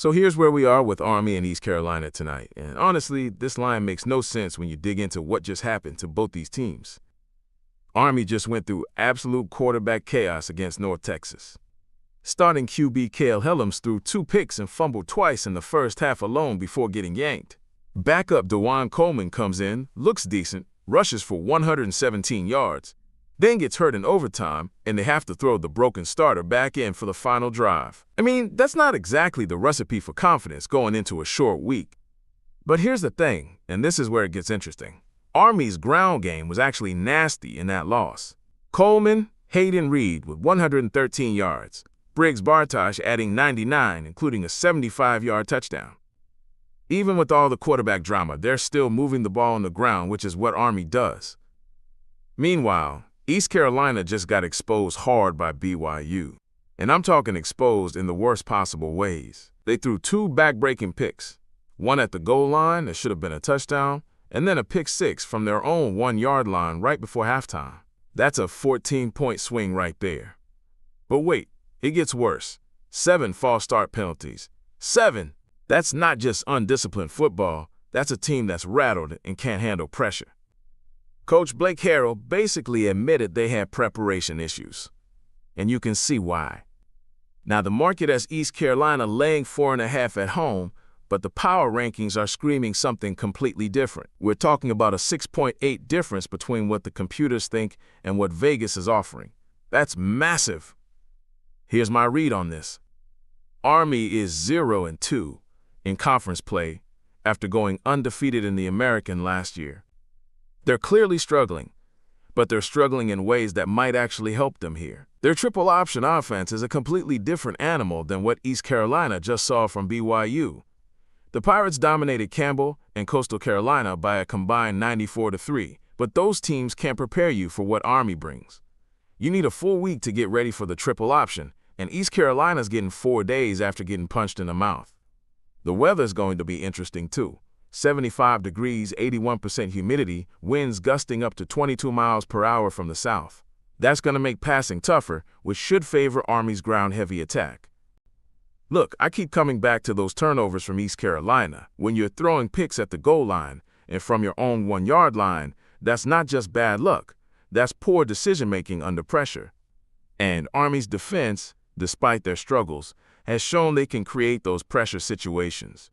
So here's where we are with Army and East Carolina tonight. And honestly, this line makes no sense when you dig into what just happened to both these teams. Army just went through absolute quarterback chaos against North Texas. Starting QB Cale Helms threw 2 picks and fumbled twice in the first half alone before getting yanked. Backup DeJuan Coleman comes in, looks decent, rushes for 117 yards, then gets hurt in overtime, and they have to throw the broken starter back in for the final drive. I mean, that's not exactly the recipe for confidence going into a short week. But here's the thing, and this is where it gets interesting. Army's ground game was actually nasty in that loss. Coleman, Hayden Reed with 113 yards, Briggs Bartosh adding 99, including a 75-yard touchdown. Even with all the quarterback drama, they're still moving the ball on the ground, which is what Army does. Meanwhile, East Carolina just got exposed hard by BYU. And I'm talking exposed in the worst possible ways. They threw 2 back-breaking picks, one at the goal line that should have been a touchdown, and then a pick 6 from their own 1-yard line right before halftime. That's a 14-point swing right there. But wait, it gets worse. 7 false start penalties. 7! That's not just undisciplined football. That's a team that's rattled and can't handle pressure. Coach Blake Harrell basically admitted they had preparation issues, and you can see why. Now, the market has East Carolina laying 4.5 at home, but the power rankings are screaming something completely different. We're talking about a 6.8 difference between what the computers think and what Vegas is offering. That's massive. Here's my read on this. Army is 0-2 in conference play after going undefeated in the American last year. They're clearly struggling, but they're struggling in ways that might actually help them here. Their triple option offense is a completely different animal than what East Carolina just saw from BYU. The Pirates dominated Campbell and Coastal Carolina by a combined 94-3, but those teams can't prepare you for what Army brings. You need a full week to get ready for the triple option, and East Carolina's getting 4 days after getting punched in the mouth. The weather's going to be interesting too. 75 degrees, 81% humidity, winds gusting up to 22 miles per hour from the south. That's going to make passing tougher, which should favor Army's ground-heavy attack. Look, I keep coming back to those turnovers from East Carolina. When you're throwing picks at the goal line and from your own 1-yard line, that's not just bad luck. That's poor decision-making under pressure. And Army's defense, despite their struggles, has shown they can create those pressure situations.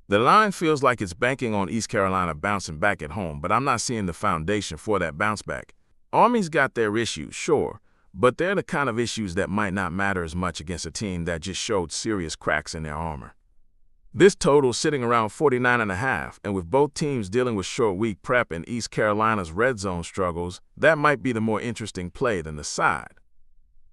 The line feels like it's banking on East Carolina bouncing back at home, but I'm not seeing the foundation for that bounce back. Army's got their issues, sure, but they're the kind of issues that might not matter as much against a team that just showed serious cracks in their armor. This total's sitting around 49.5, and with both teams dealing with short week prep and East Carolina's red zone struggles, that might be the more interesting play than the side.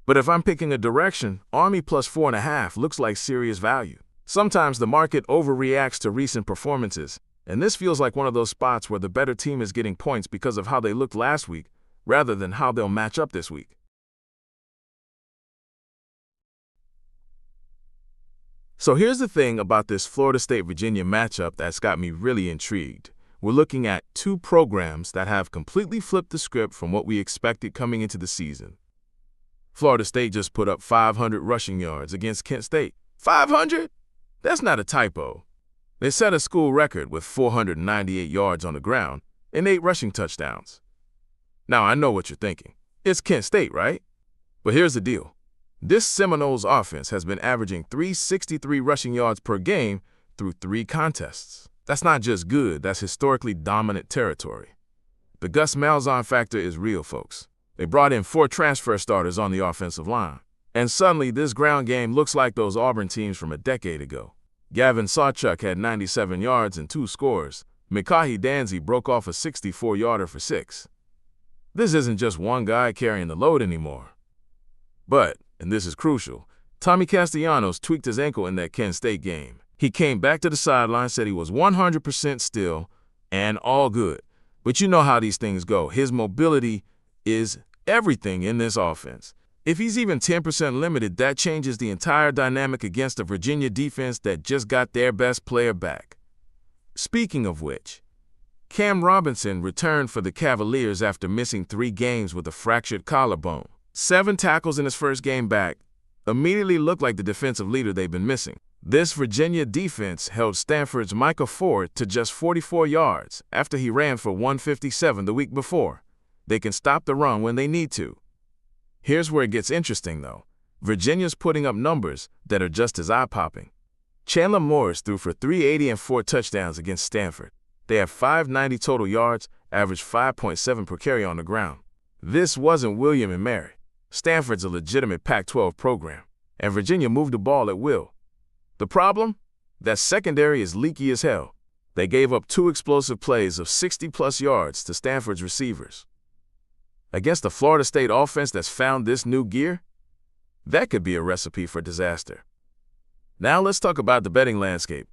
But if I'm picking a direction, Army plus 4.5 looks like serious value. Sometimes the market overreacts to recent performances, and this feels like one of those spots where the better team is getting points because of how they looked last week, rather than how they'll match up this week. So here's the thing about this Florida State-Virginia matchup that's got me really intrigued. We're looking at 2 programs that have completely flipped the script from what we expected coming into the season. Florida State just put up 500 rushing yards against Kent State. 500? That's not a typo. They set a school record with 498 yards on the ground and 8 rushing touchdowns. Now, I know what you're thinking. It's Kent State, right? But here's the deal. This Seminoles offense has been averaging 363 rushing yards per game through 3 contests. That's not just good, that's historically dominant territory. The Gus Malzahn factor is real, folks. They brought in 4 transfer starters on the offensive line. And suddenly, this ground game looks like those Auburn teams from a decade ago. Gavin Sawchuk had 97 yards and 2 scores. Mikahi Danzy broke off a 64-yarder for 6. This isn't just one guy carrying the load anymore. But, and this is crucial, Tommy Castellanos tweaked his ankle in that Kent State game. He came back to the sideline, said he was 100% still, and all good. But you know how these things go. His mobility is everything in this offense. If he's even 10% limited, that changes the entire dynamic against a Virginia defense that just got their best player back. Speaking of which, Cam Robinson returned for the Cavaliers after missing 3 games with a fractured collarbone. 7 tackles in his first game back, immediately looked like the defensive leader they've been missing. This Virginia defense held Stanford's Micah Ford to just 44 yards after he ran for 157 the week before. They can stop the run when they need to. Here's where it gets interesting, though. Virginia's putting up numbers that are just as eye-popping. Chandler Morris threw for 380 and 4 touchdowns against Stanford. They have 590 total yards, averaged 5.7 per carry on the ground. This wasn't William and Mary. Stanford's a legitimate Pac-12 program, and Virginia moved the ball at will. The problem? That secondary is leaky as hell. They gave up 2 explosive plays of 60-plus yards to Stanford's receivers. Against the Florida State offense that's found this new gear? That could be a recipe for disaster. Now let's talk about the betting landscape.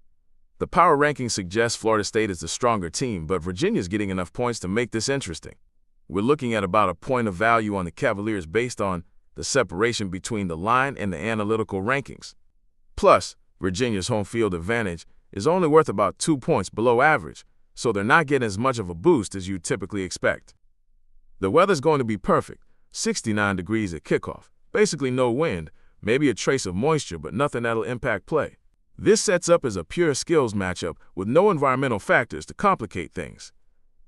The power ranking suggests Florida State is the stronger team, but Virginia's getting enough points to make this interesting. We're looking at about a point of value on the Cavaliers based on the separation between the line and the analytical rankings. Plus, Virginia's home field advantage is only worth about 2 points below average, so they're not getting as much of a boost as you'd typically expect. The weather's going to be perfect, 69 degrees at kickoff, basically no wind, maybe a trace of moisture, but nothing that'll impact play. This sets up as a pure skills matchup with no environmental factors to complicate things.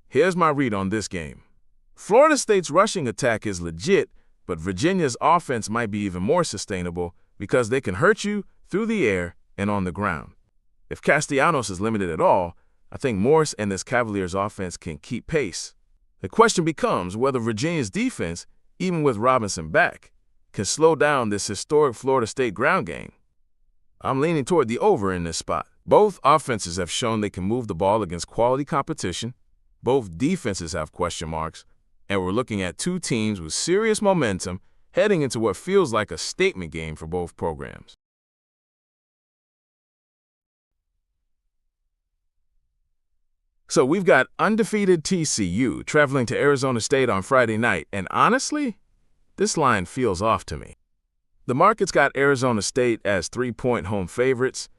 Here's my read on this game. Florida State's rushing attack is legit, but Virginia's offense might be even more sustainable because they can hurt you through the air and on the ground. If Castellanos is limited at all, I think Morris and this Cavaliers offense can keep pace. The question becomes whether Virginia's defense, even with Robinson back, can slow down this historic Florida State ground game. I'm leaning toward the over in this spot. Both offenses have shown they can move the ball against quality competition. Both defenses have question marks, and we're looking at 2 teams with serious momentum heading into what feels like a statement game for both programs. So we've got undefeated TCU traveling to Arizona State on Friday night, and honestly, this line feels off to me. The market's got Arizona State as 3-point home favorites,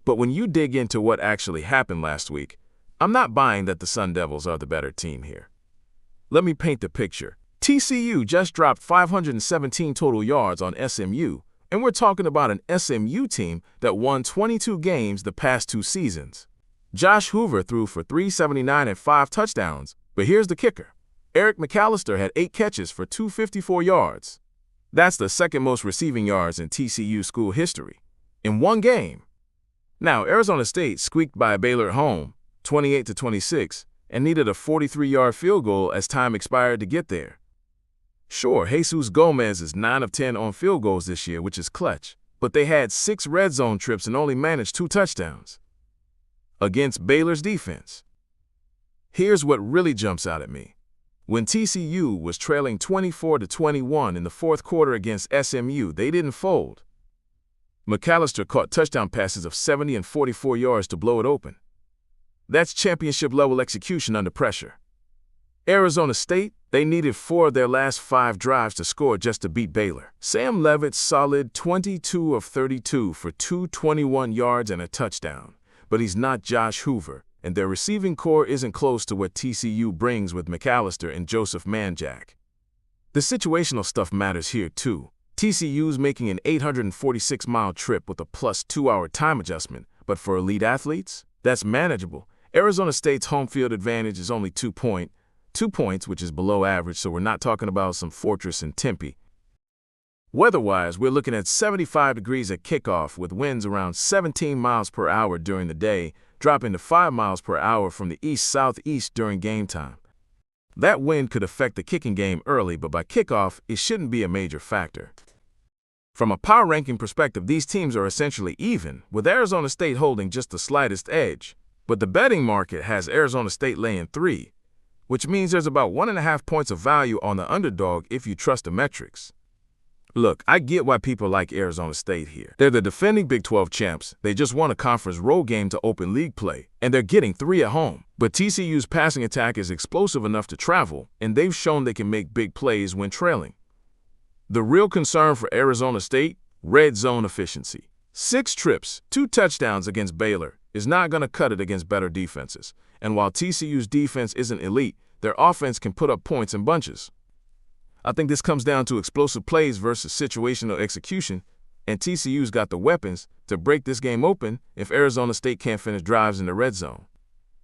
but when you dig into what actually happened last week, I'm not buying that the Sun Devils are the better team here. Let me paint the picture. TCU just dropped 517 total yards on SMU, and we're talking about an SMU team that won 22 games the past 2 seasons. Josh Hoover threw for 379 and 5 touchdowns, but here's the kicker. Eric McAllister had 8 catches for 254 yards. That's the second most receiving yards in TCU school history, in one game. Now, Arizona State squeaked by Baylor at home, 28-26, and needed a 43-yard field goal as time expired to get there. Sure, Jesus Gomez is 9 of 10 on field goals this year, which is clutch, but they had 6 red zone trips and only managed 2 touchdowns against Baylor's defense. Here's what really jumps out at me. When TCU was trailing 24-21 in the fourth quarter against SMU, they didn't fold. McAllister caught touchdown passes of 70 and 44 yards to blow it open. That's championship-level execution under pressure. Arizona State, they needed 4 of their last 5 drives to score just to beat Baylor. Sam Leavitt's solid 22 of 32 for 221 yards and a touchdown. But he's not Josh Hoover, and their receiving core isn't close to what TCU brings with McAllister and Joseph Manjack. The situational stuff matters here, too. TCU's making an 846-mile trip with a plus 2-hour time adjustment, but for elite athletes, that's manageable. Arizona State's home field advantage is only 2 points, which is below average, so we're not talking about some fortress in Tempe. Weather-wise, we're looking at 75 degrees at kickoff with winds around 17 miles per hour during the day, dropping to 5 miles per hour from the east-southeast during game time. That wind could affect the kicking game early, but by kickoff, it shouldn't be a major factor. From a power ranking perspective, these teams are essentially even, with Arizona State holding just the slightest edge. But the betting market has Arizona State laying 3, which means there's about 1.5 points of value on the underdog if you trust the metrics. Look, I get why people like Arizona State here. They're the defending Big 12 champs. They just won a conference road game to open league play, and they're getting 3 at home. But TCU's passing attack is explosive enough to travel, and they've shown they can make big plays when trailing. The real concern for Arizona State, red zone efficiency. 6 trips, 2 touchdowns against Baylor is not going to cut it against better defenses. And while TCU's defense isn't elite, their offense can put up points in bunches. I think this comes down to explosive plays versus situational execution, and TCU's got the weapons to break this game open if Arizona State can't finish drives in the red zone.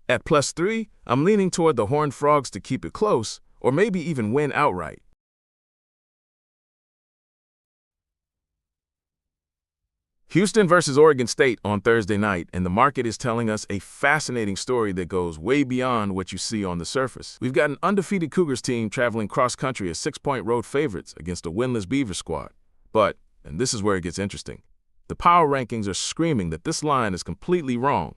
At +3, I'm leaning toward the Horned Frogs to keep it close, or maybe even win outright. Houston versus Oregon State on Thursday night, and the market is telling us a fascinating story that goes way beyond what you see on the surface. We've got an undefeated Cougars team traveling cross-country as 6-point road favorites against a winless Beaver squad. But, and this is where it gets interesting, the power rankings are screaming that this line is completely wrong.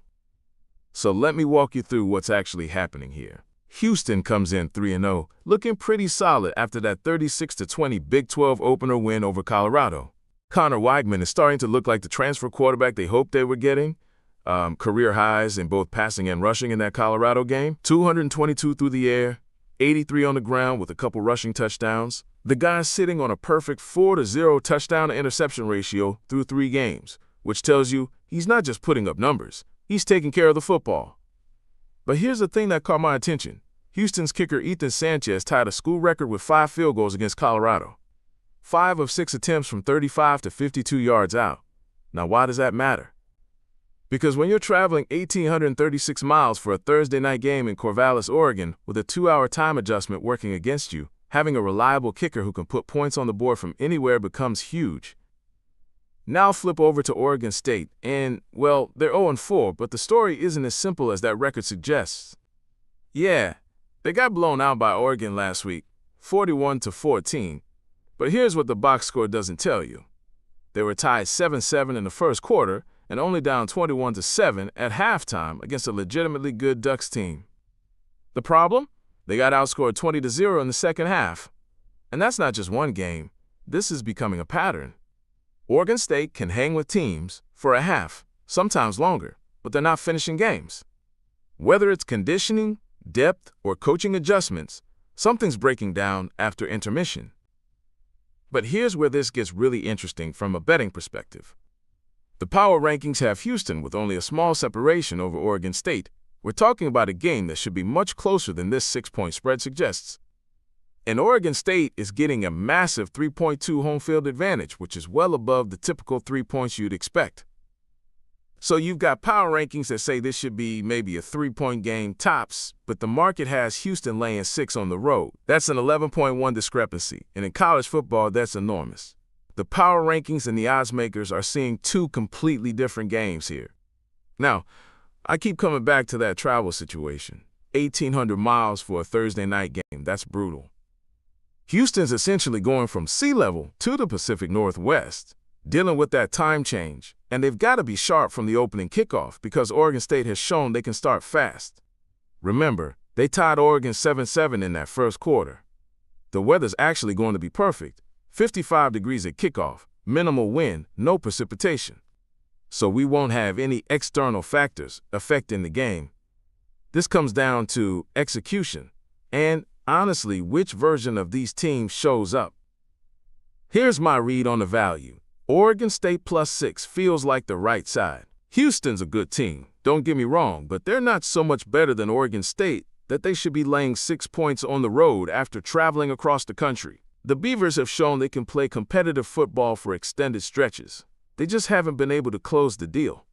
So let me walk you through what's actually happening here. Houston comes in 3-0, looking pretty solid after that 36-20 Big 12 opener win over Colorado. Connor Weigman is starting to look like the transfer quarterback they hoped they were getting. Career highs in both passing and rushing in that Colorado game. 222 through the air, 83 on the ground with a couple rushing touchdowns. The guy's sitting on a perfect 4-0 touchdown-to-interception ratio through 3 games, which tells you he's not just putting up numbers, he's taking care of the football. But here's the thing that caught my attention. Houston's kicker Ethan Sanchez tied a school record with 5 field goals against Colorado. 5 of 6 attempts from 35 to 52 yards out. Now, why does that matter? Because when you're traveling 1,836 miles for a Thursday night game in Corvallis, Oregon, with a 2-hour time adjustment working against you, having a reliable kicker who can put points on the board from anywhere becomes huge. Now flip over to Oregon State, and, well, they're 0-4, but the story isn't as simple as that record suggests. Yeah, they got blown out by Oregon last week, 41-14. But here's what the box score doesn't tell you. They were tied 7-7 in the first quarter and only down 21-7 at halftime against a legitimately good Ducks team. The problem? They got outscored 20-0 in the second half. And that's not just one game. This is becoming a pattern. Oregon State can hang with teams for a half, sometimes longer, but they're not finishing games. Whether it's conditioning, depth, or coaching adjustments, something's breaking down after intermission. But here's where this gets really interesting from a betting perspective. The power rankings have Houston with only a small separation over Oregon State. We're talking about a game that should be much closer than this 6-point spread suggests. And Oregon State is getting a massive 3.2 home field advantage, which is well above the typical 3 points you'd expect. So you've got power rankings that say this should be maybe a 3-point game tops, but the market has Houston laying 6 on the road. That's an 11.1 discrepancy, and in college football, that's enormous. The power rankings and the odds makers are seeing 2 completely different games here. Now, I keep coming back to that travel situation. 1,800 miles for a Thursday night game, that's brutal. Houston's essentially going from sea level to the Pacific Northwest, dealing with that time change, and they've got to be sharp from the opening kickoff because Oregon State has shown they can start fast. Remember, they tied Oregon 7-7 in that first quarter. The weather's actually going to be perfect, 55 degrees at kickoff, minimal wind, no precipitation. So we won't have any external factors affecting the game. This comes down to execution, and honestly, which version of these teams shows up. Here's my read on the value. Oregon State +6 feels like the right side. Houston's a good team, don't get me wrong, but they're not so much better than Oregon State that they should be laying 6 points on the road after traveling across the country. The Beavers have shown they can play competitive football for extended stretches. They just haven't been able to close the deal.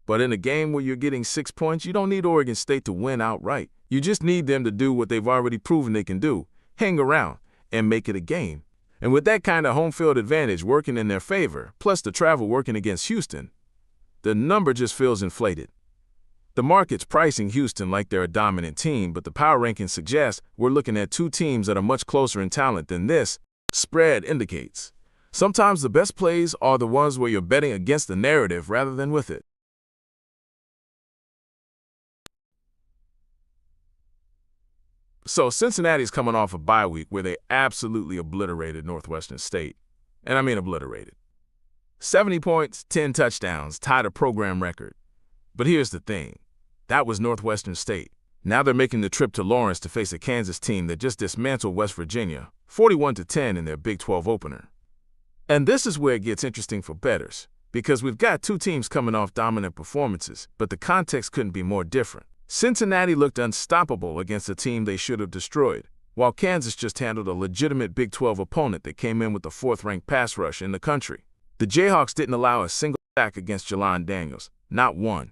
But in a game where you're getting 6 points, you don't need Oregon State to win outright. You just need them to do what they've already proven they can do, hang around, and make it a game. And with that kind of home field advantage working in their favor, plus the travel working against Houston, the number just feels inflated. The market's pricing Houston like they're a dominant team, but the power rankings suggest we're looking at 2 teams that are much closer in talent than this spread indicates. Sometimes the best plays are the ones where you're betting against the narrative rather than with it. So Cincinnati's coming off a bye week where they absolutely obliterated Northwestern State. And I mean obliterated. 70 points, 10 touchdowns, tied a program record. But here's the thing. That was Northwestern State. Now they're making the trip to Lawrence to face a Kansas team that just dismantled West Virginia, 41-10 in their Big 12 opener. And this is where it gets interesting for bettors, because we've got 2 teams coming off dominant performances, but the context couldn't be more different. Cincinnati looked unstoppable against a team they should have destroyed, while Kansas just handled a legitimate Big 12 opponent that came in with the 4th-ranked pass rush in the country. The Jayhawks didn't allow a single sack against Jalan Daniels, not one.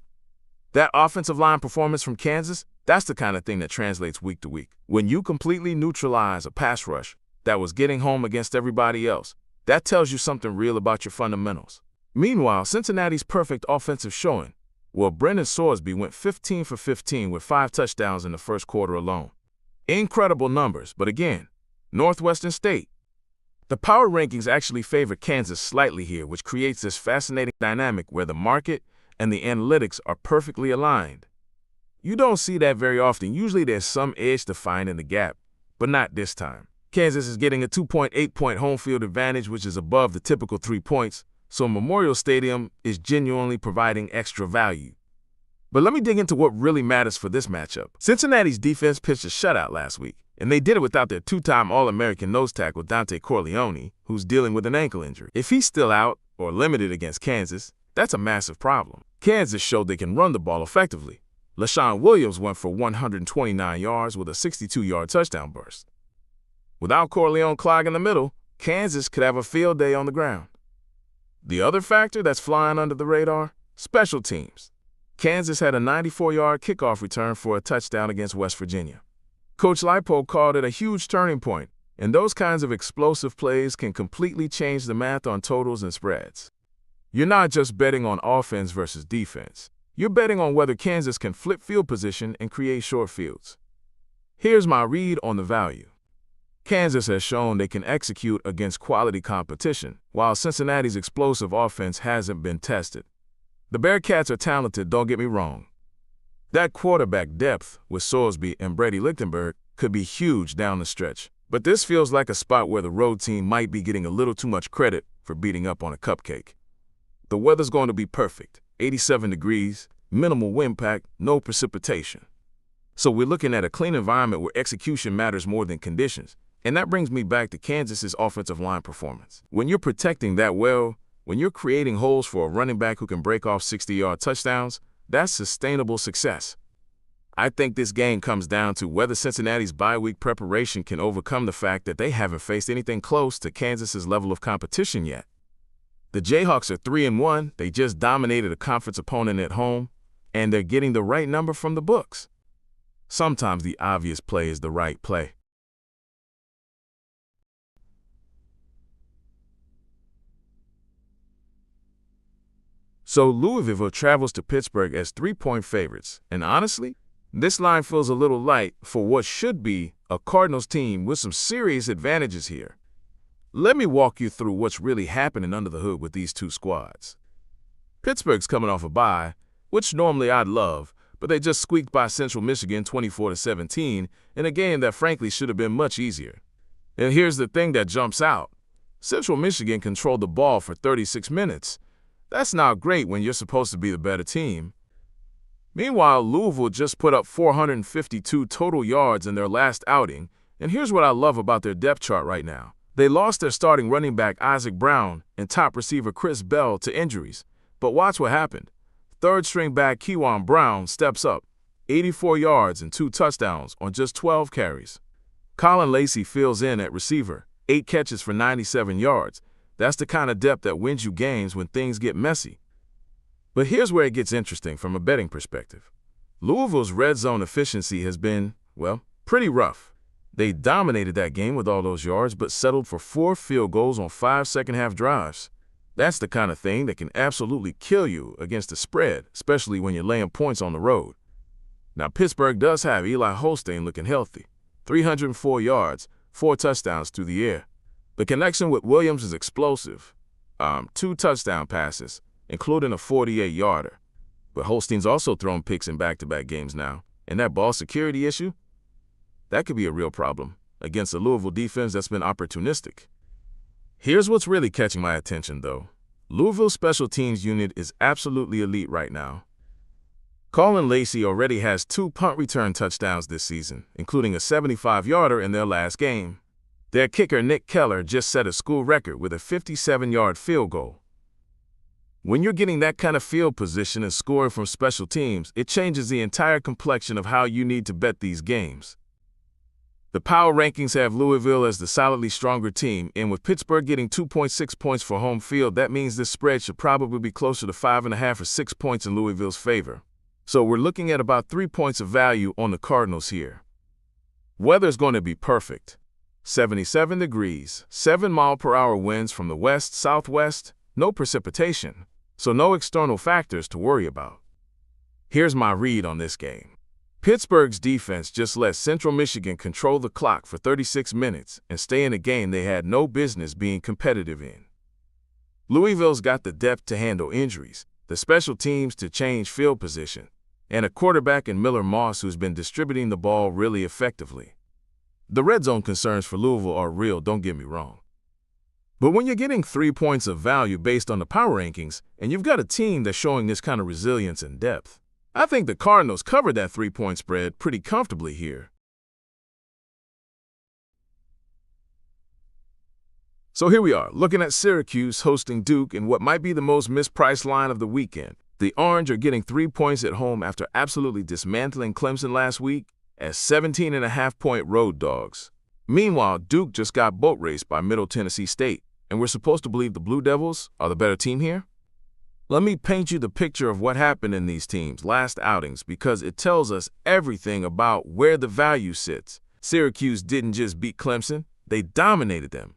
That offensive line performance from Kansas, that's the kind of thing that translates week to week. When you completely neutralize a pass rush that was getting home against everybody else, that tells you something real about your fundamentals. Meanwhile, Cincinnati's perfect offensive showing, well, Brendan Sorsby went 15 for 15 with 5 touchdowns in the first quarter alone. Incredible numbers, but again, Northwestern State. The power rankings actually favor Kansas slightly here, which creates this fascinating dynamic where the market and the analytics are perfectly aligned. You don't see that very often. Usually there's some edge to find in the gap, but not this time. Kansas is getting a 2.8-point home field advantage, which is above the typical 3 points, so Memorial Stadium is genuinely providing extra value. But let me dig into what really matters for this matchup. Cincinnati's defense pitched a shutout last week, and they did it without their 2-time All-American nose tackle Dante Corleone, who's dealing with an ankle injury. If he's still out or limited against Kansas, that's a massive problem. Kansas showed they can run the ball effectively. LaShawn Williams went for 129 yards with a 62-yard touchdown burst. Without Corleone clogging the middle, Kansas could have a field day on the ground. The other factor that's flying under the radar? Special teams. Kansas had a 94-yard kickoff return for a touchdown against West Virginia. Coach Leipold called it a huge turning point, and those kinds of explosive plays can completely change the math on totals and spreads. You're not just betting on offense versus defense. You're betting on whether Kansas can flip field position and create short fields. Here's my read on the value. Kansas has shown they can execute against quality competition, while Cincinnati's explosive offense hasn't been tested. The Bearcats are talented, don't get me wrong. That quarterback depth with Sorsby and Brady Lichtenberg could be huge down the stretch, but this feels like a spot where the road team might be getting a little too much credit for beating up on a cupcake. The weather's going to be perfect, 87 degrees, minimal wind pack, no precipitation. So we're looking at a clean environment where execution matters more than conditions. And that brings me back to Kansas's offensive line performance. When you're protecting that well, when you're creating holes for a running back who can break off 60-yard touchdowns, that's sustainable success. I think this game comes down to whether Cincinnati's bye-week preparation can overcome the fact that they haven't faced anything close to Kansas's level of competition yet. The Jayhawks are 3-1, they just dominated a conference opponent at home, and they're getting the right number from the books. Sometimes the obvious play is the right play. So Louisville travels to Pittsburgh as 3-point favorites, and honestly, this line feels a little light for what should be a Cardinals team with some serious advantages here. Let me walk you through what's really happening under the hood with these two squads. Pittsburgh's coming off a bye, which normally I'd love, but they just squeaked by Central Michigan 24-17 in a game that frankly should have been much easier. And here's the thing that jumps out. Central Michigan controlled the ball for 36 minutes. That's not great when you're supposed to be the better team. Meanwhile, Louisville just put up 452 total yards in their last outing, and here's what I love about their depth chart right now. They lost their starting running back Isaac Brown and top receiver Chris Bell to injuries, but watch what happened. Third-string back Kewan Brown steps up, 84 yards and 2 touchdowns on just 12 carries. Colin Lacey fills in at receiver, 8 catches for 97 yards. That's the kind of depth that wins you games when things get messy. But here's where it gets interesting from a betting perspective. Louisville's red zone efficiency has been, well, pretty rough. They dominated that game with all those yards, but settled for 4 field goals on 5 second-half drives. That's the kind of thing that can absolutely kill you against the spread, especially when you're laying points on the road. Now, Pittsburgh does have Eli Holstein looking healthy. 304 yards, 4 touchdowns through the air. The connection with Williams is explosive. 2 touchdown passes, including a 48-yarder. But Holstein's also thrown picks in back-to-back games now, and that ball security issue, that could be a real problem against a Louisville defense that's been opportunistic. Here's what's really catching my attention, though. Louisville's special teams unit is absolutely elite right now. Colin Lacey already has 2 punt return touchdowns this season, including a 75-yarder in their last game. Their kicker, Nick Keller, just set a school record with a 57-yard field goal. When you're getting that kind of field position and scoring from special teams, it changes the entire complexion of how you need to bet these games. The power rankings have Louisville as the solidly stronger team, and with Pittsburgh getting 2.6 points for home field, that means this spread should probably be closer to 5.5 or 6 points in Louisville's favor. So we're looking at about 3 points of value on the Cardinals here. Weather's going to be perfect. 77 degrees, 7-mile-per-hour winds from the west-southwest, no precipitation, so no external factors to worry about. Here's my read on this game. Pittsburgh's defense just let Central Michigan control the clock for 36 minutes and stay in a game they had no business being competitive in. Louisville's got the depth to handle injuries, the special teams to change field position, and a quarterback in Miller Moss who's been distributing the ball really effectively. The red zone concerns for Louisville are real, don't get me wrong. But when you're getting 3 points of value based on the power rankings, and you've got a team that's showing this kind of resilience and depth, I think the Cardinals covered that 3-point spread pretty comfortably here. So here we are, looking at Syracuse hosting Duke in what might be the most mispriced line of the weekend. The Orange are getting 3 points at home after absolutely dismantling Clemson last week as 17.5-point road dogs. Meanwhile, Duke just got boat raced by Middle Tennessee State, and we're supposed to believe the Blue Devils are the better team here? Let me paint you the picture of what happened in these teams' last outings because it tells us everything about where the value sits. Syracuse didn't just beat Clemson, they dominated them.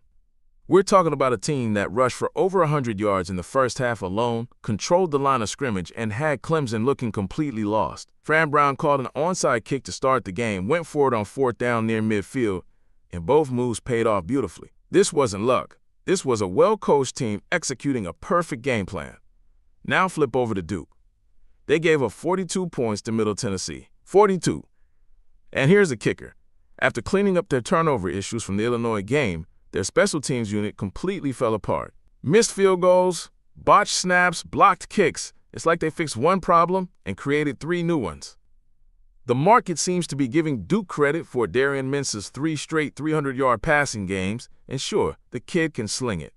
We're talking about a team that rushed for over 100 yards in the first half alone, controlled the line of scrimmage, and had Clemson looking completely lost. Fran Brown called an onside kick to start the game, went for it on 4th down near midfield, and both moves paid off beautifully. This wasn't luck. This was a well-coached team executing a perfect game plan. Now flip over to Duke. They gave up 42 points to Middle Tennessee. 42. And here's the kicker. After cleaning up their turnover issues from the Illinois game, their special teams unit completely fell apart. Missed field goals, botched snaps, blocked kicks. It's like they fixed one problem and created 3 new ones. The market seems to be giving Duke credit for Darian Mince's 3 straight 300-yard passing games, and sure, the kid can sling it.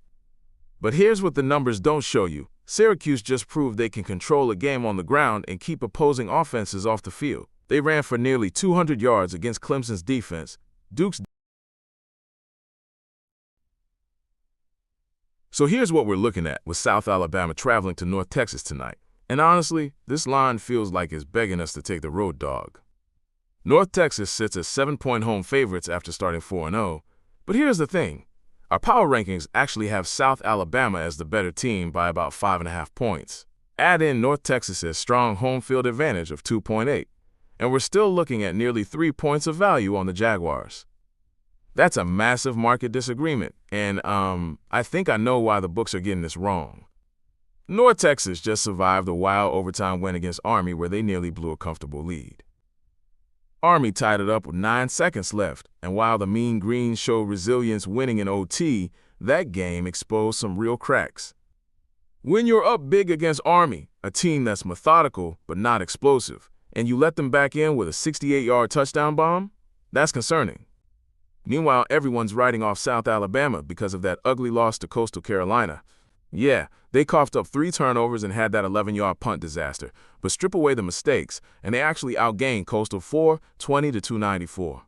But here's what the numbers don't show you. Syracuse just proved they can control a game on the ground and keep opposing offenses off the field. They ran for nearly 200 yards against Clemson's defense. So here's what we're looking at with South Alabama traveling to North Texas tonight. And honestly, this line feels like it's begging us to take the road dog. North Texas sits as 7-point home favorites after starting 4-0. But here's the thing. Our power rankings actually have South Alabama as the better team by about 5.5 points. Add in North Texas's strong home field advantage of 2.8, and we're still looking at nearly 3 points of value on the Jaguars. That's a massive market disagreement, and I think I know why the books are getting this wrong. North Texas just survived a wild overtime win against Army where they nearly blew a comfortable lead. Army tied it up with 9 seconds left, and while the Mean Green showed resilience winning in OT, that game exposed some real cracks. When you're up big against Army, a team that's methodical but not explosive, and you let them back in with a 68-yard touchdown bomb, that's concerning. Meanwhile, everyone's writing off South Alabama because of that ugly loss to Coastal Carolina. Yeah, they coughed up 3 turnovers and had that 11-yard punt disaster, but strip away the mistakes, and they actually outgained Coastal 420-294.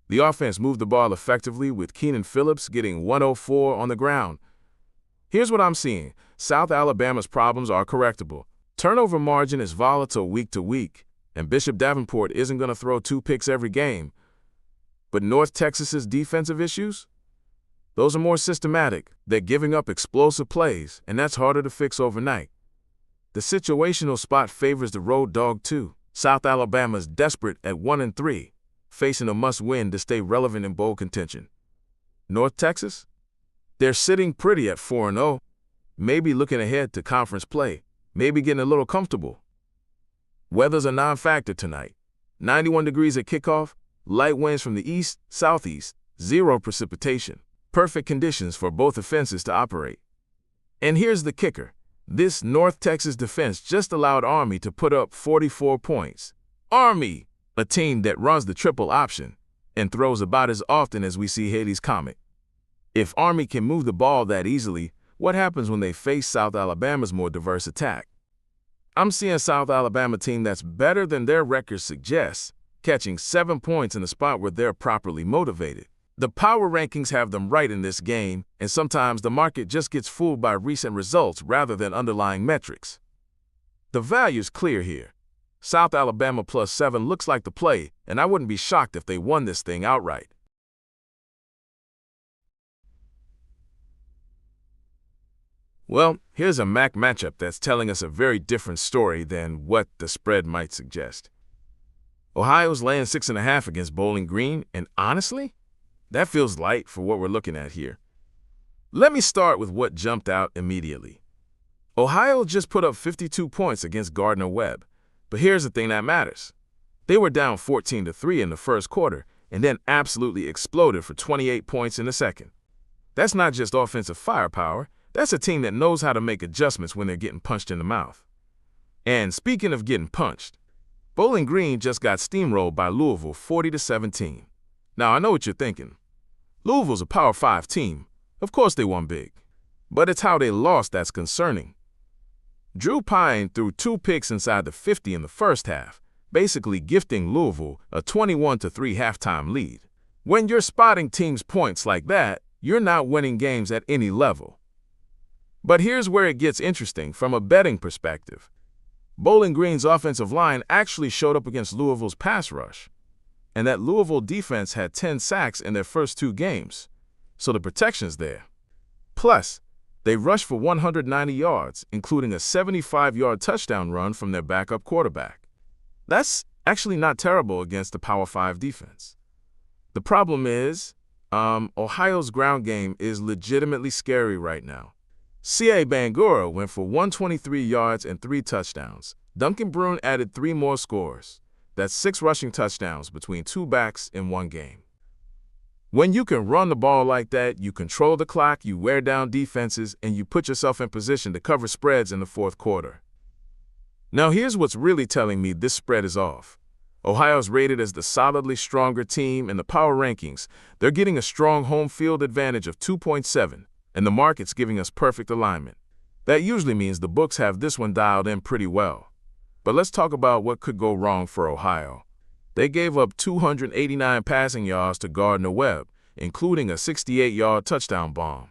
The offense moved the ball effectively with Keenan Phillips getting 104 on the ground. Here's what I'm seeing. South Alabama's problems are correctable. Turnover margin is volatile week to week, and Bishop Davenport isn't going to throw 2 picks every game. But North Texas's defensive issues? Those are more systematic. They're giving up explosive plays, and that's harder to fix overnight. The situational spot favors the road dog too. South Alabama's desperate at 1-3, facing a must-win to stay relevant in bowl contention. North Texas? They're sitting pretty at 4-0, maybe looking ahead to conference play, maybe getting a little comfortable. Weather's a non-factor tonight. 91 degrees at kickoff, light winds from the east, southeast, 0 precipitation. Perfect conditions for both offenses to operate. And here's the kicker. This North Texas defense just allowed Army to put up 44 points. Army, a team that runs the triple option and throws about as often as we see Halley's Comet. If Army can move the ball that easily, what happens when they face South Alabama's more diverse attack? I'm seeing a South Alabama team that's better than their record suggests, catching 7 points in a spot where they're properly motivated. The power rankings have them right in this game, and sometimes the market just gets fooled by recent results rather than underlying metrics. The value's clear here. South Alabama +7 looks like the play, and I wouldn't be shocked if they won this thing outright. Well, here's a MAC matchup that's telling us a very different story than what the spread might suggest. Ohio's laying 6.5 against Bowling Green, and honestly, that feels light for what we're looking at here. Let me start with what jumped out immediately. Ohio just put up 52 points against Gardner-Webb, but here's the thing that matters. They were down 14-3 in the first quarter and then absolutely exploded for 28 points in the second. That's not just offensive firepower. That's a team that knows how to make adjustments when they're getting punched in the mouth. And speaking of getting punched, Bowling Green just got steamrolled by Louisville 40-17. Now, I know what you're thinking. Louisville's a Power 5 team. Of course they won big. But it's how they lost that's concerning. Drew Pine threw 2 picks inside the 50 in the first half, basically gifting Louisville a 21-3 halftime lead. When you're spotting teams' points like that, you're not winning games at any level. But here's where it gets interesting from a betting perspective. Bowling Green's offensive line actually showed up against Louisville's pass rush, and that Louisville defense had 10 sacks in their first 2 games, so the protection's there. Plus, they rushed for 190 yards, including a 75-yard touchdown run from their backup quarterback. That's actually not terrible against the Power 5 defense. The problem is, Ohio's ground game is legitimately scary right now. C.A. Bangura went for 123 yards and 3 touchdowns. Duncan Brune added 3 more scores. That's 6 rushing touchdowns between 2 backs in 1 game. When you can run the ball like that, you control the clock, you wear down defenses, and you put yourself in position to cover spreads in the fourth quarter. Now here's what's really telling me this spread is off. Ohio's rated as the solidly stronger team in the power rankings. They're getting a strong home field advantage of 2.7, and the market's giving us perfect alignment. That usually means the books have this one dialed in pretty well. But let's talk about what could go wrong for Ohio. They gave up 289 passing yards to Gardner-Webb, including a 68-yard touchdown bomb.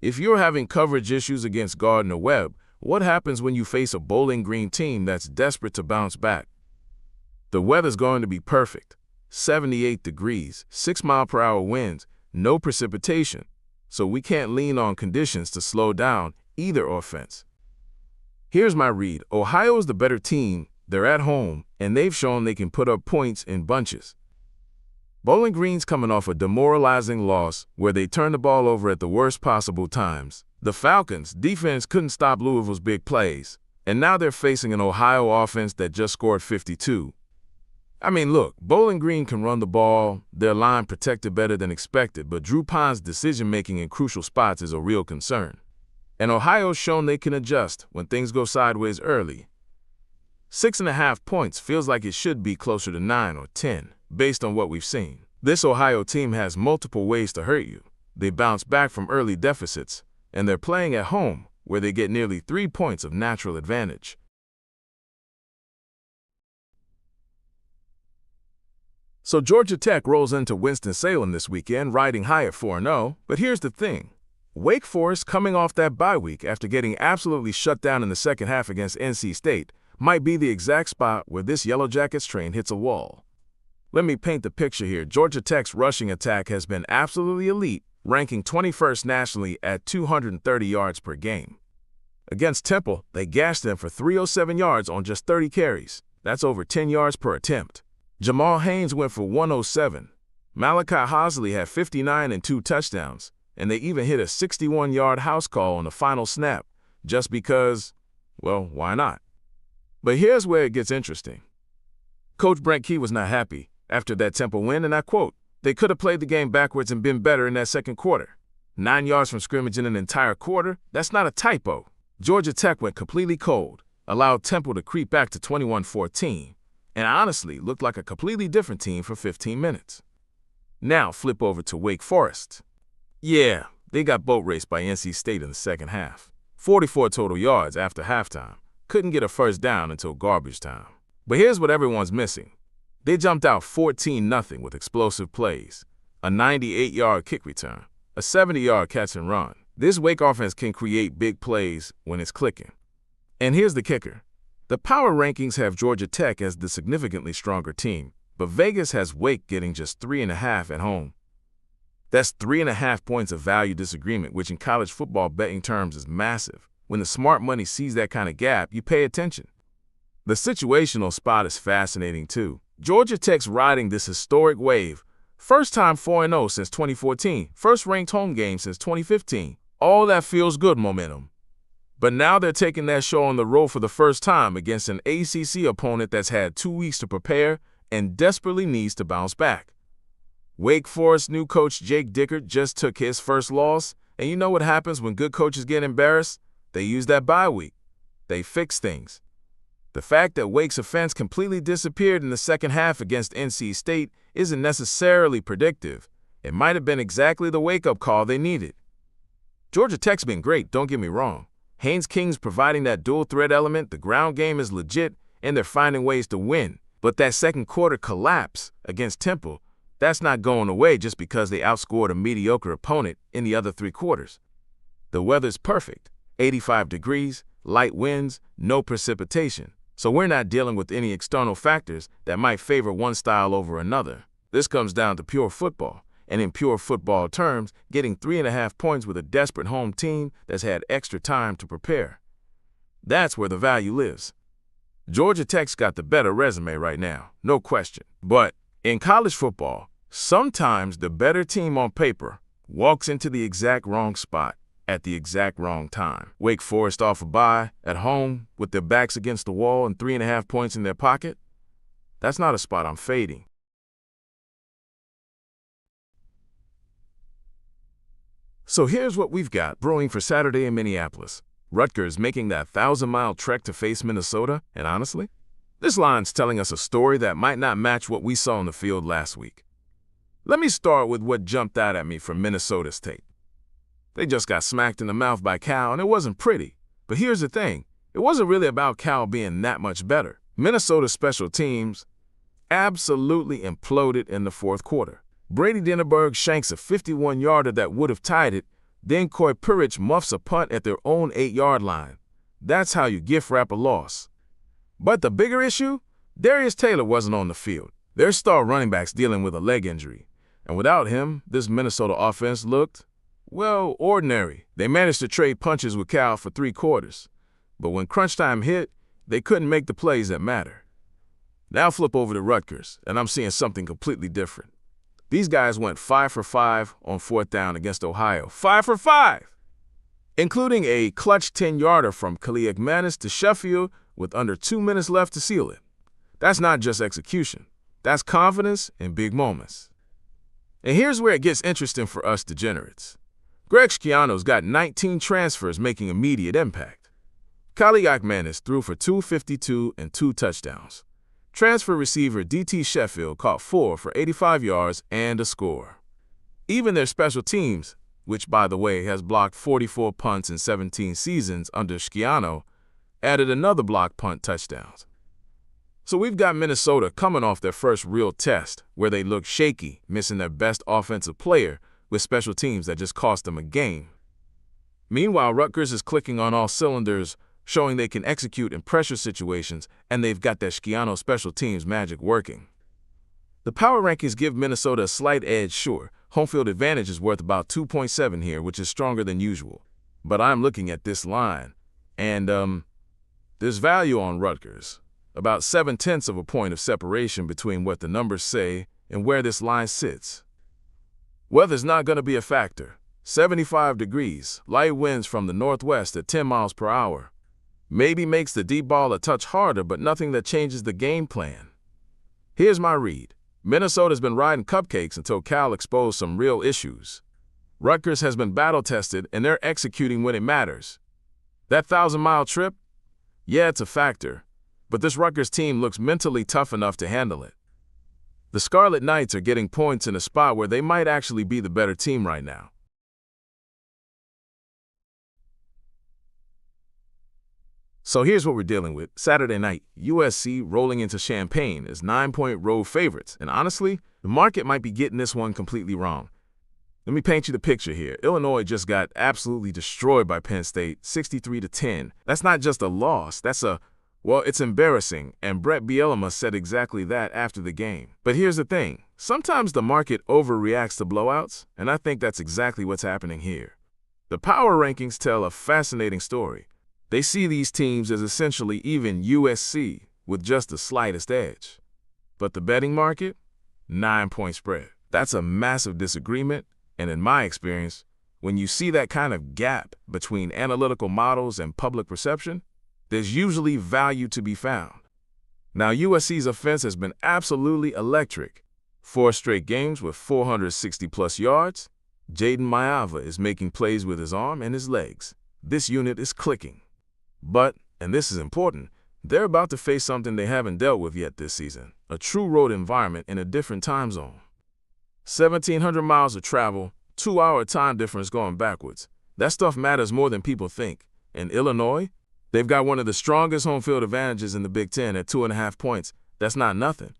If you're having coverage issues against Gardner-Webb, what happens when you face a Bowling Green team that's desperate to bounce back? The weather's going to be perfect. 78 degrees, 6-mile-per-hour winds, no precipitation, so we can't lean on conditions to slow down either offense. Here's my read. Ohio's the better team. They're at home, and they've shown they can put up points in bunches. Bowling Green's coming off a demoralizing loss where they turned the ball over at the worst possible times. The Falcons' defense couldn't stop Louisville's big plays, and now they're facing an Ohio offense that just scored 52. I mean, look, Bowling Green can run the ball, their line protected better than expected, but Drew Pine's decision-making in crucial spots is a real concern. And Ohio's shown they can adjust when things go sideways early. 6.5 points feels like it should be closer to 9 or 10, based on what we've seen. This Ohio team has multiple ways to hurt you. They bounce back from early deficits, and they're playing at home, where they get nearly 3 points of natural advantage. So Georgia Tech rolls into Winston-Salem this weekend, riding high at 4-0, but here's the thing. Wake Forest, coming off that bye week after getting absolutely shut down in the second half against NC State, might be the exact spot where this Yellow Jackets train hits a wall. Let me paint the picture here. Georgia Tech's rushing attack has been absolutely elite, ranking 21st nationally at 230 yards per game. Against Temple, they gashed them for 307 yards on just 30 carries. That's over 10 yards per attempt. Jamal Haynes went for 107. Malachi Hosley had 59 and 2 touchdowns, and they even hit a 61-yard house call on the final snap, just because, well, why not? But here's where it gets interesting. Coach Brent Key was not happy after that Temple win, and I quote, "They could have played the game backwards and been better in that second quarter. 9 yards from scrimmage in an entire quarter? That's not a typo." Georgia Tech went completely cold, allowed Temple to creep back to 21-14, and honestly looked like a completely different team for 15 minutes. Now flip over to Wake Forest. Yeah, they got boat raced by NC State in the second half. 44 total yards after halftime. Couldn't get a first down until garbage time. But here's what everyone's missing. They jumped out 14-0 with explosive plays, a 98-yard kick return, a 70-yard catch and run. This Wake offense can create big plays when it's clicking. And here's the kicker. The power rankings have Georgia Tech as the significantly stronger team, but Vegas has Wake getting just 3.5 at home. That's 3.5 points of value disagreement, which in college football betting terms is massive. When the smart money sees that kind of gap, you pay attention. The situational spot is fascinating too. Georgia Tech's riding this historic wave. First time 4-0 since 2014, first ranked home game since 2015. All that feels good momentum. But now they're taking that show on the road for the first time against an ACC opponent that's had 2 weeks to prepare and desperately needs to bounce back. Wake Forest new coach Jake Dickert just took his first loss, and you know what happens when good coaches get embarrassed? They use that bye week. They fix things. The fact that Wake's offense completely disappeared in the second half against NC State isn't necessarily predictive. It might have been exactly the wake-up call they needed. Georgia Tech's been great, don't get me wrong. Haynes King's providing that dual-threat element, the ground game is legit, and they're finding ways to win. But that second quarter collapse against Temple, that's not going away just because they outscored a mediocre opponent in the other 3 quarters. The weather's perfect, 85 degrees, light winds, no precipitation. So we're not dealing with any external factors that might favor one style over another. This comes down to pure football. And in pure football terms, getting 3.5 points with a desperate home team that's had extra time to prepare. That's where the value lives. Georgia Tech's got the better resume right now, no question. But in college football, sometimes the better team on paper walks into the exact wrong spot at the exact wrong time. Wake Forest off a bye, at home, with their backs against the wall and 3.5 points in their pocket? That's not a spot I'm fading. So here's what we've got brewing for Saturday in Minneapolis. Rutgers making that 1,000-mile trek to face Minnesota, and honestly, this line's telling us a story that might not match what we saw on the field last week. Let me start with what jumped out at me from Minnesota's tape. They just got smacked in the mouth by Cal, and it wasn't pretty. But here's the thing. It wasn't really about Cal being that much better. Minnesota's special teams absolutely imploded in the fourth quarter. Brady Dinneberg shanks a 51-yarder that would have tied it, then Coy Purich muffs a punt at their own 8-yard line. That's how you gift wrap a loss. But the bigger issue? Darius Taylor wasn't on the field. Their star running back's dealing with a leg injury. And without him, this Minnesota offense looked, well, ordinary. They managed to trade punches with Cal for 3 quarters. But when crunch time hit, they couldn't make the plays that matter. Now flip over to Rutgers, and I'm seeing something completely different. These guys went 5 for 5 on 4th down against Ohio. 5 for 5! Including a clutch 10-yarder from Khalil Manis to Sheffield with under 2 minutes left to seal it. That's not just execution. That's confidence in big moments. And here's where it gets interesting for us degenerates. Greg Schiano's got 19 transfers making immediate impact. Khalil Manis threw for 252 and 2 touchdowns. Transfer receiver D.T. Sheffield caught 4 for 85 yards and a score. Even their special teams, which by the way has blocked 44 punts in 17 seasons under Schiano, added another block punt touchdowns. So we've got Minnesota coming off their first real test where they looked shaky, missing their best offensive player with special teams that just cost them a game. Meanwhile, Rutgers is clicking on all cylinders, showing they can execute in pressure situations, and they've got their Schiano special teams magic working. The power rankings give Minnesota a slight edge, sure. Home field advantage is worth about 2.7 here, which is stronger than usual. But I'm looking at this line, and there's value on Rutgers. About 0.7 of a point of separation between what the numbers say and where this line sits. Weather's not going to be a factor. 75 degrees, light winds from the northwest at 10 miles per hour. Maybe makes the deep ball a touch harder, but nothing that changes the game plan. Here's my read. Minnesota's been riding cupcakes until Cal exposed some real issues. Rutgers has been battle-tested, and they're executing when it matters. That 1,000-mile trip? Yeah, it's a factor, but this Rutgers team looks mentally tough enough to handle it. The Scarlet Knights are getting points in a spot where they might actually be the better team right now. So here's what we're dealing with. Saturday night, USC rolling into Champaign as 9-point road favorites. And honestly, the market might be getting this one completely wrong. Let me paint you the picture here. Illinois just got absolutely destroyed by Penn State, 63-10. That's not just a loss. Well, it's embarrassing, and Brett Bielema said exactly that after the game. But here's the thing. Sometimes the market overreacts to blowouts, and I think that's exactly what's happening here. The power rankings tell a fascinating story. They see these teams as essentially even USC with just the slightest edge. But the betting market? 9-point spread. That's a massive disagreement, and in my experience, when you see that kind of gap between analytical models and public perception, there's usually value to be found. Now, USC's offense has been absolutely electric. 4 straight games with 460-plus yards. Jaden Maiava is making plays with his arm and his legs. This unit is clicking. But, and this is important, they're about to face something they haven't dealt with yet this season, a true road environment in a different time zone. 1,700 miles of travel, 2-hour time difference going backwards. That stuff matters more than people think. In Illinois, they've got one of the strongest home field advantages in the Big Ten at 2.5 points. That's not nothing.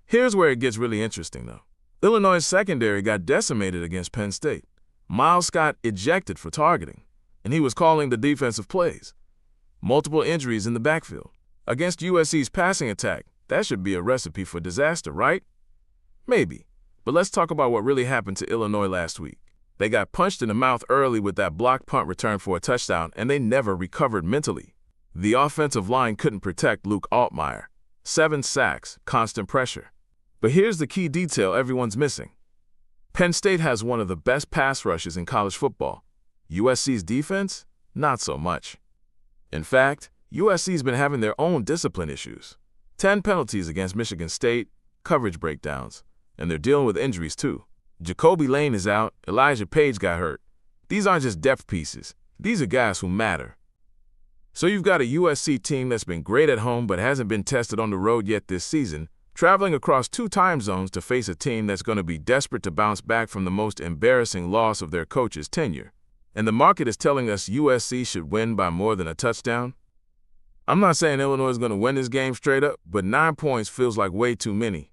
Here's where it gets really interesting, though. Illinois' secondary got decimated against Penn State. Miles Scott ejected for targeting, and he was calling the defensive plays. Multiple injuries in the backfield. Against USC's passing attack, that should be a recipe for disaster, right? Maybe. But let's talk about what really happened to Illinois last week. They got punched in the mouth early with that blocked punt return for a touchdown, and they never recovered mentally. The offensive line couldn't protect Luke Altmaier. 7 sacks, constant pressure. But here's the key detail everyone's missing. Penn State has one of the best pass rushes in college football. USC's defense? Not so much. In fact, USC's been having their own discipline issues. 10 penalties against Michigan State, coverage breakdowns, and they're dealing with injuries too. Jacoby Lane is out, Elijah Page got hurt. These aren't just depth pieces. These are guys who matter. So you've got a USC team that's been great at home but hasn't been tested on the road yet this season, traveling across 2 time zones to face a team that's going to be desperate to bounce back from the most embarrassing loss of their coach's tenure. And the market is telling us USC should win by more than a touchdown? I'm not saying Illinois is going to win this game straight up, but 9 points feels like way too many.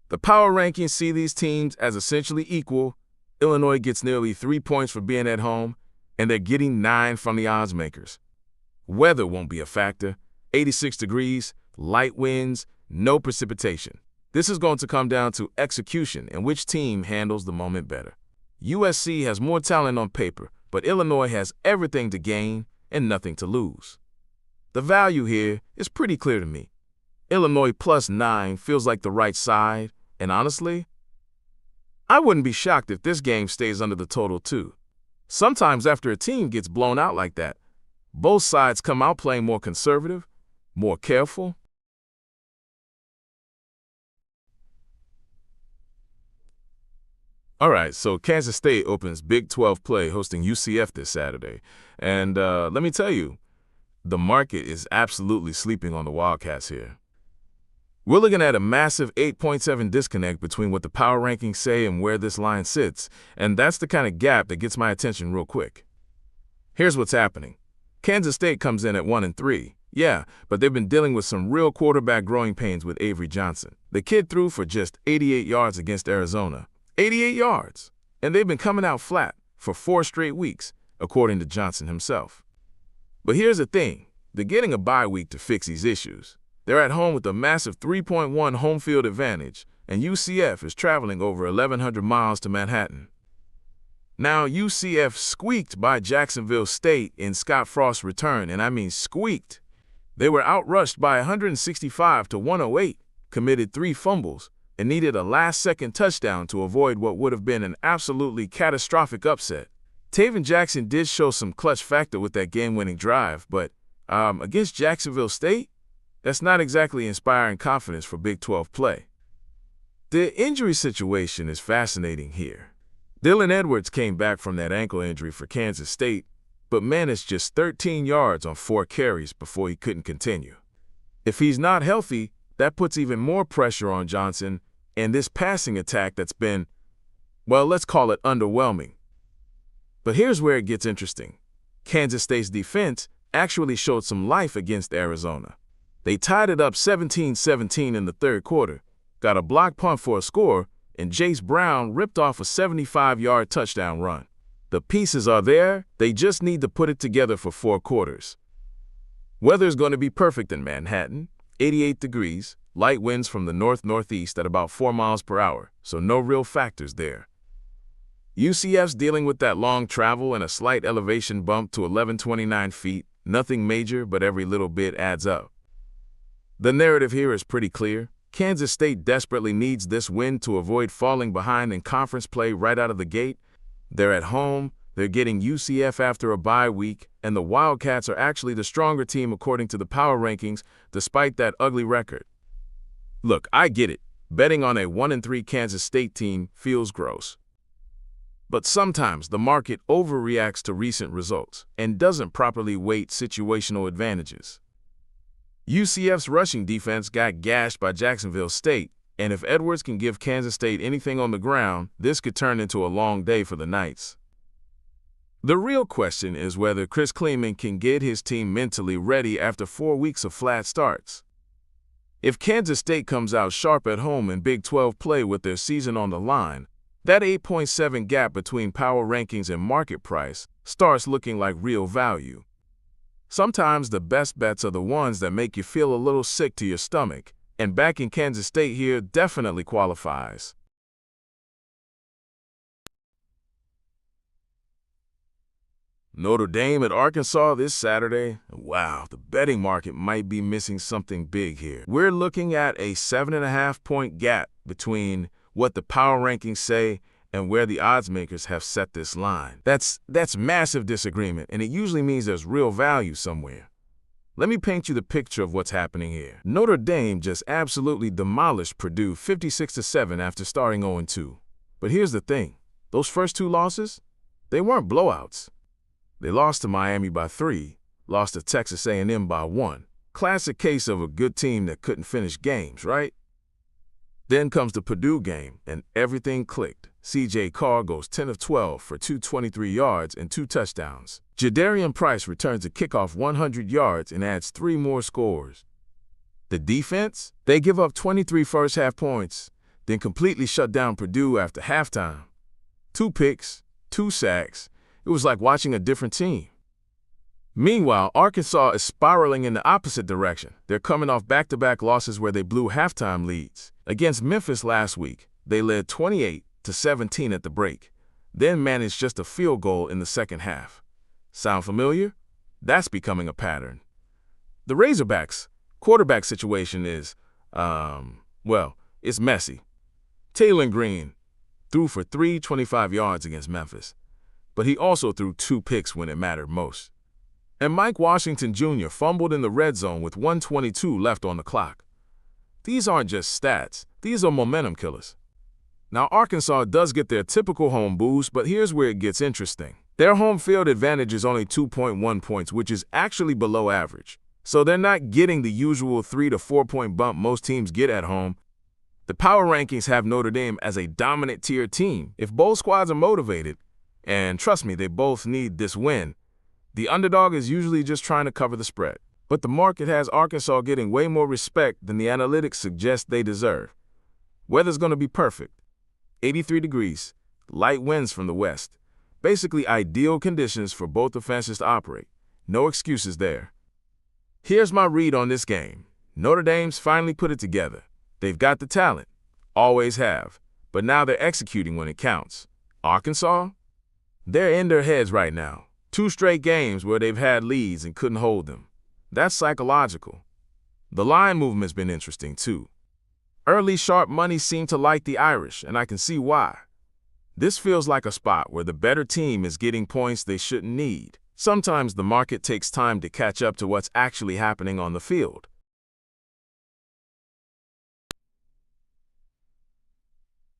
The power rankings see these teams as essentially equal. Illinois gets nearly 3 points for being at home, and they're getting 9 from the odds makers. Weather won't be a factor. 86 degrees, light winds, no precipitation. This is going to come down to execution and which team handles the moment better. USC has more talent on paper, but Illinois has everything to gain and nothing to lose. The value here is pretty clear to me. Illinois plus 9 feels like the right side, and honestly, I wouldn't be shocked if this game stays under the total too. Sometimes after a team gets blown out like that, both sides come out playing more conservative, more careful. All right, so Kansas State opens Big 12 play hosting UCF this Saturday. And let me tell you, the market is absolutely sleeping on the Wildcats here. We're looking at a massive 8.7 disconnect between what the power rankings say and where this line sits, and that's the kind of gap that gets my attention real quick. Here's what's happening. Kansas State comes in at 1-3. Yeah, but they've been dealing with some real quarterback growing pains with Avery Johnson. The kid threw for just 88 yards against Arizona. 88 yards! And they've been coming out flat for 4 straight weeks, according to Johnson himself. But here's the thing. They're getting a bye week to fix these issues. They're at home with a massive 3.1 home field advantage, and UCF is traveling over 1,100 miles to Manhattan. Now, UCF squeaked by Jacksonville State in Scott Frost's return, and I mean squeaked. They were outrushed by 165-108, committed 3 fumbles, and needed a last-second touchdown to avoid what would have been an absolutely catastrophic upset. Taven Jackson did show some clutch factor with that game-winning drive, but against Jacksonville State, that's not exactly inspiring confidence for Big 12 play. The injury situation is fascinating here. Dylan Edwards came back from that ankle injury for Kansas State, but managed just 13 yards on 4 carries before he couldn't continue. If he's not healthy, that puts even more pressure on Johnson and this passing attack that's been, well, let's call it underwhelming. But here's where it gets interesting. Kansas State's defense actually showed some life against Arizona. They tied it up 17-17 in the third quarter, got a block punt for a score, and Jace Brown ripped off a 75-yard touchdown run. The pieces are there, they just need to put it together for 4 quarters. Weather's going to be perfect in Manhattan, 88 degrees, light winds from the north-northeast at about 4 miles per hour, so no real factors there. UCF's dealing with that long travel and a slight elevation bump to 1129 feet, nothing major, but every little bit adds up. The narrative here is pretty clear. Kansas State desperately needs this win to avoid falling behind in conference play right out of the gate. They're at home, they're getting UCF after a bye week, and the Wildcats are actually the stronger team according to the power rankings, despite that ugly record. Look, I get it. Betting on a 1-3 Kansas State team feels gross. But sometimes the market overreacts to recent results and doesn't properly weight situational advantages. UCF's rushing defense got gashed by Jacksonville State, and if Edwards can give Kansas State anything on the ground, this could turn into a long day for the Knights. The real question is whether Chris Klieman can get his team mentally ready after 4 weeks of flat starts. If Kansas State comes out sharp at home in Big 12 play with their season on the line, that 8.7 gap between power rankings and market price starts looking like real value. Sometimes the best bets are the ones that make you feel a little sick to your stomach, and backing Kansas State here definitely qualifies. Notre Dame at Arkansas this Saturday. Wow, the betting market might be missing something big here. We're looking at a 7.5-point gap between what the power rankings say and where the odds makers have set this line. That's massive disagreement, and it usually means there's real value somewhere. Let me paint you the picture of what's happening here. Notre Dame just absolutely demolished Purdue 56-7 after starting 0-2. But here's the thing. Those first 2 losses, they weren't blowouts. They lost to Miami by 3, lost to Texas A&M by 1. Classic case of a good team that couldn't finish games, right? Then comes the Purdue game, and everything clicked. C.J. Carr goes 10 of 12 for 223 yards and 2 touchdowns. Jadarian Price returns a kickoff 100 yards and adds 3 more scores. The defense? They give up 23 first-half points, then completely shut down Purdue after halftime. 2 picks, 2 sacks. It was like watching a different team. Meanwhile, Arkansas is spiraling in the opposite direction. They're coming off back-to-back losses where they blew halftime leads. Against Memphis last week, they led 28-17 at the break, then managed just a field goal in the second half. Sound familiar? That's becoming a pattern. The Razorbacks' quarterback situation is, well, it's messy. Taylor Green threw for 325 yards against Memphis, but he also threw 2 picks when it mattered most. And Mike Washington Jr. fumbled in the red zone with 1:22 left on the clock. These aren't just stats, these are momentum killers. Now, Arkansas does get their typical home boost, but here's where it gets interesting. Their home field advantage is only 2.1 points, which is actually below average. So they're not getting the usual 3 to 4 point bump most teams get at home. The power rankings have Notre Dame as a dominant tier team. If both squads are motivated, and trust me, they both need this win, the underdog is usually just trying to cover the spread. But the market has Arkansas getting way more respect than the analytics suggest they deserve. Weather's going to be perfect. 83 degrees, light winds from the west. Basically ideal conditions for both offenses to operate. No excuses there. Here's my read on this game. Notre Dame's finally put it together. They've got the talent. Always have. But now they're executing when it counts. Arkansas? They're in their heads right now. 2 straight games where they've had leads and couldn't hold them. That's psychological. The line movement's been interesting too. Early sharp money seemed to like the Irish, and I can see why. This feels like a spot where the better team is getting points they shouldn't need. Sometimes the market takes time to catch up to what's actually happening on the field.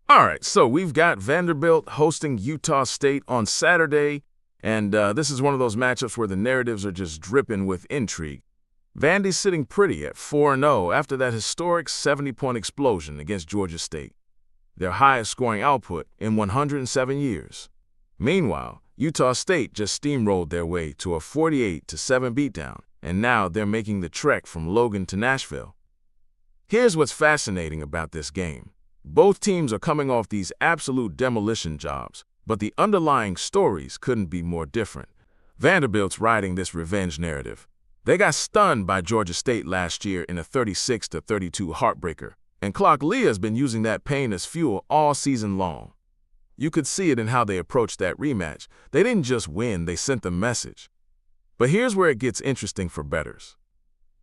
All right, so we've got Vanderbilt hosting Utah State on Saturday, and this is one of those matchups where the narratives are just dripping with intrigue. Vandy's sitting pretty at 4-0 after that historic 70-point explosion against Georgia State, their highest scoring output in 107 years. Meanwhile, Utah State just steamrolled their way to a 48-7 beatdown, and now they're making the trek from Logan to Nashville. Here's what's fascinating about this game. Both teams are coming off these absolute demolition jobs, but the underlying stories couldn't be more different. Vanderbilt's riding this revenge narrative. They got stunned by Georgia State last year in a 36-32 heartbreaker, and Clark Leah's been using that pain as fuel all season long. You could see it in how they approached that rematch. They didn't just win, they sent the message. But here's where it gets interesting for bettors.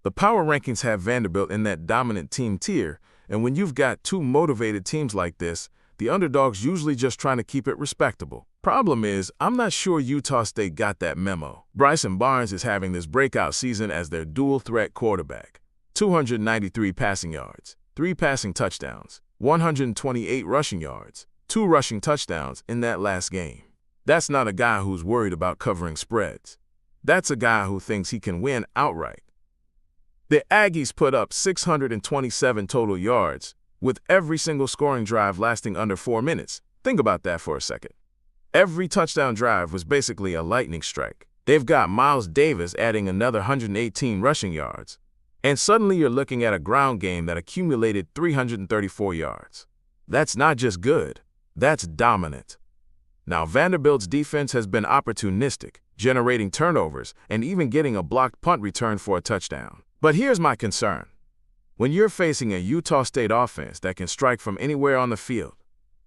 The power rankings have Vanderbilt in that dominant team tier, and when you've got two motivated teams like this, the underdog's usually just trying to keep it respectable. Problem is, I'm not sure Utah State got that memo. Bryson Barnes is having this breakout season as their dual-threat quarterback. 293 passing yards, 3 passing touchdowns, 128 rushing yards, 2 rushing touchdowns in that last game. That's not a guy who's worried about covering spreads. That's a guy who thinks he can win outright. The Aggies put up 627 total yards, with every single scoring drive lasting under 4 minutes. Think about that for a second. Every touchdown drive was basically a lightning strike. They've got Miles Davis adding another 118 rushing yards. And suddenly you're looking at a ground game that accumulated 334 yards. That's not just good, that's dominant. Now Vanderbilt's defense has been opportunistic, generating turnovers and even getting a blocked punt return for a touchdown. But here's my concern. When you're facing a Utah State offense that can strike from anywhere on the field,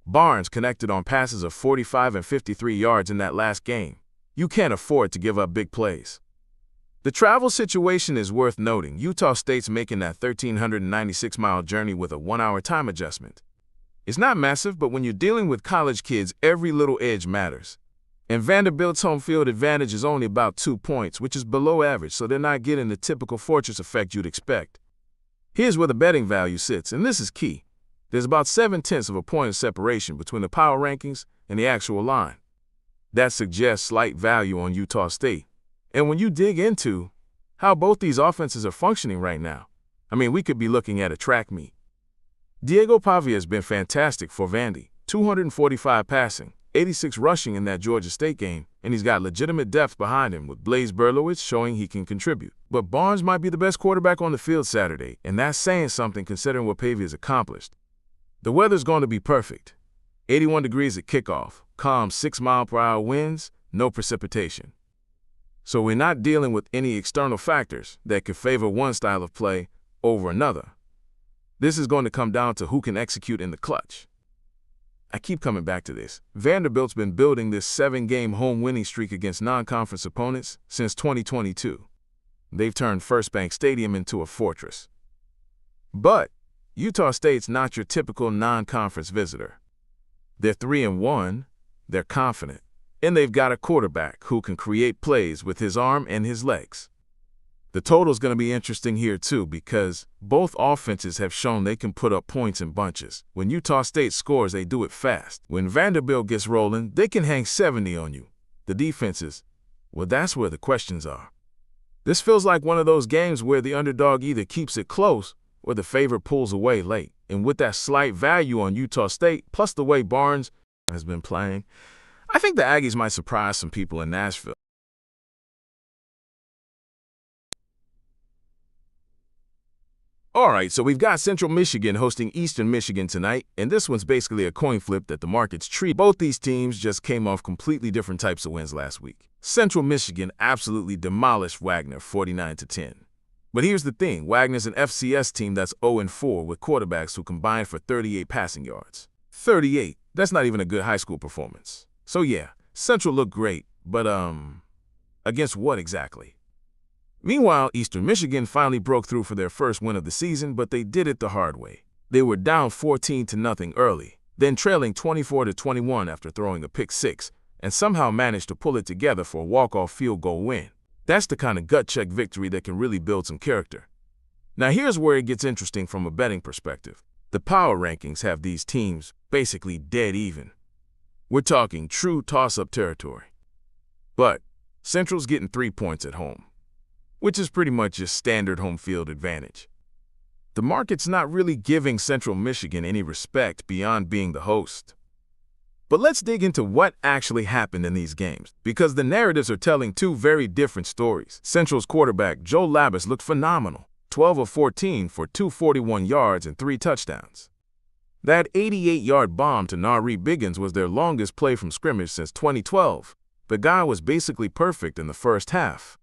Barnes connected on passes of 45 and 53 yards in that last game. You can't afford to give up big plays. The travel situation is worth noting. Utah State's making that 1,396-mile journey with a 1-hour time adjustment. It's not massive, but when you're dealing with college kids, every little edge matters. And Vanderbilt's home field advantage is only about 2 points, which is below average, so they're not getting the typical fortress effect you'd expect. Here's where the betting value sits, and this is key. There's about 0.7 of a point of separation between the power rankings and the actual line. That suggests slight value on Utah State. And when you dig into how both these offenses are functioning right now, we could be looking at a track meet. Diego Pavia has been fantastic for Vandy, 245 passing, 86 rushing in that Georgia State game, and he's got legitimate depth behind him with Blaise Berlowitz showing he can contribute. But Barnes might be the best quarterback on the field Saturday, and that's saying something considering what Pavia's accomplished. The weather's going to be perfect. 81 degrees at kickoff, calm 6-mile-per-hour winds, no precipitation. So we're not dealing with any external factors that could favor one style of play over another. This is going to come down to who can execute in the clutch. I keep coming back to this. Vanderbilt's been building this 7-game home winning streak against non-conference opponents since 2022. They've turned First Bank Stadium into a fortress. But Utah State's not your typical non-conference visitor. They're 3-1, they're confident, and they've got a quarterback who can create plays with his arm and his legs. The total's going to be interesting here too because both offenses have shown they can put up points in bunches. When Utah State scores, they do it fast. When Vanderbilt gets rolling, they can hang 70 on you. The defenses, well, that's where the questions are. This feels like one of those games where the underdog either keeps it close or the favorite pulls away late. And with that slight value on Utah State, plus the way Barnes has been playing, I think the Aggies might surprise some people in Nashville. All right, so we've got Central Michigan hosting Eastern Michigan tonight, and this one's basically a coin flip that the markets treat. Both these teams just came off completely different types of wins last week. Central Michigan absolutely demolished Wagner 49-10. But here's the thing, Wagner's an FCS team that's 0-4 with quarterbacks who combined for 38 passing yards. 38, that's not even a good high school performance. So yeah, Central looked great, but against what exactly? Meanwhile, Eastern Michigan finally broke through for their first win of the season, but they did it the hard way. They were down 14-0 early, then trailing 24-21 after throwing a pick six, and somehow managed to pull it together for a walk-off field goal win. That's the kind of gut-check victory that can really build some character. Now here's where it gets interesting from a betting perspective. The power rankings have these teams basically dead even. We're talking true toss-up territory. But Central's getting 3 points at home, which is pretty much just standard home field advantage. The market's not really giving Central Michigan any respect beyond being the host. But let's dig into what actually happened in these games, because the narratives are telling two very different stories. Central's quarterback, Joe Labus, looked phenomenal, 12 of 14 for 241 yards and 3 touchdowns. That 88-yard bomb to Nari Biggins was their longest play from scrimmage since 2012. The guy was basically perfect in the first half.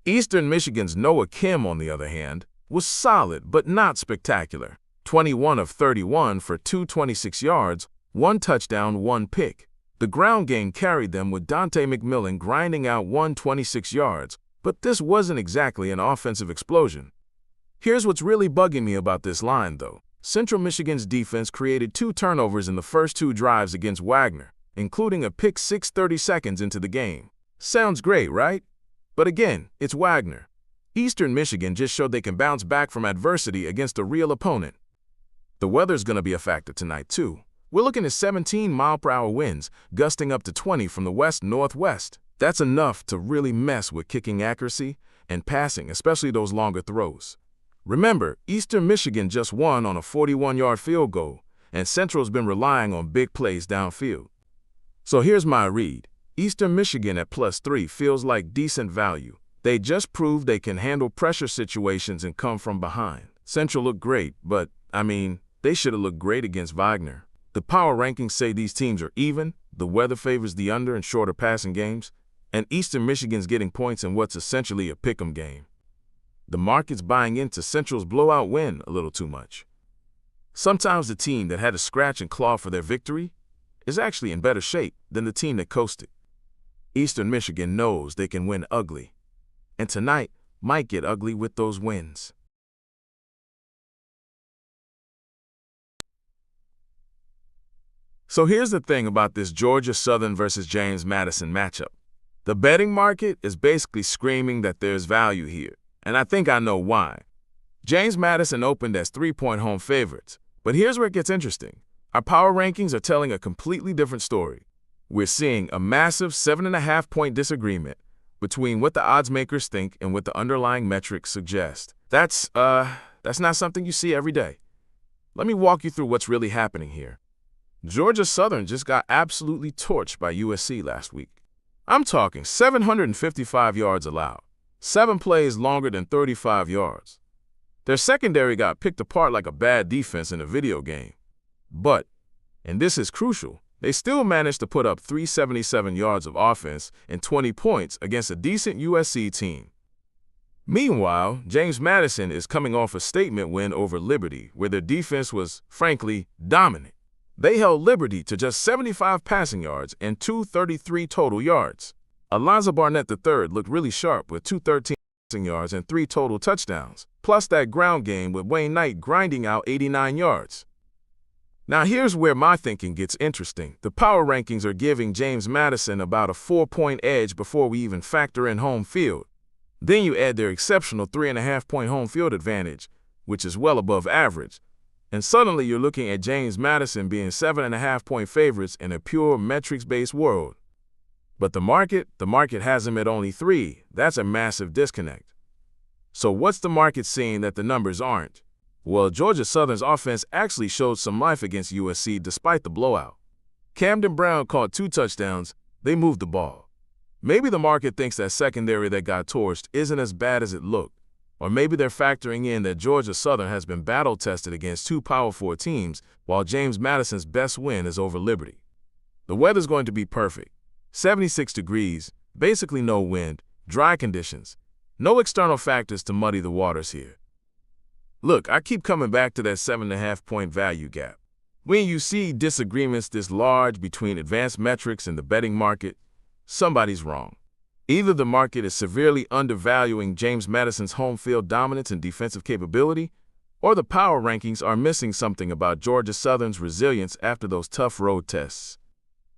Eastern Michigan's Noah Kim, on the other hand, was solid but not spectacular. 21 of 31 for 226 yards, 1 touchdown, 1 pick. The ground game carried them with Dante McMillan grinding out 126 yards, but this wasn't exactly an offensive explosion. Here's what's really bugging me about this line, though. Central Michigan's defense created 2 turnovers in the first 2 drives against Wagner, including a pick 6 30 seconds into the game. Sounds great, right? But again, it's Wagner. Eastern Michigan just showed they can bounce back from adversity against a real opponent. The weather's going to be a factor tonight, too. We're looking at 17-mile-per-hour winds, gusting up to 20 from the west-northwest. That's enough to really mess with kicking accuracy and passing, especially those longer throws. Remember, Eastern Michigan just won on a 41-yard field goal, and Central's been relying on big plays downfield. So here's my read. Eastern Michigan at +3 feels like decent value. They just proved they can handle pressure situations and come from behind. Central looked great, but, they should have looked great against Wagner. The power rankings say these teams are even, the weather favors the under in shorter passing games, and Eastern Michigan's getting points in what's essentially a pick'em game. The market's buying into Central's blowout win a little too much. Sometimes the team that had to scratch and claw for their victory is actually in better shape than the team that coasted. Eastern Michigan knows they can win ugly, and tonight might get ugly with those wins. So here's the thing about this Georgia Southern versus James Madison matchup. The betting market is basically screaming that there's value here, and I think I know why. James Madison opened as 3-point home favorites, but here's where it gets interesting. Our power rankings are telling a completely different story. We're seeing a massive 7.5-point disagreement between what the odds makers think and what the underlying metrics suggest. That's not something you see every day. Let me walk you through what's really happening here. Georgia Southern just got absolutely torched by USC last week. I'm talking 755 yards allowed, 7 plays longer than 35 yards. Their secondary got picked apart like a bad defense in a video game. But, and this is crucial, they still managed to put up 377 yards of offense and 20 points against a decent USC team. Meanwhile, James Madison is coming off a statement win over Liberty, where their defense was, frankly, dominant. They held Liberty to just 75 passing yards and 233 total yards. Alonzo Barnett III looked really sharp with 213 passing yards and 3 total touchdowns, plus that ground game with Wayne Knight grinding out 89 yards. Now here's where my thinking gets interesting. The power rankings are giving James Madison about a 4-point edge before we even factor in home field. Then you add their exceptional 3.5-point home field advantage, which is well above average, and suddenly you're looking at James Madison being 7.5-point favorites in a pure metrics-based world. But the market has them at only 3. That's a massive disconnect. So what's the market seeing that the numbers aren't? Well, Georgia Southern's offense actually showed some life against USC despite the blowout. Camden Brown caught 2 touchdowns. They moved the ball. Maybe the market thinks that secondary that got torched isn't as bad as it looked. Or maybe they're factoring in that Georgia Southern has been battle-tested against 2 Power 4 teams, while James Madison's best win is over Liberty. The weather's going to be perfect. 76 degrees, basically no wind, dry conditions. No external factors to muddy the waters here. Look, I keep coming back to that 7.5-point value gap. When you see disagreements this large between advanced metrics and the betting market, somebody's wrong. Either the market is severely undervaluing James Madison's home field dominance and defensive capability, or the power rankings are missing something about Georgia Southern's resilience after those tough road tests.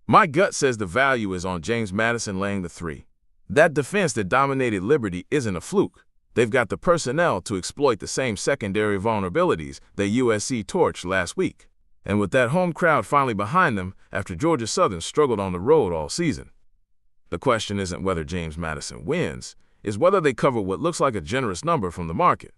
My gut says the value is on James Madison laying the 3. That defense that dominated Liberty isn't a fluke. They've got the personnel to exploit the same secondary vulnerabilities that USC torched last week. And with that home crowd finally behind them after Georgia Southern struggled on the road all season. The question isn't whether James Madison wins, it's whether they cover what looks like a generous number from the market.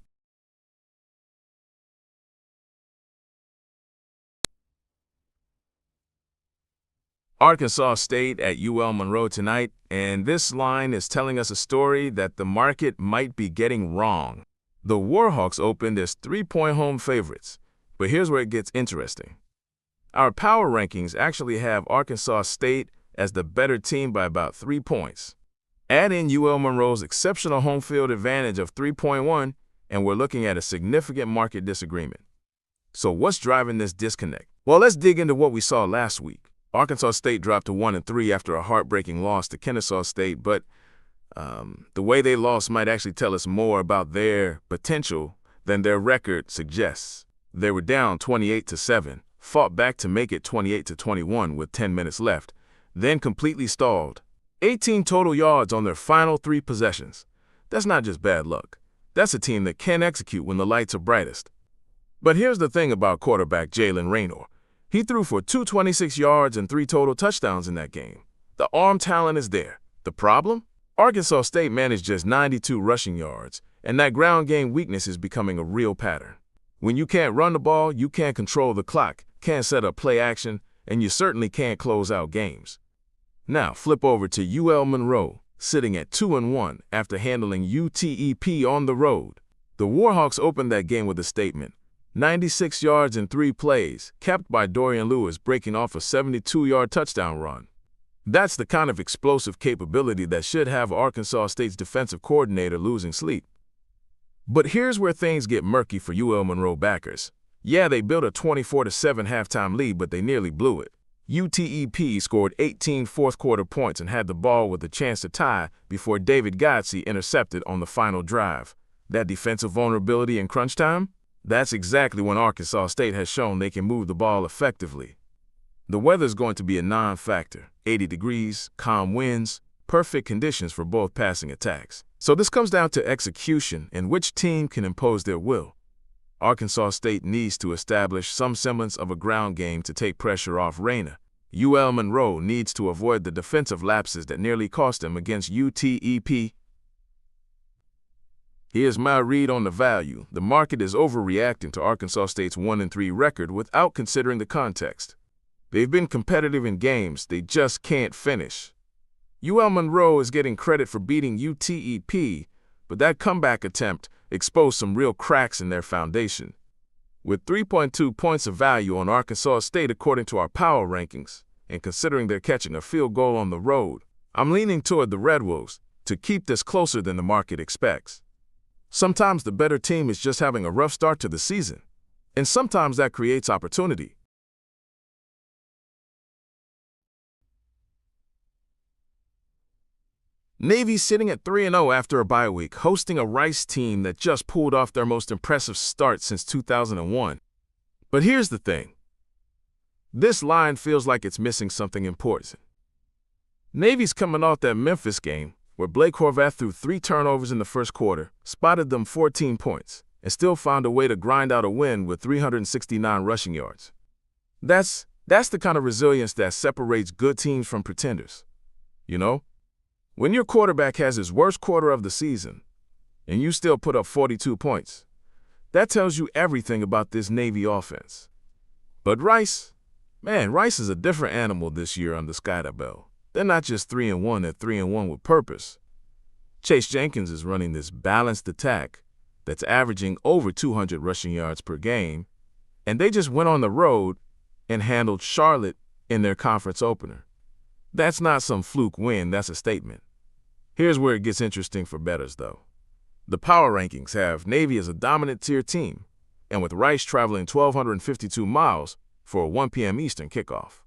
Arkansas State at UL Monroe tonight, and this line is telling us a story that the market might be getting wrong. The Warhawks opened as 3-point home favorites, but here's where it gets interesting. Our power rankings actually have Arkansas State as the better team by about 3 points. Add in UL Monroe's exceptional home field advantage of 3.1, and we're looking at a significant market disagreement. So what's driving this disconnect? Well, let's dig into what we saw last week. Arkansas State dropped to 1-3 after a heartbreaking loss to Kennesaw State, but the way they lost might actually tell us more about their potential than their record suggests. They were down 28-7, fought back to make it 28-21 with 10 minutes left, then completely stalled. 18 total yards on their final 3 possessions. That's not just bad luck. That's a team that can execute when the lights are brightest. But here's the thing about quarterback Jalen Raynor. He threw for 226 yards and 3 total touchdowns in that game. The arm talent is there. The problem? Arkansas State managed just 92 rushing yards, and that ground game weakness is becoming a real pattern. When you can't run the ball, you can't control the clock, can't set up play action, and you certainly can't close out games. Now flip over to UL Monroe, sitting at 2-1 after handling UTEP on the road. The Warhawks opened that game with a statement. 96 yards in 3 plays, capped by Dorian Lewis breaking off a 72-yard touchdown run. That's the kind of explosive capability that should have Arkansas State's defensive coordinator losing sleep. But here's where things get murky for UL Monroe backers. Yeah, they built a 24-7 halftime lead, but they nearly blew it. UTEP scored 18 fourth-quarter points and had the ball with a chance to tie before David Godsey intercepted on the final drive. That defensive vulnerability in crunch time? That's exactly when Arkansas State has shown they can move the ball effectively. The weather's going to be a non-factor. 80 degrees, calm winds, perfect conditions for both passing attacks. So this comes down to execution and which team can impose their will. Arkansas State needs to establish some semblance of a ground game to take pressure off Raynor. UL Monroe needs to avoid the defensive lapses that nearly cost them against UTEP. Here's my read on the value. The market is overreacting to Arkansas State's 1-3 record without considering the context. They've been competitive in games they just can't finish. UL Monroe is getting credit for beating UTEP, but that comeback attempt exposed some real cracks in their foundation. With 3.2 points of value on Arkansas State according to our power rankings, and considering they're catching a field goal on the road, I'm leaning toward the Red Wolves to keep this closer than the market expects. Sometimes the better team is just having a rough start to the season, and sometimes that creates opportunity. Navy's sitting at 3-0 after a bye week, hosting a Rice team that just pulled off their most impressive start since 2001. But here's the thing. This line feels like it's missing something important. Navy's coming off that Memphis game, where Blake Horvath threw 3 turnovers in the first quarter, spotted them 14 points, and still found a way to grind out a win with 369 rushing yards. That's the kind of resilience that separates good teams from pretenders. You know? When your quarterback has his worst quarter of the season, and you still put up 42 points, that tells you everything about this Navy offense. But Rice is a different animal this year under Skyler Bell. They're not just 3-1, they're 3-1 with purpose. Chase Jenkins is running this balanced attack that's averaging over 200 rushing yards per game, and they just went on the road and handled Charlotte in their conference opener. That's not some fluke win, that's a statement. Here's where it gets interesting for bettors, though. The power rankings have Navy as a dominant tier team, and with Rice traveling 1,252 miles for a 1 p.m. Eastern kickoff.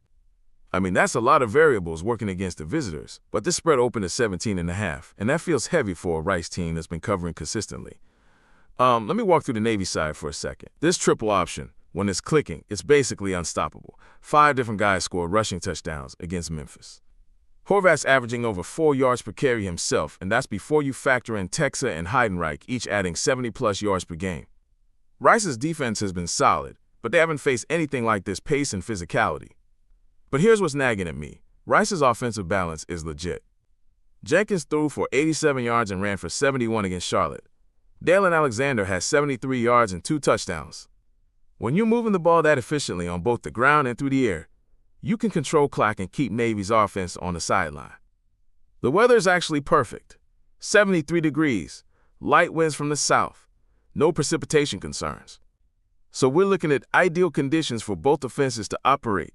I mean, that's a lot of variables working against the visitors, but this spread opened at 17.5, and that feels heavy for a Rice team that's been covering consistently. Let me walk through the Navy side for a second. This triple option, when it's clicking, it's basically unstoppable. 5 different guys scored rushing touchdowns against Memphis. Horvath's averaging over 4 yards per carry himself, and that's before you factor in Texa and Heidenreich, each adding 70-plus yards per game. Rice's defense has been solid, but they haven't faced anything like this pace and physicality. But here's what's nagging at me. Rice's offensive balance is legit. Jenkins threw for 87 yards and ran for 71 against Charlotte. Dalen Alexander has 73 yards and 2 touchdowns. When you're moving the ball that efficiently on both the ground and through the air, you can control clock and keep Navy's offense on the sideline. The weather is actually perfect. 73 degrees, light winds from the south, no precipitation concerns. So we're looking at ideal conditions for both offenses to operate.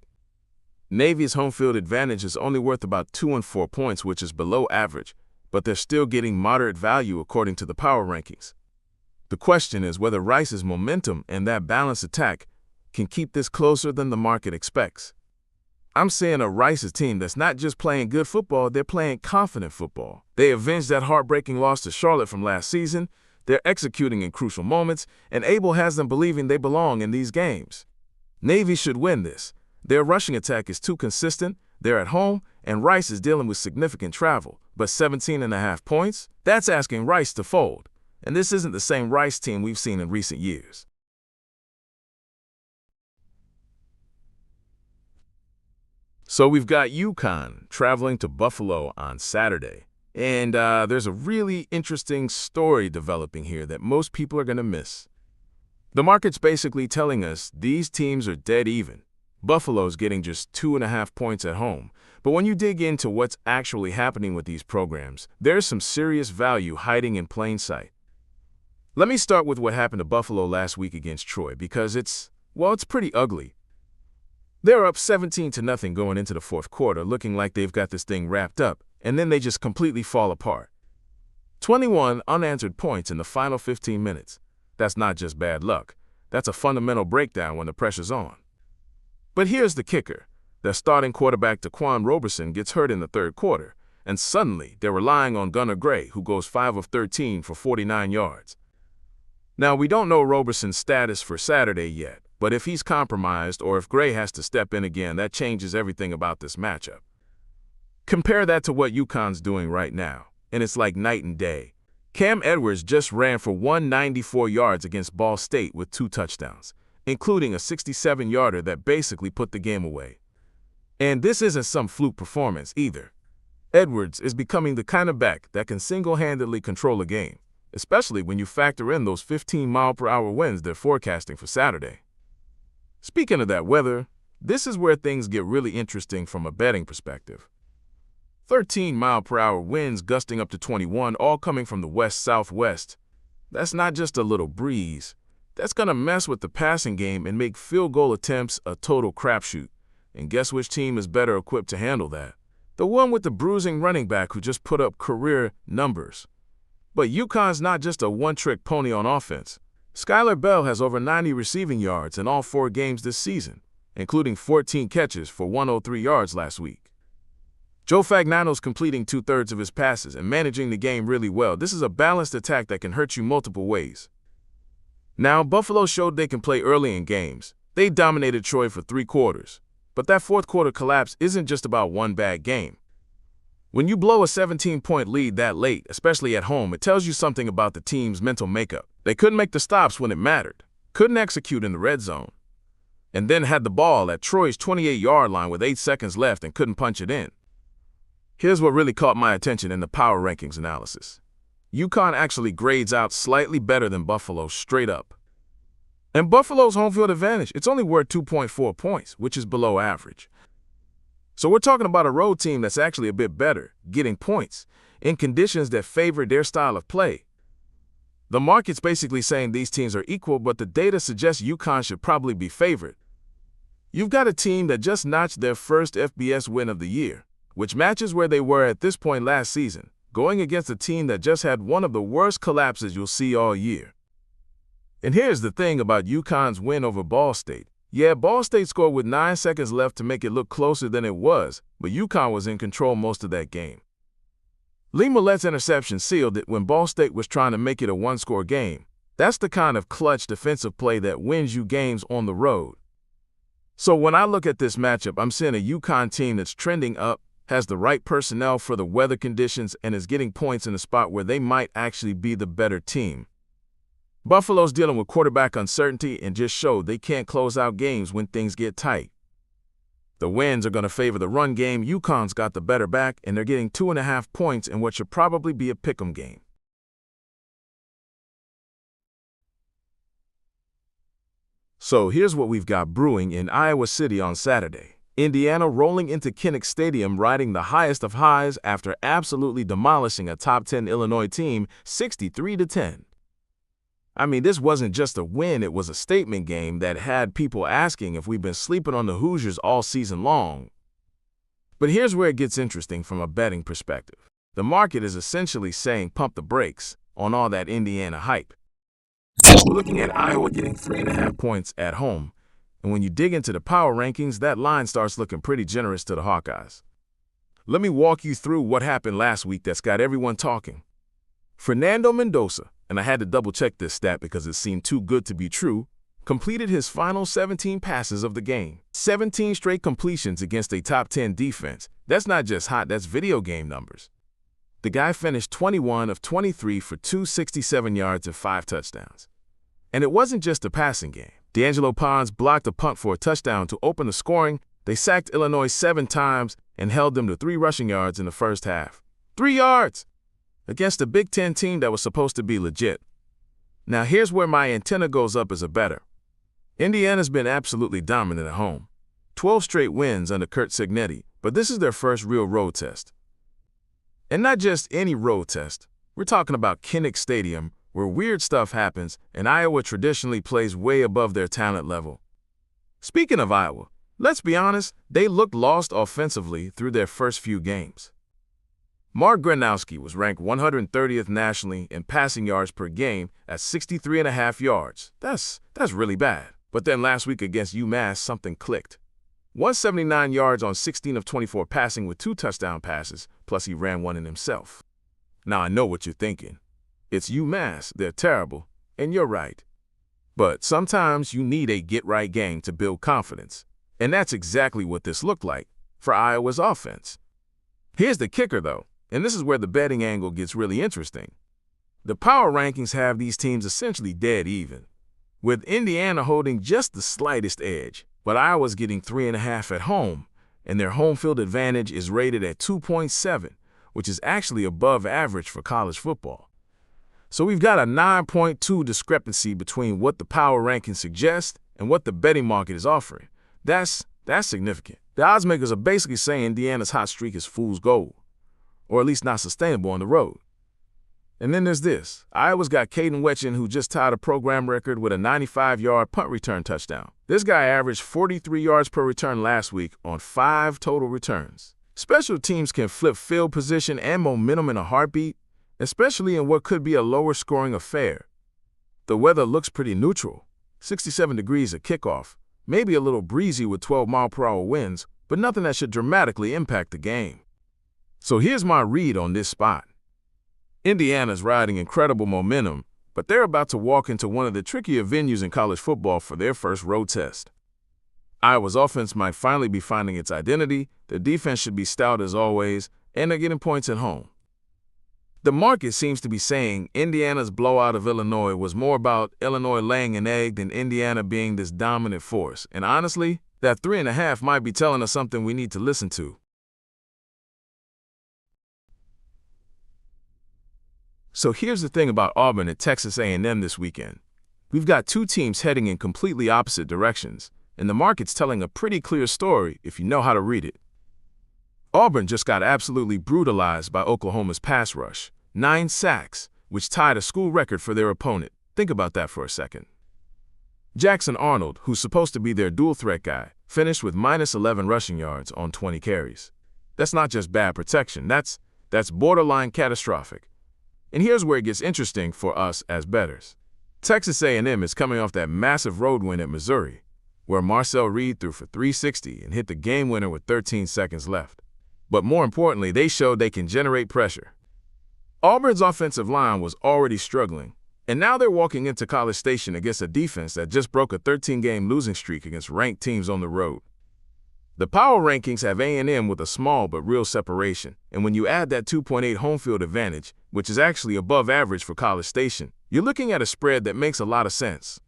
Navy's home field advantage is only worth about 2 and 4 points, which is below average, but they're still getting moderate value according to the power rankings. The question is whether Rice's momentum and that balanced attack can keep this closer than the market expects. I'm seeing a Rice's team that's not just playing good football, they're playing confident football. They avenged that heartbreaking loss to Charlotte from last season. They're executing in crucial moments, and Abel has them believing they belong in these games. Navy should win this. Their rushing attack is too consistent, they're at home, and Rice is dealing with significant travel. But 17.5 points? That's asking Rice to fold. And this isn't the same Rice team we've seen in recent years. So we've got UConn traveling to Buffalo on Saturday. And there's a really interesting story developing here that most people are going to miss. The market's basically telling us these teams are dead even. Buffalo's getting just 2.5 points at home. But when you dig into what's actually happening with these programs, there's some serious value hiding in plain sight. Let me start with what happened to Buffalo last week against Troy because it's pretty ugly. They're up 17-0 going into the fourth quarter, looking like they've got this thing wrapped up, and then they just completely fall apart. 21 unanswered points in the final 15 minutes. That's not just bad luck. That's a fundamental breakdown when the pressure's on. But here's the kicker. Their starting quarterback, Daquan Roberson, gets hurt in the third quarter, and suddenly they're relying on Gunnar Gray, who goes 5 of 13 for 49 yards. Now, we don't know Roberson's status for Saturday yet, but if he's compromised or if Gray has to step in again, that changes everything about this matchup. Compare that to what UConn's doing right now, and it's like night and day. Cam Edwards just ran for 194 yards against Ball State with 2 touchdowns, including a 67-yarder that basically put the game away. And this isn't some fluke performance either. Edwards is becoming the kind of back that can single-handedly control a game, especially when you factor in those 15-mile-per-hour winds they're forecasting for Saturday. Speaking of that weather, this is where things get really interesting from a betting perspective. 13-mile-per-hour winds gusting up to 21, all coming from the west-southwest. That's not just a little breeze. That's going to mess with the passing game and make field goal attempts a total crapshoot. And guess which team is better equipped to handle that? The one with the bruising running back who just put up career numbers. But UConn's not just a one-trick pony on offense. Skylar Bell has over 90 receiving yards in all 4 games this season, including 14 catches for 103 yards last week. Joe Fagnano's completing 2/3 of his passes and managing the game really well. This is a balanced attack that can hurt you multiple ways. Now, Buffalo showed they can play early in games. They dominated Troy for 3 quarters. But that fourth quarter collapse isn't just about one bad game. When you blow a 17-point lead that late, especially at home, it tells you something about the team's mental makeup. They couldn't make the stops when it mattered, couldn't execute in the red zone, and then had the ball at Troy's 28-yard line with 8 seconds left and couldn't punch it in. Here's what really caught my attention in the power rankings analysis. UConn actually grades out slightly better than Buffalo straight up. And Buffalo's home field advantage, it's only worth 2.4 points, which is below average. So we're talking about a road team that's actually a bit better, getting points, in conditions that favor their style of play. The market's basically saying these teams are equal, but the data suggests UConn should probably be favored. You've got a team that just notched their first FBS win of the year, which matches where they were at this point last season, going against a team that just had one of the worst collapses you'll see all year. And here's the thing about UConn's win over Ball State. Yeah, Ball State scored with 9 seconds left to make it look closer than it was, but UConn was in control most of that game. Lee Millette's interception sealed it when Ball State was trying to make it a one-score game. That's the kind of clutch defensive play that wins you games on the road. So when I look at this matchup, I'm seeing a UConn team that's trending up, has the right personnel for the weather conditions, and is getting points in a spot where they might actually be the better team. Buffalo's dealing with quarterback uncertainty and just showed they can't close out games when things get tight. The winds are going to favor the run game. UConn's got the better back, and they're getting 2.5 points in what should probably be a pick'em game. So here's what we've got brewing in Iowa City on Saturday. Indiana rolling into Kinnick Stadium riding the highest of highs after absolutely demolishing a top 10 Illinois team 63-10. I mean, this wasn't just a win, it was a statement game that had people asking if we've been sleeping on the Hoosiers all season long. But here's where it gets interesting from a betting perspective. The market is essentially saying pump the brakes on all that Indiana hype. We're looking at Iowa getting 3.5 points at home, and when you dig into the power rankings, that line starts looking pretty generous to the Hawkeyes. Let me walk you through what happened last week that's got everyone talking. Fernando Mendoza, and I had to double-check this stat because it seemed too good to be true, completed his final 17 passes of the game. 17 straight completions against a top 10 defense. That's not just hot, that's video game numbers. The guy finished 21 of 23 for 267 yards and 5 touchdowns. And it wasn't just a passing game. D'Angelo Pons blocked a punt for a touchdown to open the scoring. They sacked Illinois 7 times and held them to 3 rushing yards in the first half. 3 yards! Against a Big Ten team that was supposed to be legit. Now here's where my antenna goes up as a bettor. Indiana's been absolutely dominant at home. 12 straight wins under Curt Cignetti, but this is their first real road test. And not just any road test. We're talking about Kinnick Stadium, where weird stuff happens, and Iowa traditionally plays way above their talent level. Speaking of Iowa, let's be honest, they looked lost offensively through their first few games. Mark Gronowski was ranked 130th nationally in passing yards per game at 63.5 yards. That's really bad. But then last week against UMass, something clicked. 179 yards on 16 of 24 passing with 2 touchdown passes, plus he ran one in himself. Now I know what you're thinking. It's UMass, they're terrible, and you're right. But sometimes you need a get-right game to build confidence. And that's exactly what this looked like for Iowa's offense. Here's the kicker, though. And this is where the betting angle gets really interesting. The power rankings have these teams essentially dead even, with Indiana holding just the slightest edge, but Iowa's getting 3.5 at home, and their home field advantage is rated at 2.7, which is actually above average for college football. So we've got a 9.2 discrepancy between what the power rankings suggest and what the betting market is offering. That's significant. The odds makers are basically saying Indiana's hot streak is fool's gold, or at least not sustainable on the road. And then there's this. Iowa's got Caden Wetchen, who just tied a program record with a 95-yard punt return touchdown. This guy averaged 43 yards per return last week on 5 total returns. Special teams can flip field position and momentum in a heartbeat, especially in what could be a lower-scoring affair. The weather looks pretty neutral. 67 degrees at kickoff, maybe a little breezy with 12-mile-per-hour winds, but nothing that should dramatically impact the game. So here's my read on this spot. Indiana's riding incredible momentum, but they're about to walk into one of the trickier venues in college football for their first road test. Iowa's offense might finally be finding its identity, their defense should be stout as always, and they're getting points at home. The market seems to be saying Indiana's blowout of Illinois was more about Illinois laying an egg than Indiana being this dominant force, and honestly, that 3.5 might be telling us something we need to listen to. So here's the thing about Auburn at Texas A&M this weekend. We've got 2 teams heading in completely opposite directions, and the market's telling a pretty clear story if you know how to read it. Auburn just got absolutely brutalized by Oklahoma's pass rush, 9 sacks, which tied a school record for their opponent. Think about that for a second. Jackson Arnold, who's supposed to be their dual-threat guy, finished with -11 rushing yards on 20 carries. That's not just bad protection, that's borderline catastrophic. And here's where it gets interesting for us as bettors. Texas A&M is coming off that massive road win at Missouri, where Marcel Reed threw for 360 and hit the game winner with 13 seconds left. But more importantly, they showed they can generate pressure. Auburn's offensive line was already struggling, and now they're walking into College Station against a defense that just broke a 13-game losing streak against ranked teams on the road. The power rankings have A&M with a small but real separation, and when you add that 2.8 home field advantage, which is actually above average for College Station, you're looking at a spread that makes a lot of sense.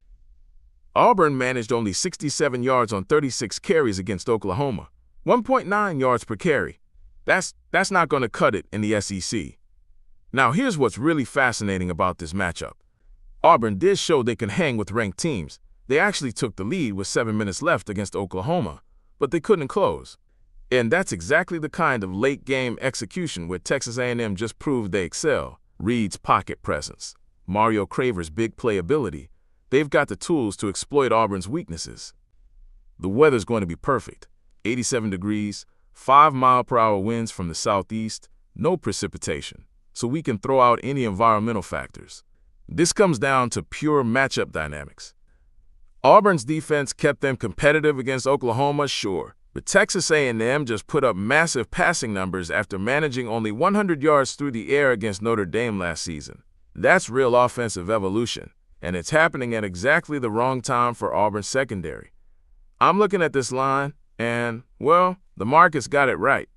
Auburn managed only 67 yards on 36 carries against Oklahoma, 1.9 yards per carry. That's not going to cut it in the SEC. Now here's what's really fascinating about this matchup. Auburn did show they can hang with ranked teams. They actually took the lead with 7 minutes left against Oklahoma, but they couldn't close. And that's exactly the kind of late-game execution where Texas A&M just proved they excel. Reed's pocket presence, Mario Craver's big playability, they've got the tools to exploit Auburn's weaknesses. The weather's going to be perfect. 87 degrees, 5-mile-per-hour winds from the southeast, no precipitation, so we can throw out any environmental factors. This comes down to pure matchup dynamics. Auburn's defense kept them competitive against Oklahoma, sure, but Texas A&M just put up massive passing numbers after managing only 100 yards through the air against Notre Dame last season. That's real offensive evolution, and it's happening at exactly the wrong time for Auburn's secondary. I'm looking at this line, and, well, the market's got it right.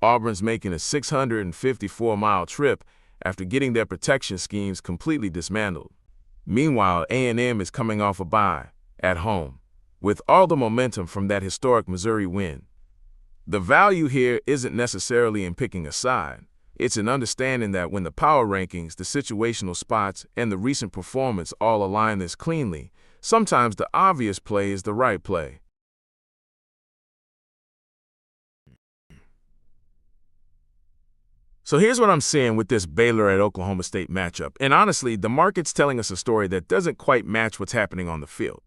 Auburn's making a 654-mile trip after getting their protection schemes completely dismantled. Meanwhile, A&M is coming off a bye, at home, with all the momentum from that historic Missouri win. The value here isn't necessarily in picking a side. It's in understanding that when the power rankings, the situational spots, and the recent performance all align this cleanly, sometimes the obvious play is the right play. So here's what I'm seeing with this Baylor at Oklahoma State matchup. And honestly, the market's telling us a story that doesn't quite match what's happening on the field.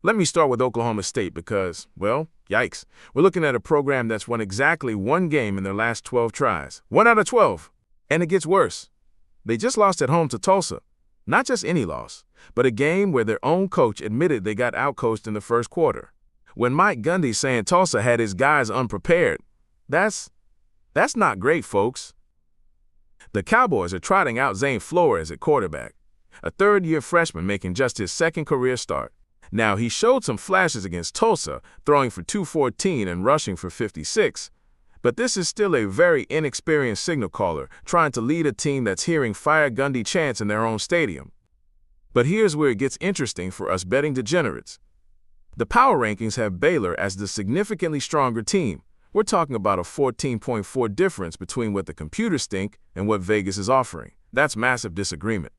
Let me start with Oklahoma State because, well, yikes. We're looking at a program that's won exactly one game in their last 12 tries. 1 out of 12. And it gets worse. They just lost at home to Tulsa. Not just any loss, but a game where their own coach admitted they got outcoached in the first quarter. When Mike Gundy's saying Tulsa had his guys unprepared, that's not great, folks. The Cowboys are trotting out Zane Flores at quarterback, a third-year freshman making just his second career start. Now, he showed some flashes against Tulsa, throwing for 214 and rushing for 56, but this is still a very inexperienced signal caller trying to lead a team that's hearing Fire Gundy chants in their own stadium. But here's where it gets interesting for us betting degenerates. The power rankings have Baylor as the significantly stronger team. We're talking about a 14.4 difference between what the computers think and what Vegas is offering. That's massive disagreement.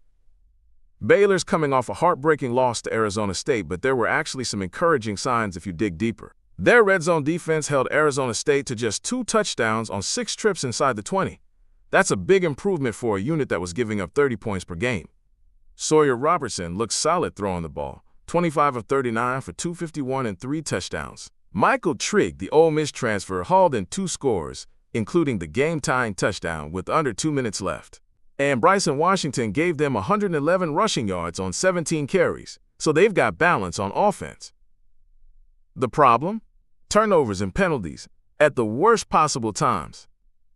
Baylor's coming off a heartbreaking loss to Arizona State, but there were actually some encouraging signs if you dig deeper. Their red zone defense held Arizona State to just 2 touchdowns on 6 trips inside the 20. That's a big improvement for a unit that was giving up 30 points per game. Sawyer Robertson looked solid throwing the ball, 25 of 39 for 251 and 3 touchdowns. Michael Trigg, the Ole Miss transfer, hauled in 2 scores, including the game-tying touchdown with under 2 minutes left. And Bryson Washington gave them 111 rushing yards on 17 carries, so they've got balance on offense. The problem? Turnovers and penalties, at the worst possible times.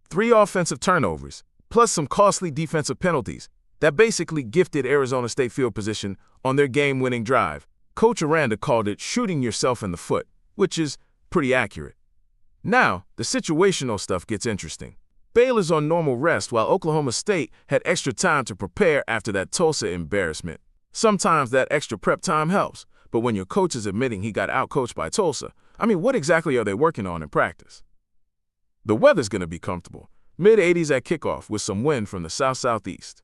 3 offensive turnovers, plus some costly defensive penalties, that basically gifted Arizona State field position on their game-winning drive. Coach Aranda called it shooting yourself in the foot, which is pretty accurate. Now, the situational stuff gets interesting. Baylor's on normal rest while Oklahoma State had extra time to prepare after that Tulsa embarrassment. Sometimes that extra prep time helps, but when your coach is admitting he got outcoached by Tulsa, what exactly are they working on in practice? The weather's going to be comfortable. Mid-80s at kickoff with some wind from the south-southeast.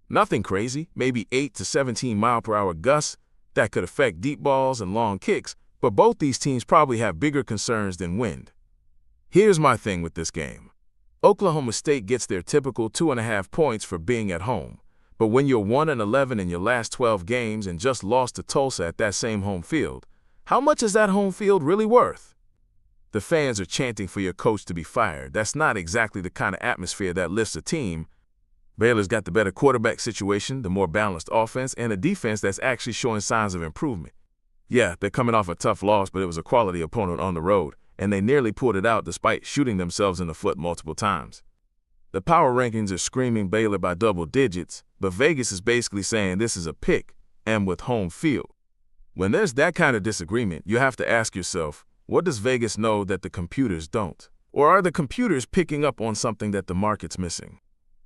Nothing crazy, maybe 8 to 17 mile-per-hour gusts that could affect deep balls and long kicks, but both these teams probably have bigger concerns than wind. Here's my thing with this game. Oklahoma State gets their typical 2.5 points for being at home, but when you're 1-11 in your last 12 games and just lost to Tulsa at that same home field, how much is that home field really worth? The fans are chanting for your coach to be fired. That's not exactly the kind of atmosphere that lifts a team. Baylor's got the better quarterback situation, the more balanced offense, and a defense that's actually showing signs of improvement. Yeah, they're coming off a tough loss, but it was a quality opponent on the road, and they nearly pulled it out despite shooting themselves in the foot multiple times. The power rankings are screaming Baylor by double digits, but Vegas is basically saying this is a pick, and with home field. When there's that kind of disagreement, you have to ask yourself, what does Vegas know that the computers don't? Or are the computers picking up on something that the market's missing?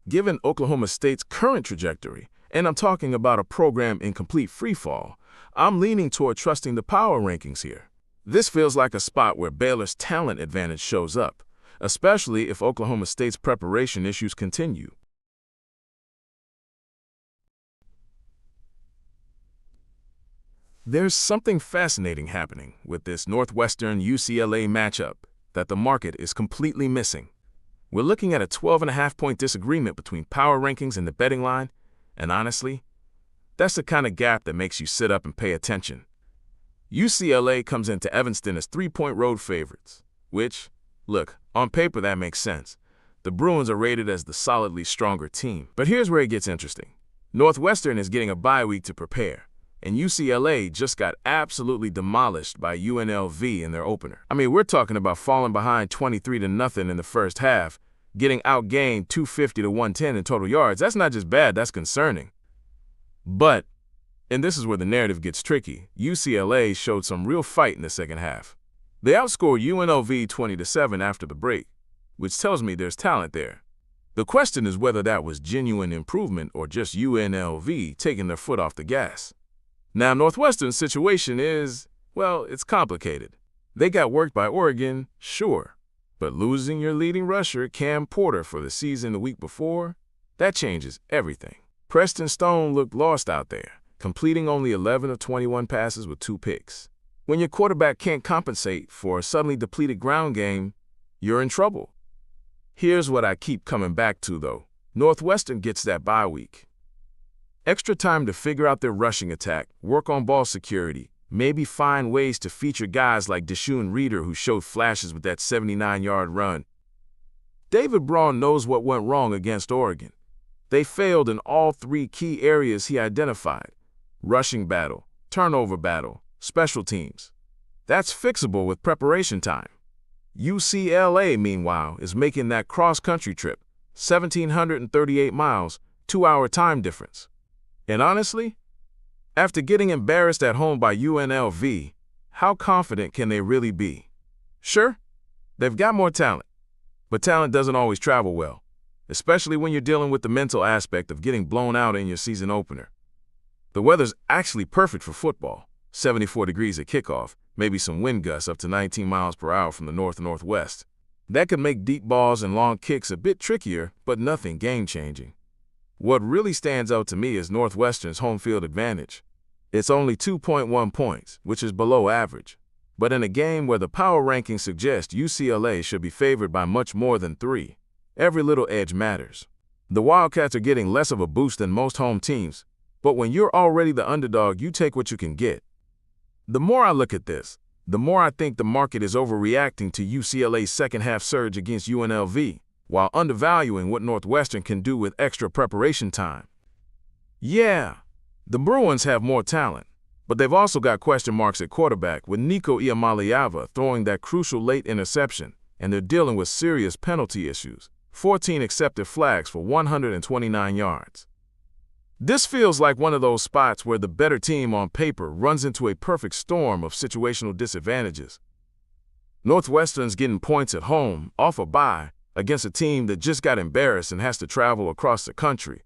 Given Oklahoma State's current trajectory, and I'm talking about a program in complete freefall, I'm leaning toward trusting the power rankings here. This feels like a spot where Baylor's talent advantage shows up, especially if Oklahoma State's preparation issues continue. There's something fascinating happening with this Northwestern-UCLA matchup that the market is completely missing. We're looking at a 12.5-point disagreement between power rankings and the betting line, and honestly, that's the kind of gap that makes you sit up and pay attention. UCLA comes into Evanston as 3-point road favorites, which, look, on paper that makes sense. The Bruins are rated as the solidly stronger team. But here's where it gets interesting. Northwestern is getting a bye week to prepare, and UCLA just got absolutely demolished by UNLV in their opener. I mean, we're talking about falling behind 23-0 in the first half, getting outgained 250-110 in total yards. That's not just bad, that's concerning. But, and this is where the narrative gets tricky, UCLA showed some real fight in the second half. They outscored UNLV 20-7 after the break, which tells me there's talent there. The question is whether that was genuine improvement or just UNLV taking their foot off the gas. Now, Northwestern's situation is, well, it's complicated. They got worked by Oregon, sure, but losing your leading rusher, Cam Porter, for the season the week before, that changes everything. Preston Stone looked lost out there, completing only 11 of 21 passes with 2 picks. When your quarterback can't compensate for a suddenly depleted ground game, you're in trouble. Here's what I keep coming back to, though. Northwestern gets that bye week. Extra time to figure out their rushing attack, work on ball security, maybe find ways to feature guys like Deshaun Reeder, who showed flashes with that 79-yard run. David Braun knows what went wrong against Oregon. They failed in all 3 key areas he identified: rushing battle, turnover battle, special teams. That's fixable with preparation time. UCLA, meanwhile, is making that cross-country trip, 1,738 miles, 2-hour time difference. And honestly, after getting embarrassed at home by UNLV, how confident can they really be? Sure, they've got more talent, but talent doesn't always travel well, especially when you're dealing with the mental aspect of getting blown out in your season opener. The weather's actually perfect for football, 74 degrees at kickoff, maybe some wind gusts up to 19 miles per hour from the north-northwest. That could make deep balls and long kicks a bit trickier, but nothing game-changing. What really stands out to me is Northwestern's home field advantage. It's only 2.1 points, which is below average. But in a game where the power rankings suggest UCLA should be favored by much more than 3, every little edge matters. The Wildcats are getting less of a boost than most home teams, but when you're already the underdog, you take what you can get. The more I look at this, the more I think the market is overreacting to UCLA's second-half surge against UNLV, while undervaluing what Northwestern can do with extra preparation time. Yeah, the Bruins have more talent, but they've also got question marks at quarterback, with Nico Iamaleava throwing that crucial late interception, and they're dealing with serious penalty issues, 14 accepted flags for 129 yards. This feels like one of those spots where the better team on paper runs into a perfect storm of situational disadvantages. Northwestern's getting points at home, off a bye, against a team that just got embarrassed and has to travel across the country.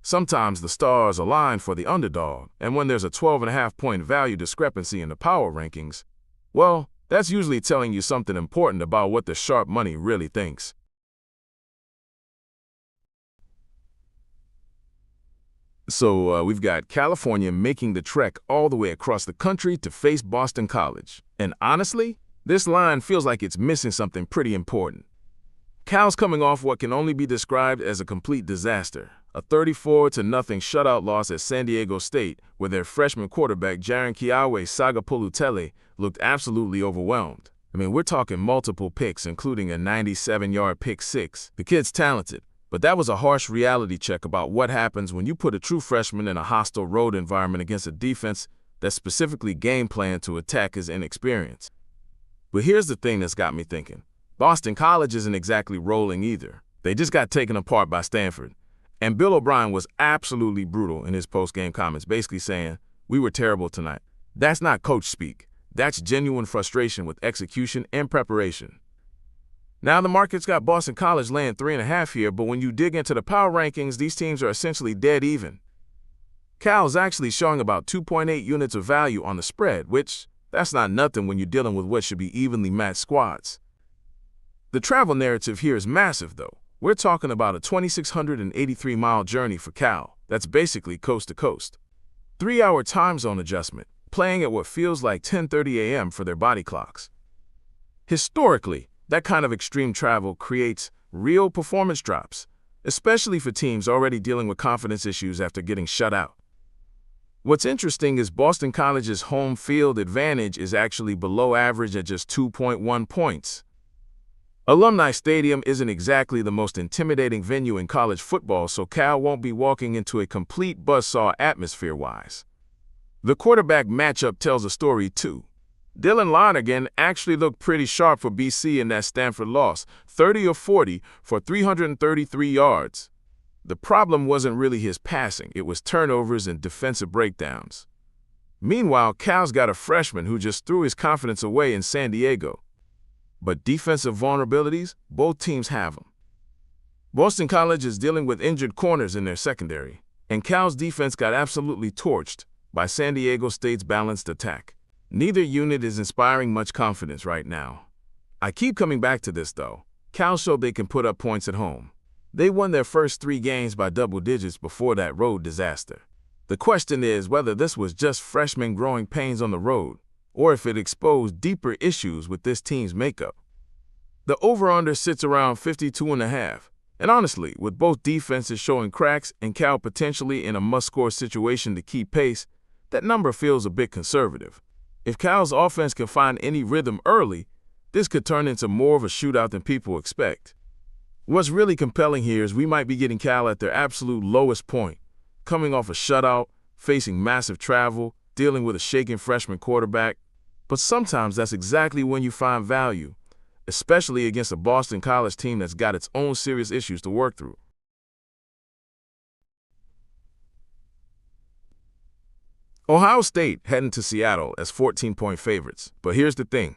Sometimes the stars align for the underdog, and when there's a 12.5-point value discrepancy in the power rankings, well, that's usually telling you something important about what the sharp money really thinks. So we've got California making the trek all the way across the country to face Boston College. And honestly, this line feels like it's missing something pretty important. Cal's coming off what can only be described as a complete disaster, a 34-0 shutout loss at San Diego State, where their freshman quarterback Jaron Kiawe Sagapolutele looked absolutely overwhelmed. I mean, we're talking multiple picks, including a 97-yard pick six. The kid's talented, but that was a harsh reality check about what happens when you put a true freshman in a hostile road environment against a defense that's specifically game planned to attack his inexperience. But here's the thing that's got me thinking. Boston College isn't exactly rolling either. They just got taken apart by Stanford. And Bill O'Brien was absolutely brutal in his post-game comments, basically saying, "We were terrible tonight." That's not coach speak. That's genuine frustration with execution and preparation. Now the market's got Boston College laying 3.5 here, but when you dig into the power rankings, these teams are essentially dead even. Cal's actually showing about 2.8 units of value on the spread, which, that's not nothing when you're dealing with what should be evenly matched squads. The travel narrative here is massive, though. We're talking about a 2,683-mile journey for Cal. That's basically coast to coast. 3-hour time zone adjustment, playing at what feels like 10:30 a.m. for their body clocks. Historically, that kind of extreme travel creates real performance drops, especially for teams already dealing with confidence issues after getting shut out. What's interesting is Boston College's home field advantage is actually below average at just 2.1 points. Alumni Stadium isn't exactly the most intimidating venue in college football, so Cal won't be walking into a complete buzzsaw atmosphere-wise. The quarterback matchup tells a story too. Dylan Lonergan actually looked pretty sharp for BC in that Stanford loss, 30 of 40 for 333 yards. The problem wasn't really his passing, it was turnovers and defensive breakdowns. Meanwhile, Cal's got a freshman who just threw his confidence away in San Diego. But defensive vulnerabilities, both teams have them. Boston College is dealing with injured corners in their secondary, and Cal's defense got absolutely torched by San Diego State's balanced attack. Neither unit is inspiring much confidence right now. I keep coming back to this though. Cal showed they can put up points at home. They won their first 3 games by double digits before that road disaster. The question is whether this was just freshmen growing pains on the road, or if it exposed deeper issues with this team's makeup. The over-under sits around 52.5, and honestly, with both defenses showing cracks and Cal potentially in a must-score situation to keep pace, that number feels a bit conservative. If Cal's offense can find any rhythm early, this could turn into more of a shootout than people expect. What's really compelling here is we might be getting Cal at their absolute lowest point, coming off a shutout, facing massive travel, dealing with a shaken freshman quarterback. But sometimes that's exactly when you find value, especially against a Boston College team that's got its own serious issues to work through. Ohio State heading to Seattle as 14-point favorites. But here's the thing.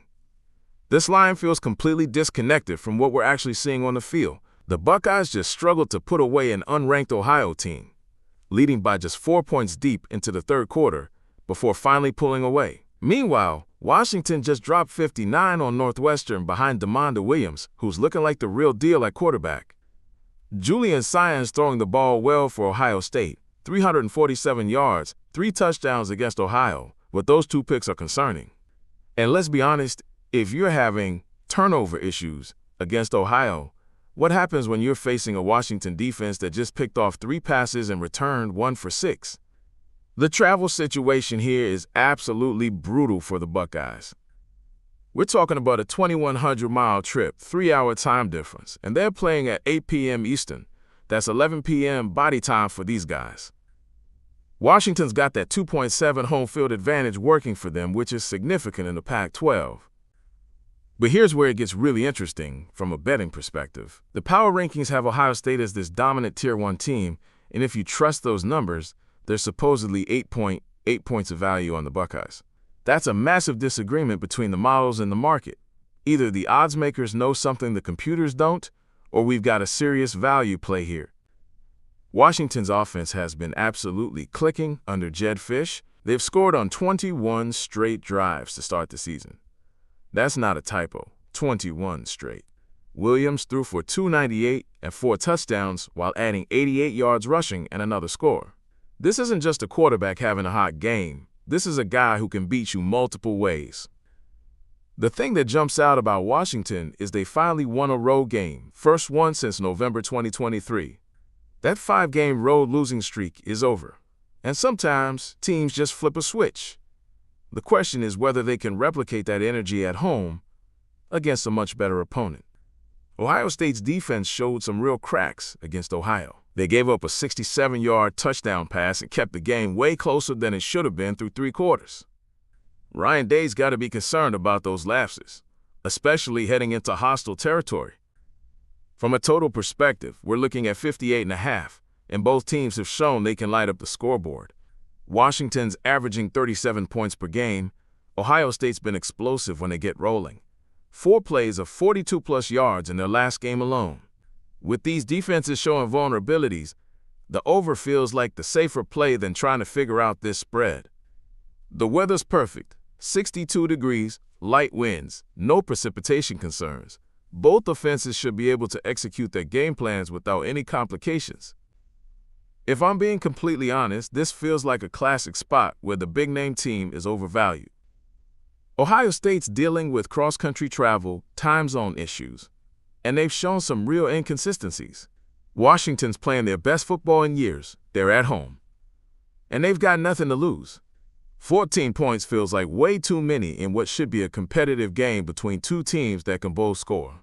This line feels completely disconnected from what we're actually seeing on the field. The Buckeyes just struggled to put away an unranked Ohio team, leading by just 4 points deep into the third quarter before finally pulling away. Meanwhile, Washington just dropped 59 on Northwestern behind DeMonda Williams, who's looking like the real deal at quarterback. Julian Sainz throwing the ball well for Ohio State, 347 yards, 3 touchdowns against Ohio, but those 2 picks are concerning. And let's be honest, if you're having turnover issues against Ohio, what happens when you're facing a Washington defense that just picked off 3 passes and returned 1 for 6? The travel situation here is absolutely brutal for the Buckeyes. We're talking about a 2,100-mile trip, 3-hour time difference, and they're playing at 8 p.m. Eastern. That's 11 p.m. body time for these guys. Washington's got that 2.7 home field advantage working for them, which is significant in the Pac-12. But here's where it gets really interesting from a betting perspective. The power rankings have Ohio State as this dominant Tier 1 team, and if you trust those numbers, there's supposedly 8 points of value on the Buckeyes. That's a massive disagreement between the models and the market. Either the odds makers know something the computers don't, or we've got a serious value play here. Washington's offense has been absolutely clicking under Jedd Fisch. They've scored on 21 straight drives to start the season. That's not a typo, 21 straight. Williams threw for 298 and 4 touchdowns while adding 88 yards rushing and another score. This isn't just a quarterback having a hot game. This is a guy who can beat you multiple ways. The thing that jumps out about Washington is they finally won a road game, first one since November 2023. That 5-game road losing streak is over, and sometimes teams just flip a switch. The question is whether they can replicate that energy at home against a much better opponent. Ohio State's defense showed some real cracks against Ohio. They gave up a 67-yard touchdown pass and kept the game way closer than it should have been through 3 quarters. Ryan Day's got to be concerned about those lapses, especially heading into hostile territory. From a total perspective, we're looking at 58.5, and both teams have shown they can light up the scoreboard. Washington's averaging 37 points per game. Ohio State's been explosive when they get rolling. 4 plays of 42-plus yards in their last game alone. With these defenses showing vulnerabilities, the over feels like the safer play than trying to figure out this spread. The weather's perfect, 62 degrees, light winds, no precipitation concerns. Both offenses should be able to execute their game plans without any complications. If I'm being completely honest, this feels like a classic spot where the big-name team is overvalued. Ohio State's dealing with cross-country travel, time zone issues, and they've shown some real inconsistencies. Washington's playing their best football in years. They're at home, and they've got nothing to lose. 14 points feels like way too many in what should be a competitive game between two teams that can both score.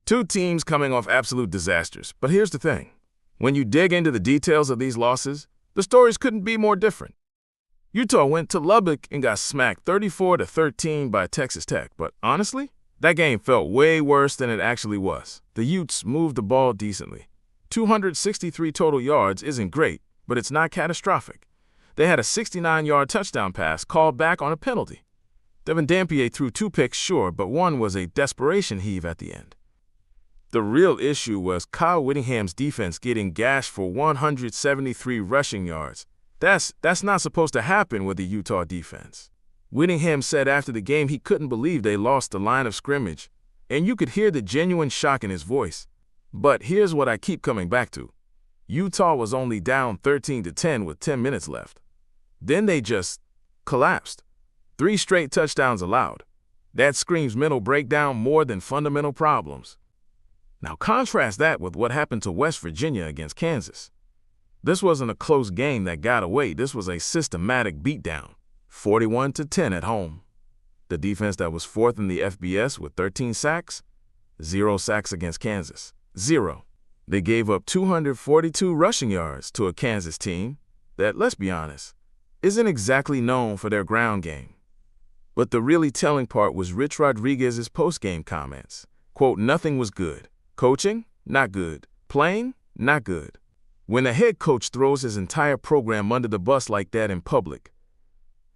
Two teams coming off absolute disasters. But here's the thing. When you dig into the details of these losses, the stories couldn't be more different. Utah went to Lubbock and got smacked 34-13 by Texas Tech, but honestly, that game felt way worse than it actually was. The Utes moved the ball decently. 263 total yards isn't great, but it's not catastrophic. They had a 69-yard touchdown pass called back on a penalty. Devin Dampier threw 2 picks, sure, but one was a desperation heave at the end. The real issue was Kyle Whittingham's defense getting gashed for 173 rushing yards. That's not supposed to happen with the Utah defense. Whittingham said after the game he couldn't believe they lost the line of scrimmage, and you could hear the genuine shock in his voice. But here's what I keep coming back to. Utah was only down 13-10 with 10 minutes left. Then they just collapsed. 3 straight touchdowns allowed. That screams mental breakdown more than fundamental problems. Now contrast that with what happened to West Virginia against Kansas. This wasn't a close game that got away. This was a systematic beatdown, 41-10 at home. The defense that was 4th in the FBS with 13 sacks, 0 sacks against Kansas, 0. They gave up 242 rushing yards to a Kansas team that, let's be honest, isn't exactly known for their ground game. But the really telling part was Rich Rodriguez's post-game comments. Quote, "Nothing was good. Coaching? Not good. Playing? Not good." When a head coach throws his entire program under the bus like that in public,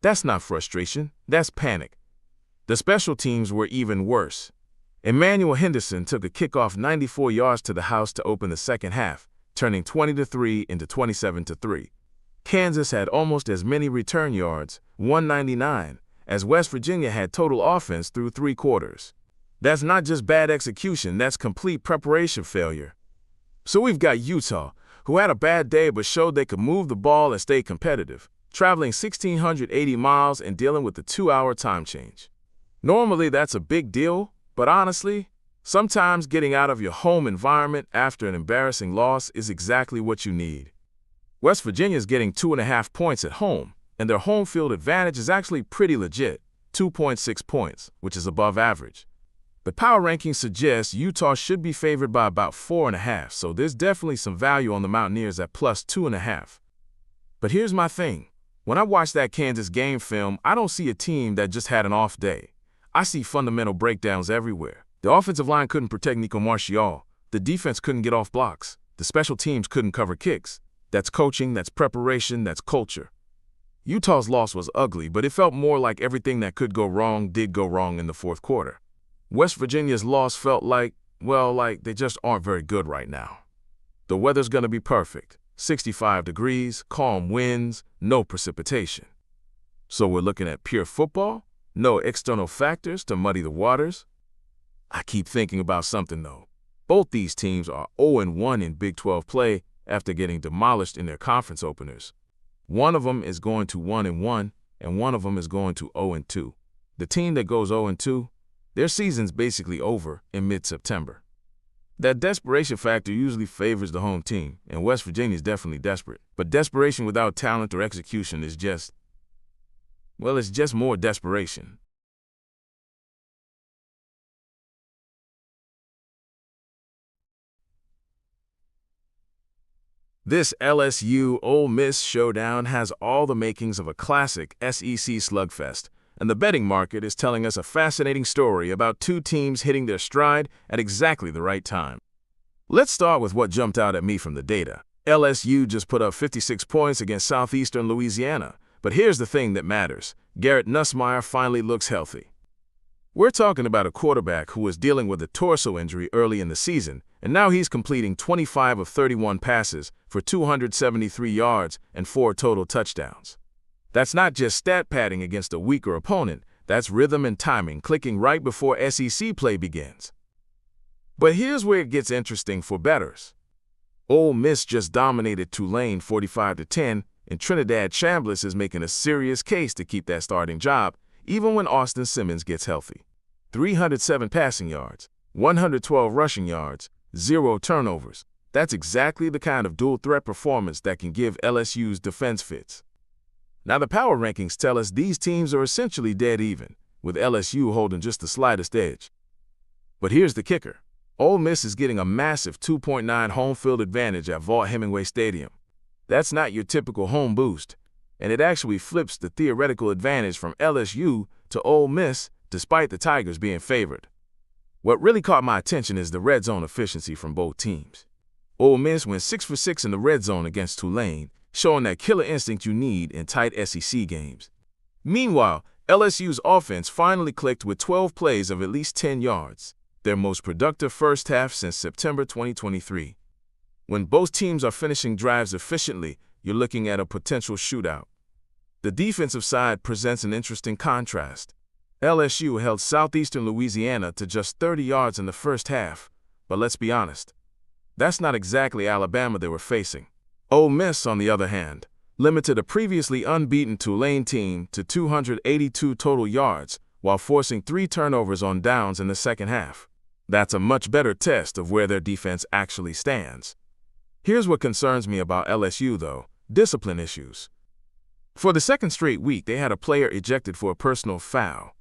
that's not frustration, that's panic. The special teams were even worse. Emmanuel Henderson took a kickoff 94 yards to the house to open the second half, turning 20-3 into 27-3. Kansas had almost as many return yards, 199, as West Virginia had total offense through 3 quarters. That's not just bad execution, that's complete preparation failure. So we've got Utah, who had a bad day but showed they could move the ball and stay competitive, traveling 1,680 miles and dealing with the 2-hour time change. Normally that's a big deal, but honestly, sometimes getting out of your home environment after an embarrassing loss is exactly what you need. West Virginia's getting 2.5 points at home, and their home field advantage is actually pretty legit, 2.6 points, which is above average. The power rankings suggest Utah should be favored by about 4.5, so there's definitely some value on the Mountaineers at plus 2.5. But here's my thing. When I watch that Kansas game film, I don't see a team that just had an off day. I see fundamental breakdowns everywhere. The offensive line couldn't protect Nico Martial. The defense couldn't get off blocks. The special teams couldn't cover kicks. That's coaching, that's preparation, that's culture. Utah's loss was ugly, but it felt more like everything that could go wrong did go wrong in the fourth quarter. West Virginia's loss felt like they just aren't very good right now. The weather's going to be perfect. 65 degrees, calm winds, no precipitation. So we're looking at pure football? No external factors to muddy the waters? I keep thinking about something, though. Both these teams are 0-1 in Big 12 play after getting demolished in their conference openers. One of them is going to 1-1, and one of them is going to 0-2. The team that goes 0-2, their season's basically over in mid-September. That desperation factor usually favors the home team, and West Virginia's definitely desperate. But desperation without talent or execution is just, it's just more desperation. This LSU-Ole Miss showdown has all the makings of a classic SEC slugfest, and the betting market is telling us a fascinating story about two teams hitting their stride at exactly the right time. Let's start with what jumped out at me from the data. LSU just put up 56 points against Southeastern Louisiana, but here's the thing that matters. Garrett Nussmeier finally looks healthy. We're talking about a quarterback who was dealing with a torso injury early in the season, and now he's completing 25 of 31 passes for 273 yards and 4 total touchdowns. That's not just stat padding against a weaker opponent, That's rhythm and timing clicking right before SEC play begins. But here's where it gets interesting for bettors. Ole Miss just dominated Tulane 45-10, and Trinidad Chambliss is making a serious case to keep that starting job, even when Austin Simmons gets healthy. 307 passing yards, 112 rushing yards, 0 turnovers. That's exactly the kind of dual-threat performance that can give LSU's defense fits. Now, the power rankings tell us these teams are essentially dead even, with LSU holding just the slightest edge. But here's the kicker. Ole Miss is getting a massive 2.9 home field advantage at Vaught-Hemingway Stadium. That's not your typical home boost, and it actually flips the theoretical advantage from LSU to Ole Miss despite the Tigers being favored. What really caught my attention is the red zone efficiency from both teams. Ole Miss went 6 for 6 in the red zone against Tulane, showing that killer instinct you need in tight SEC games. Meanwhile, LSU's offense finally clicked with 12 plays of at least 10 yards, their most productive first half since September 2023. When both teams are finishing drives efficiently, you're looking at a potential shootout. The defensive side presents an interesting contrast. LSU held Southeastern Louisiana to just 30 yards in the first half, but let's be honest, that's not exactly Alabama they were facing. Ole Miss, on the other hand, limited a previously unbeaten Tulane team to 282 total yards while forcing 3 turnovers on downs in the second half. That's a much better test of where their defense actually stands. Here's what concerns me about LSU, though: discipline issues. For the second straight week, they had a player ejected for a personal foul.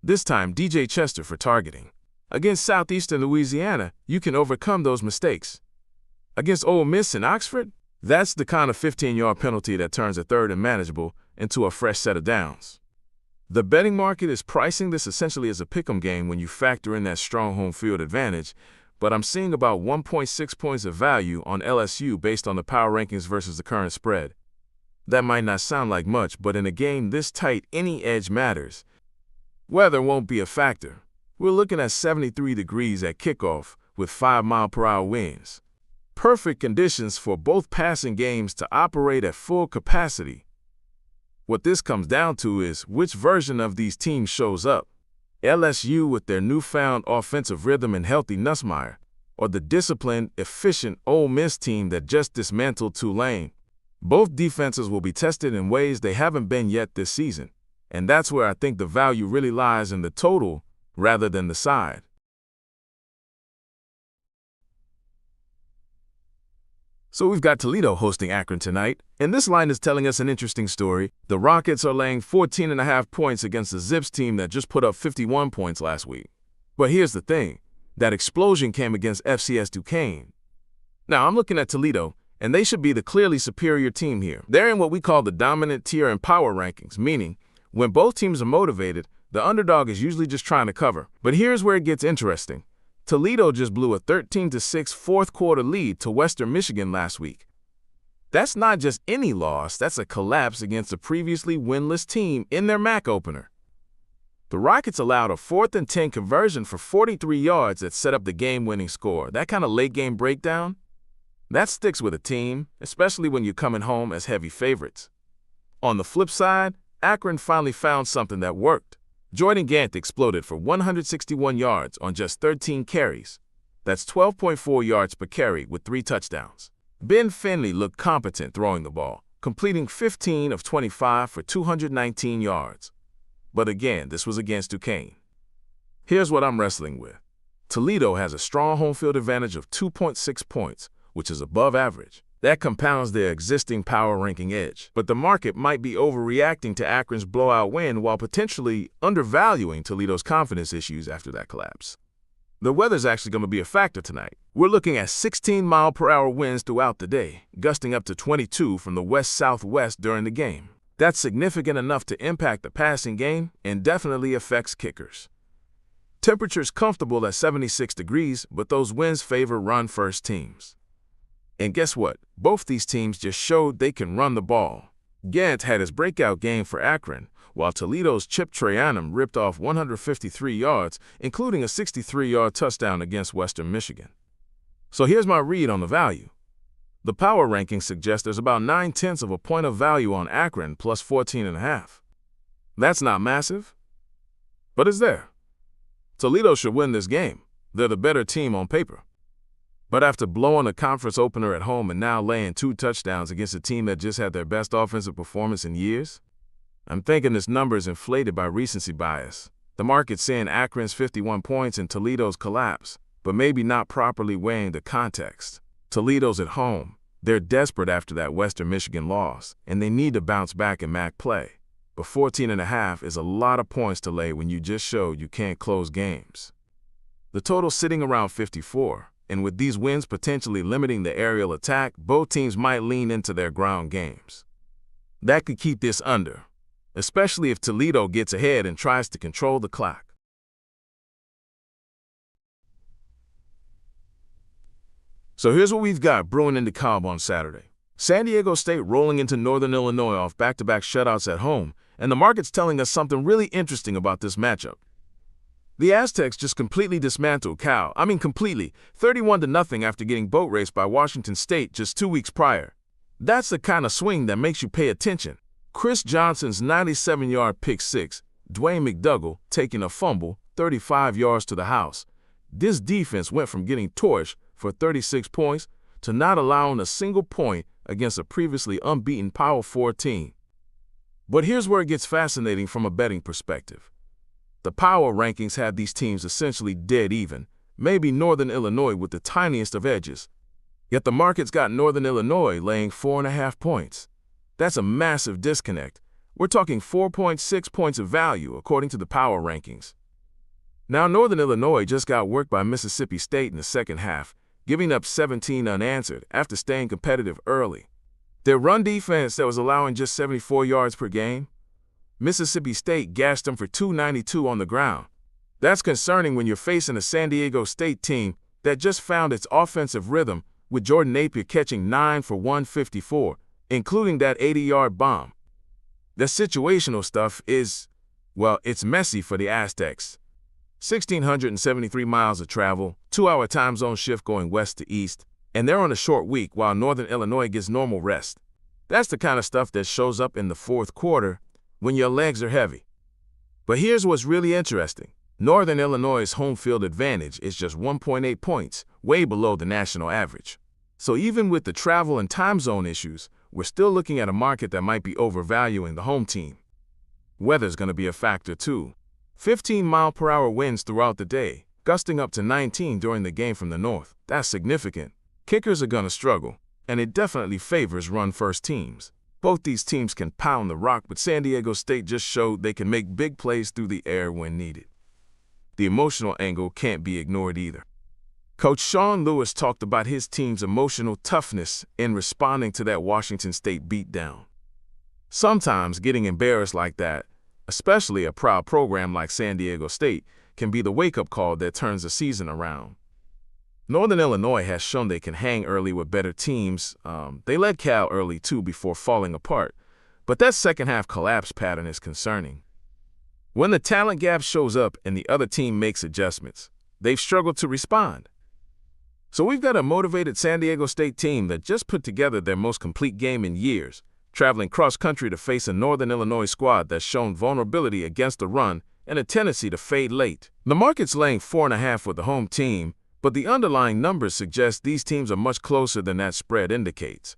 This time, DJ Chester for targeting. Against Southeastern Louisiana, you can overcome those mistakes. Against Ole Miss and Oxford, that's the kind of 15-yard penalty that turns a third and manageable into a fresh set of downs. The betting market is pricing this essentially as a pick'em game when you factor in that strong home field advantage, but I'm seeing about 1.6 points of value on LSU based on the power rankings versus the current spread. That might not sound like much, but in a game this tight, any edge matters. Weather won't be a factor. We're looking at 73 degrees at kickoff with 5-mile-per-hour winds. Perfect conditions for both passing games to operate at full capacity. What this comes down to is which version of these teams shows up. LSU with their newfound offensive rhythm and healthy Nussmeier, or the disciplined, efficient Ole Miss team that just dismantled Tulane. Both defenses will be tested in ways they haven't been yet this season, and that's where I think the value really lies in the total rather than the side. So we've got Toledo hosting Akron tonight, and this line is telling us an interesting story. The Rockets are laying 14.5 points against the Zips team that just put up 51 points last week. But here's the thing, that explosion came against FCS Duquesne. Now I'm looking at Toledo, and they should be the clearly superior team here. They're in what we call the dominant tier in power rankings, meaning when both teams are motivated, the underdog is usually just trying to cover. But here's where it gets interesting. Toledo just blew a 13-6 fourth-quarter lead to Western Michigan last week. That's not just any loss, that's a collapse against a previously winless team in their MAC opener. The Rockets allowed a 4th and 10 conversion for 43 yards that set up the game-winning score. That kind of late-game breakdown, that sticks with a team, especially when you're coming home as heavy favorites. On the flip side, Akron finally found something that worked. Jordan Gant exploded for 161 yards on just 13 carries. That's 12.4 yards per carry with 3 touchdowns. Ben Finley looked competent throwing the ball, completing 15 of 25 for 219 yards. But again, this was against Duquesne. Here's what I'm wrestling with. Toledo has a strong home field advantage of 2.6 points, which is above average. That compounds their existing power ranking edge. But the market might be overreacting to Akron's blowout win while potentially undervaluing Toledo's confidence issues after that collapse. The weather's actually going to be a factor tonight. We're looking at 16-mile-per-hour winds throughout the day, gusting up to 22 from the west-southwest during the game. That's significant enough to impact the passing game and definitely affects kickers. Temperature's comfortable at 76 degrees, but those winds favor run-first teams. And guess what? Both these teams just showed they can run the ball. Gant had his breakout game for Akron, while Toledo's Chip Trayanum ripped off 153 yards, including a 63-yard touchdown against Western Michigan. So here's my read on the value. The power rankings suggest there's about 0.9 of a point of value on Akron plus 14.5. That's not massive, But it's there. Toledo should win this game. They're the better team on paper. But after blowing a conference opener at home and now laying 2 touchdowns against a team that just had their best offensive performance in years, I'm thinking this number is inflated by recency bias. The market's saying Akron's 51 points and Toledo's collapse, but maybe not properly weighing the context. Toledo's at home. They're desperate after that Western Michigan loss, and they need to bounce back in MAC play. But 14.5 is a lot of points to lay when you just showed you can't close games. The total's sitting around 54. And with these wins potentially limiting the aerial attack, both teams might lean into their ground games. That could keep this under, especially if Toledo gets ahead and tries to control the clock. So here's what we've got brewing in DeKalb on Saturday. San Diego State rolling into Northern Illinois off back-to-back shutouts at home, and the market's telling us something really interesting about this matchup. The Aztecs just completely dismantled Cal, completely, 31-0 after getting boat raced by Washington State just 2 weeks prior. That's the kind of swing that makes you pay attention. Chris Johnson's 97-yard pick six, Dwayne McDougall taking a fumble, 35 yards to the house. This defense went from getting torched for 36 points to not allowing a single point against a previously unbeaten Power 4 team. But here's where it gets fascinating from a betting perspective. The power rankings have these teams essentially dead even, maybe Northern Illinois with the tiniest of edges. Yet the market's got Northern Illinois laying 4.5 points. That's a massive disconnect. We're talking 4.6 points of value according to the power rankings. Now Northern Illinois just got worked by Mississippi State in the second half, giving up 17 unanswered after staying competitive early. Their run defense that was allowing just 74 yards per game, Mississippi State gashed them for 292 on the ground. That's concerning when you're facing a San Diego State team that just found its offensive rhythm with Jordan Napier catching 9 for 154, including that 80-yard bomb. The situational stuff is, well, it's messy for the Aztecs. 1,673 miles of travel, 2-hour time zone shift going west to east, and they're on a short week while Northern Illinois gets normal rest. That's the kind of stuff that shows up in the fourth quarter when your legs are heavy. But here's what's really interesting. Northern Illinois' home field advantage is just 1.8 points, way below the national average. So even with the travel and time zone issues, we're still looking at a market that might be overvaluing the home team. Weather's going to be a factor too. 15-mile-per-hour winds throughout the day, gusting up to 19 during the game from the north. That's significant. Kickers are going to struggle, and it definitely favors run-first teams. Both these teams can pound the rock, but San Diego State just showed they can make big plays through the air when needed. The emotional angle can't be ignored either. Coach Sean Lewis talked about his team's emotional toughness in responding to that Washington State beatdown. Sometimes getting embarrassed like that, especially a proud program like San Diego State, can be the wake-up call that turns the season around. Northern Illinois has shown they can hang early with better teams. They led Cal early too before falling apart, but that second-half collapse pattern is concerning. When the talent gap shows up and the other team makes adjustments, they've struggled to respond. So we've got a motivated San Diego State team that just put together their most complete game in years, traveling cross-country to face a Northern Illinois squad that's shown vulnerability against the run and a tendency to fade late. The market's laying 4.5 with the home team, but the underlying numbers suggest these teams are much closer than that spread indicates.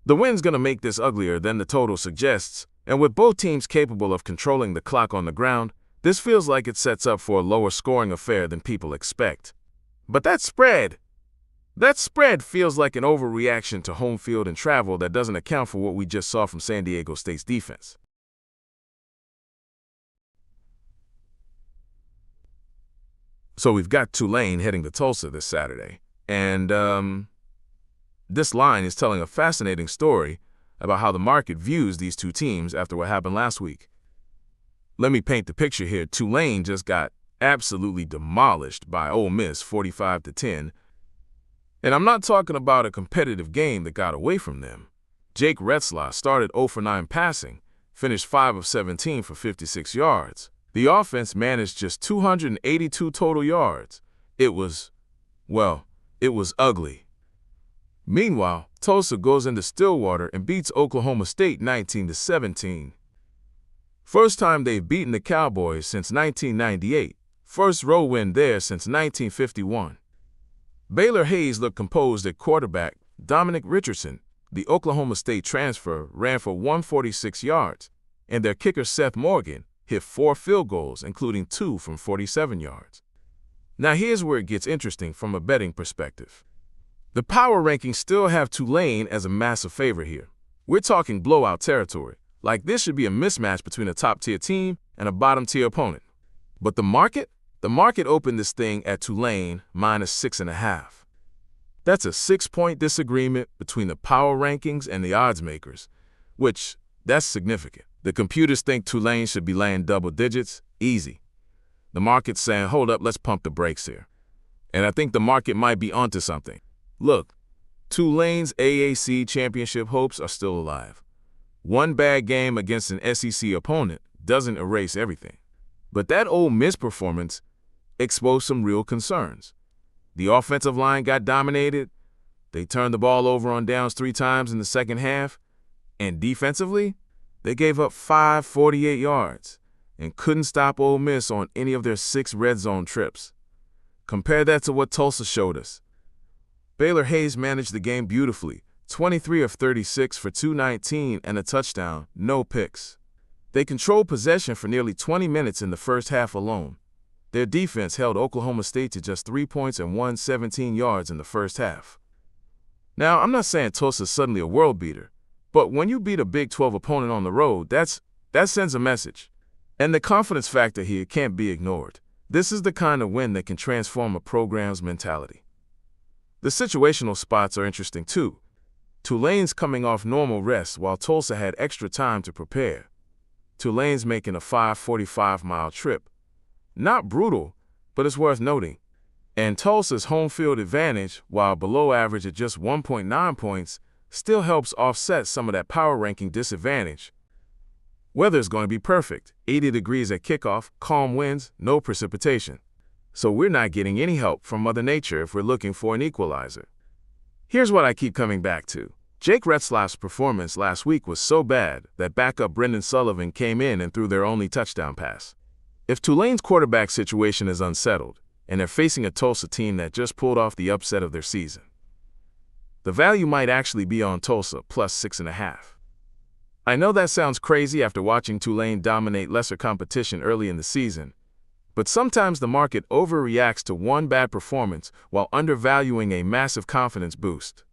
The win's going to make this uglier than the total suggests, and with both teams capable of controlling the clock on the ground, this feels like it sets up for a lower scoring affair than people expect. But that spread feels like an overreaction to home field and travel that doesn't account for what we just saw from San Diego State's defense. So we've got Tulane heading to Tulsa this Saturday, and this line is telling a fascinating story about how the market views these two teams after what happened last week. Let me paint the picture here. Tulane just got absolutely demolished by Ole Miss 45-10, and I'm not talking about a competitive game that got away from them. Jake Retzlaff started 0 for 9 passing, finished 5 of 17 for 56 yards. The offense managed just 282 total yards. It was ugly. Meanwhile, Tulsa goes into Stillwater and beats Oklahoma State 19-17. First time they've beaten the Cowboys since 1998. First road win there since 1951. Baylor Hayes looked composed at quarterback. Dominic Richardson, the Oklahoma State transfer, ran for 146 yards, and their kicker Seth Morgan hit 4 field goals, including 2 from 47 yards. Now here's where it gets interesting from a betting perspective. The power rankings still have Tulane as a massive favorite here. We're talking blowout territory. Like this should be a mismatch between a top-tier team and a bottom-tier opponent. But the market opened this thing at Tulane -6.5. That's a 6-point disagreement between the power rankings and the odds makers, which, that's significant. The computers think Tulane should be laying double digits, easy. The market's saying, hold up, let's pump the brakes here. And I think the market might be onto something. Look, Tulane's AAC championship hopes are still alive. One bad game against an SEC opponent doesn't erase everything. But that Ole Miss performance exposed some real concerns. The offensive line got dominated. They turned the ball over on downs 3 times in the second half. And defensively, they gave up 548 yards and couldn't stop Ole Miss on any of their 6 red zone trips. Compare that to what Tulsa showed us. Baylor Hayes managed the game beautifully, 23 of 36 for 219 and a touchdown, no picks. They controlled possession for nearly 20 minutes in the first half alone. Their defense held Oklahoma State to just 3 points and 117 yards in the first half. Now, I'm not saying Tulsa's suddenly a world beater, but when you beat a Big 12 opponent on the road, that sends a message. And the confidence factor here can't be ignored. This is the kind of win that can transform a program's mentality. The situational spots are interesting too. Tulane's coming off normal rest while Tulsa had extra time to prepare. Tulane's making a 545-mile trip. Not brutal, but it's worth noting. And Tulsa's home field advantage, while below average at just 1.9 points, still helps offset some of that power ranking disadvantage. Weather's going to be perfect, 80 degrees at kickoff, calm winds, no precipitation. So we're not getting any help from Mother Nature if we're looking for an equalizer. Here's what I keep coming back to. Jake Retzlaff's performance last week was so bad that backup Brendan Sullivan came in and threw their only touchdown pass. If Tulane's quarterback situation is unsettled, and they're facing a Tulsa team that just pulled off the upset of their season, the value might actually be on Tulsa plus 6.5. I know that sounds crazy after watching Tulane dominate lesser competition early in the season, but sometimes the market overreacts to one bad performance while undervaluing a massive confidence boost.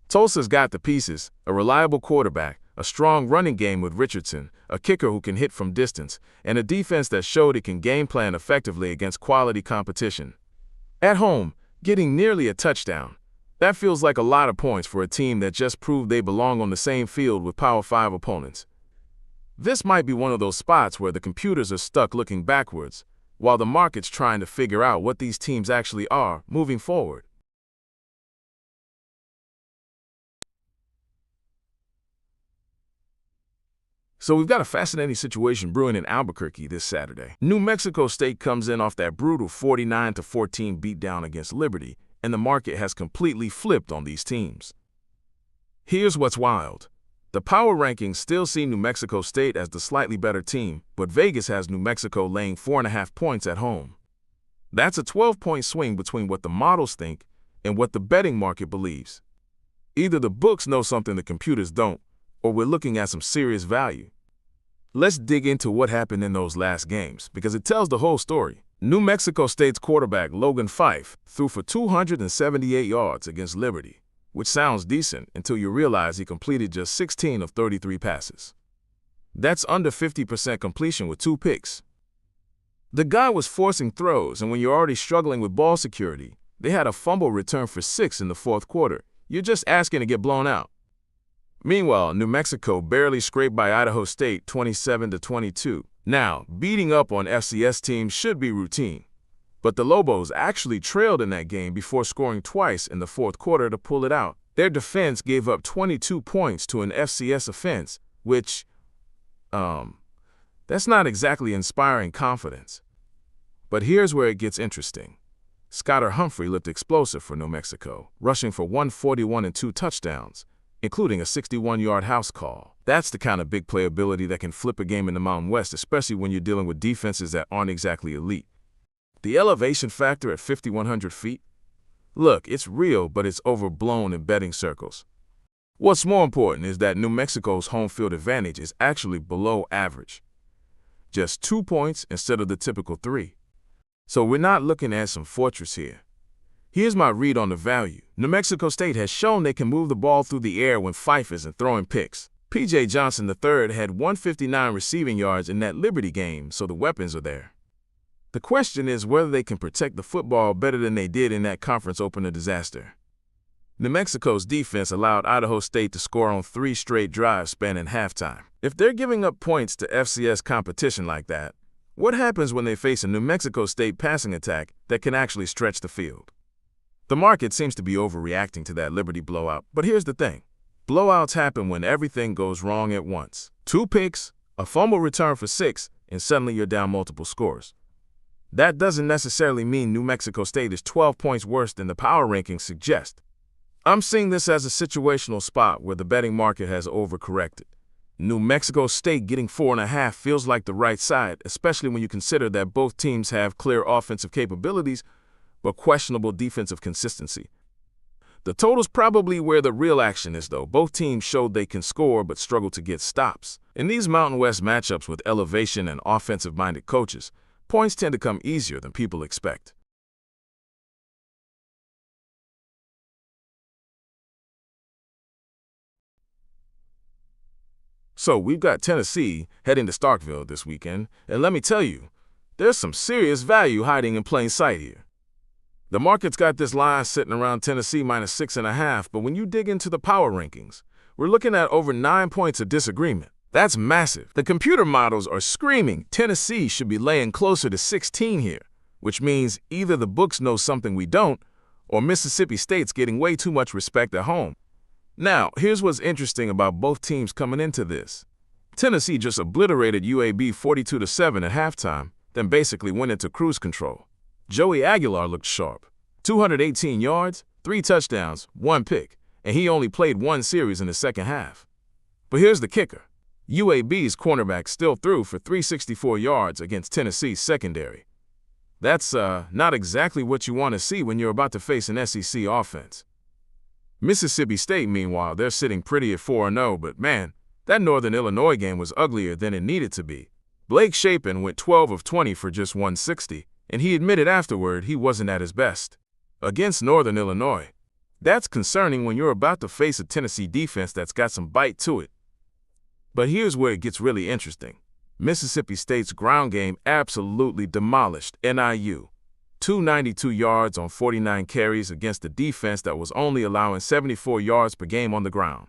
Tulsa's got the pieces, a reliable quarterback, a strong running game with Richardson, a kicker who can hit from distance, and a defense that showed it can game plan effectively against quality competition. At home, getting nearly a touchdown. That feels like a lot of points for a team that just proved they belong on the same field with Power 5 opponents. This might be one of those spots where the computers are stuck looking backwards, while the market's trying to figure out what these teams actually are moving forward. So we've got a fascinating situation brewing in Albuquerque this Saturday. New Mexico State comes in off that brutal 49-14 beatdown against Liberty, and the market has completely flipped on these teams. Here's what's wild. The power rankings still see New Mexico State as the slightly better team, but Vegas has New Mexico laying 4.5 points at home. That's a 12-point swing between what the models think and what the betting market believes. Either the books know something the computers don't, or we're looking at some serious value. Let's dig into what happened in those last games, because it tells the whole story. New Mexico State's quarterback Logan Fife threw for 278 yards against Liberty, which sounds decent until you realize he completed just 16 of 33 passes. That's under 50% completion with 2 picks. The guy was forcing throws, and when you're already struggling with ball security, they had a fumble return for 6 in the fourth quarter. You're just asking to get blown out. Meanwhile, New Mexico barely scraped by Idaho State 27-22. Now, beating up on FCS teams should be routine, but the Lobos actually trailed in that game before scoring twice in the fourth quarter to pull it out. Their defense gave up 22 points to an FCS offense, which, that's not exactly inspiring confidence. But here's where it gets interesting. Skyler Humphrey looked explosive for New Mexico, rushing for 141 and 2 touchdowns, including a 61-yard house call. That's the kind of big playability that can flip a game in the Mountain West, especially when you're dealing with defenses that aren't exactly elite. The elevation factor at 5,100 feet? Look, it's real, but it's overblown in betting circles. What's more important is that New Mexico's home field advantage is actually below average. Just 2 points instead of the typical 3. So we're not looking at some fortress here. Here's my read on the value. New Mexico State has shown they can move the ball through the air when Fife isn't throwing picks. P.J. Johnson III had 159 receiving yards in that Liberty game, so the weapons are there. The question is whether they can protect the football better than they did in that conference opener disaster. New Mexico's defense allowed Idaho State to score on 3 straight drives spanning halftime. If they're giving up points to FCS competition like that, what happens when they face a New Mexico State passing attack that can actually stretch the field? The market seems to be overreacting to that Liberty blowout, but here's the thing. Blowouts happen when everything goes wrong at once. 2 picks, a fumble return for 6, and suddenly you're down multiple scores. That doesn't necessarily mean New Mexico State is 12 points worse than the power rankings suggest. I'm seeing this as a situational spot where the betting market has overcorrected. New Mexico State getting 4.5 feels like the right side, especially when you consider that both teams have clear offensive capabilities but questionable defensive consistency. The total's probably where the real action is, though. Both teams showed they can score but struggle to get stops. In these Mountain West matchups with elevation and offensive-minded coaches, points tend to come easier than people expect. So we've got Tennessee heading to Starkville this weekend, and let me tell you, there's some serious value hiding in plain sight here. The market's got this line sitting around Tennessee minus 6.5, but when you dig into the power rankings, we're looking at over 9 points of disagreement. That's massive. The computer models are screaming Tennessee should be laying closer to 16 here, which means either the books know something we don't, or Mississippi State's getting way too much respect at home. Now, here's what's interesting about both teams coming into this. Tennessee just obliterated UAB 42-7 at halftime, then basically went into cruise control. Joey Aguilar looked sharp. 218 yards, 3 touchdowns, 1 pick, and he only played 1 series in the second half. But here's the kicker. UAB's cornerback still threw for 364 yards against Tennessee's secondary. That's not exactly what you want to see when you're about to face an SEC offense. Mississippi State, meanwhile, they're sitting pretty at 4-0, but man, that Northern Illinois game was uglier than it needed to be. Blake Shapen went 12 of 20 for just 160, and he admitted afterward he wasn't at his best. Against Northern Illinois, that's concerning when you're about to face a Tennessee defense that's got some bite to it. But here's where it gets really interesting. Mississippi State's ground game absolutely demolished NIU. 292 yards on 49 carries against a defense that was only allowing 74 yards per game on the ground.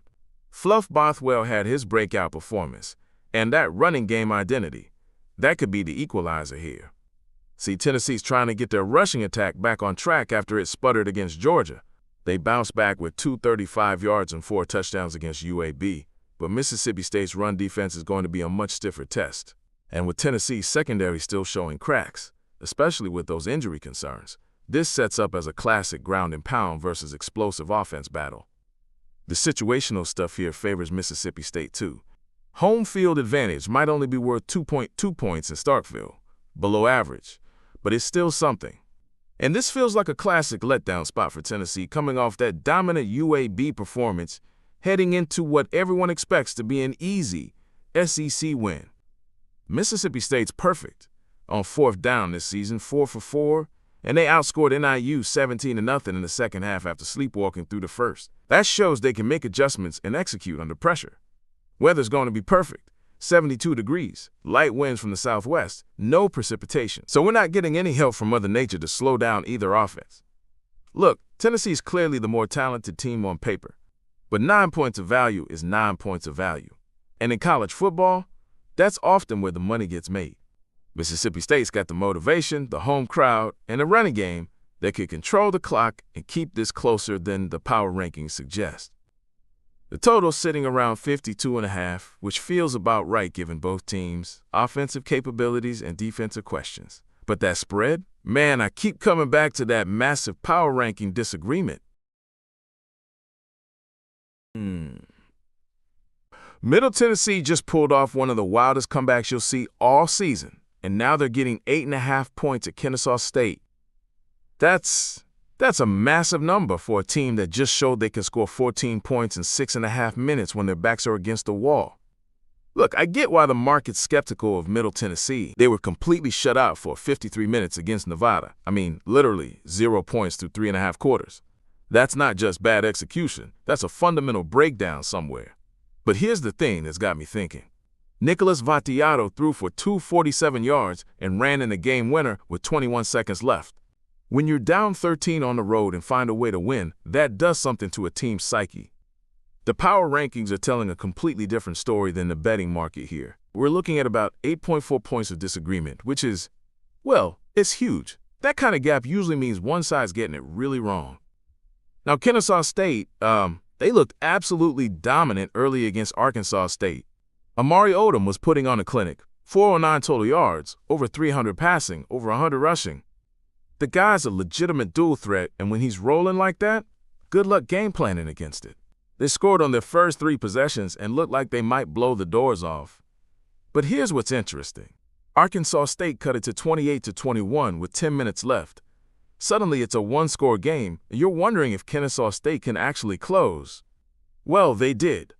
Fluff Bothwell had his breakout performance, and that running game identity, that could be the equalizer here. See, Tennessee's trying to get their rushing attack back on track after it sputtered against Georgia. They bounced back with 235 yards and 4 touchdowns against UAB, but Mississippi State's run defense is going to be a much stiffer test. And with Tennessee's secondary still showing cracks, especially with those injury concerns, this sets up as a classic ground and pound versus explosive offense battle. The situational stuff here favors Mississippi State too. Home field advantage might only be worth 2.2 points in Starkville, below average, but it's still something. And this feels like a classic letdown spot for Tennessee coming off that dominant UAB performance, heading into what everyone expects to be an easy SEC win. Mississippi State's perfect on 4th down this season, 4 for 4, and they outscored NIU 17-0 in the second half after sleepwalking through the first. That shows they can make adjustments and execute under pressure. Weather's going to be perfect. 72 degrees, light winds from the southwest, no precipitation. So we're not getting any help from Mother Nature to slow down either offense. Look, Tennessee's clearly the more talented team on paper, but 9 points of value is 9 points of value. And in college football, that's often where the money gets made. Mississippi State's got the motivation, the home crowd, and a running game that could control the clock and keep this closer than the power rankings suggest. The total's sitting around 52.5, which feels about right given both teams' offensive capabilities and defensive questions. But that spread? Man, I keep coming back to that massive power ranking disagreement. Middle Tennessee just pulled off one of the wildest comebacks you'll see all season, and now they're getting 8.5 points at Kennesaw State. That's a massive number for a team that just showed they can score 14 points in 6.5 minutes when their backs are against the wall. Look, I get why the market's skeptical of Middle Tennessee. They were completely shut out for 53 minutes against Nevada. I mean, literally 0 points through 3.5 quarters. That's not just bad execution. That's a fundamental breakdown somewhere. But here's the thing that's got me thinking. Nicholas Vattiato threw for 247 yards and ran in the game winner with 21 seconds left. When you're down 13 on the road and find a way to win, that does something to a team's psyche. The power rankings are telling a completely different story than the betting market here. We're looking at about 8.4 points of disagreement, which is, well, it's huge. That kind of gap usually means one side's getting it really wrong. Now, Kennesaw State, they looked absolutely dominant early against Arkansas State. Amari Odom was putting on a clinic, 409 total yards, over 300 passing, over 100 rushing. The guy's a legitimate dual threat, and when he's rolling like that, good luck game planning against it. They scored on their first 3 possessions and looked like they might blow the doors off. But here's what's interesting. Arkansas State cut it to 28-21 with 10 minutes left. Suddenly it's a one-score game, and you're wondering if Kennesaw State can actually close. Well, they did.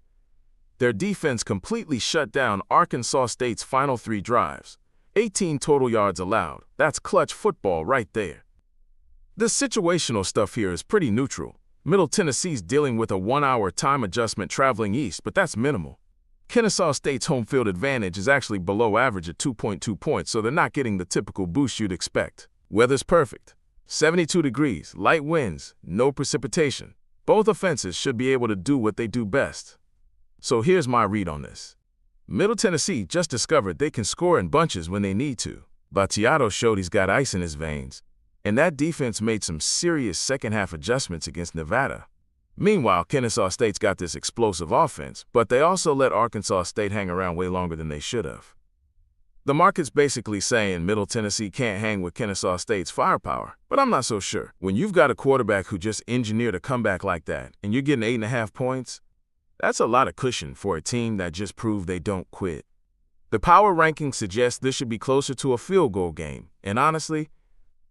Their defense completely shut down Arkansas State's final 3 drives. 18 total yards allowed. That's clutch football right there. This situational stuff here is pretty neutral. Middle Tennessee's dealing with a 1-hour time adjustment traveling east, but that's minimal. Kennesaw State's home field advantage is actually below average at 2.2 points, so they're not getting the typical boost you'd expect. Weather's perfect. 72 degrees, light winds, no precipitation. Both offenses should be able to do what they do best. So here's my read on this. Middle Tennessee just discovered they can score in bunches when they need to. Vattiato showed he's got ice in his veins, and that defense made some serious second-half adjustments against Nevada. Meanwhile, Kennesaw State's got this explosive offense, but they also let Arkansas State hang around way longer than they should have. The market's basically saying Middle Tennessee can't hang with Kennesaw State's firepower, but I'm not so sure. When you've got a quarterback who just engineered a comeback like that, and you're getting 8.5 points, that's a lot of cushion for a team that just proved they don't quit. The power rankings suggest this should be closer to a field goal game, and honestly,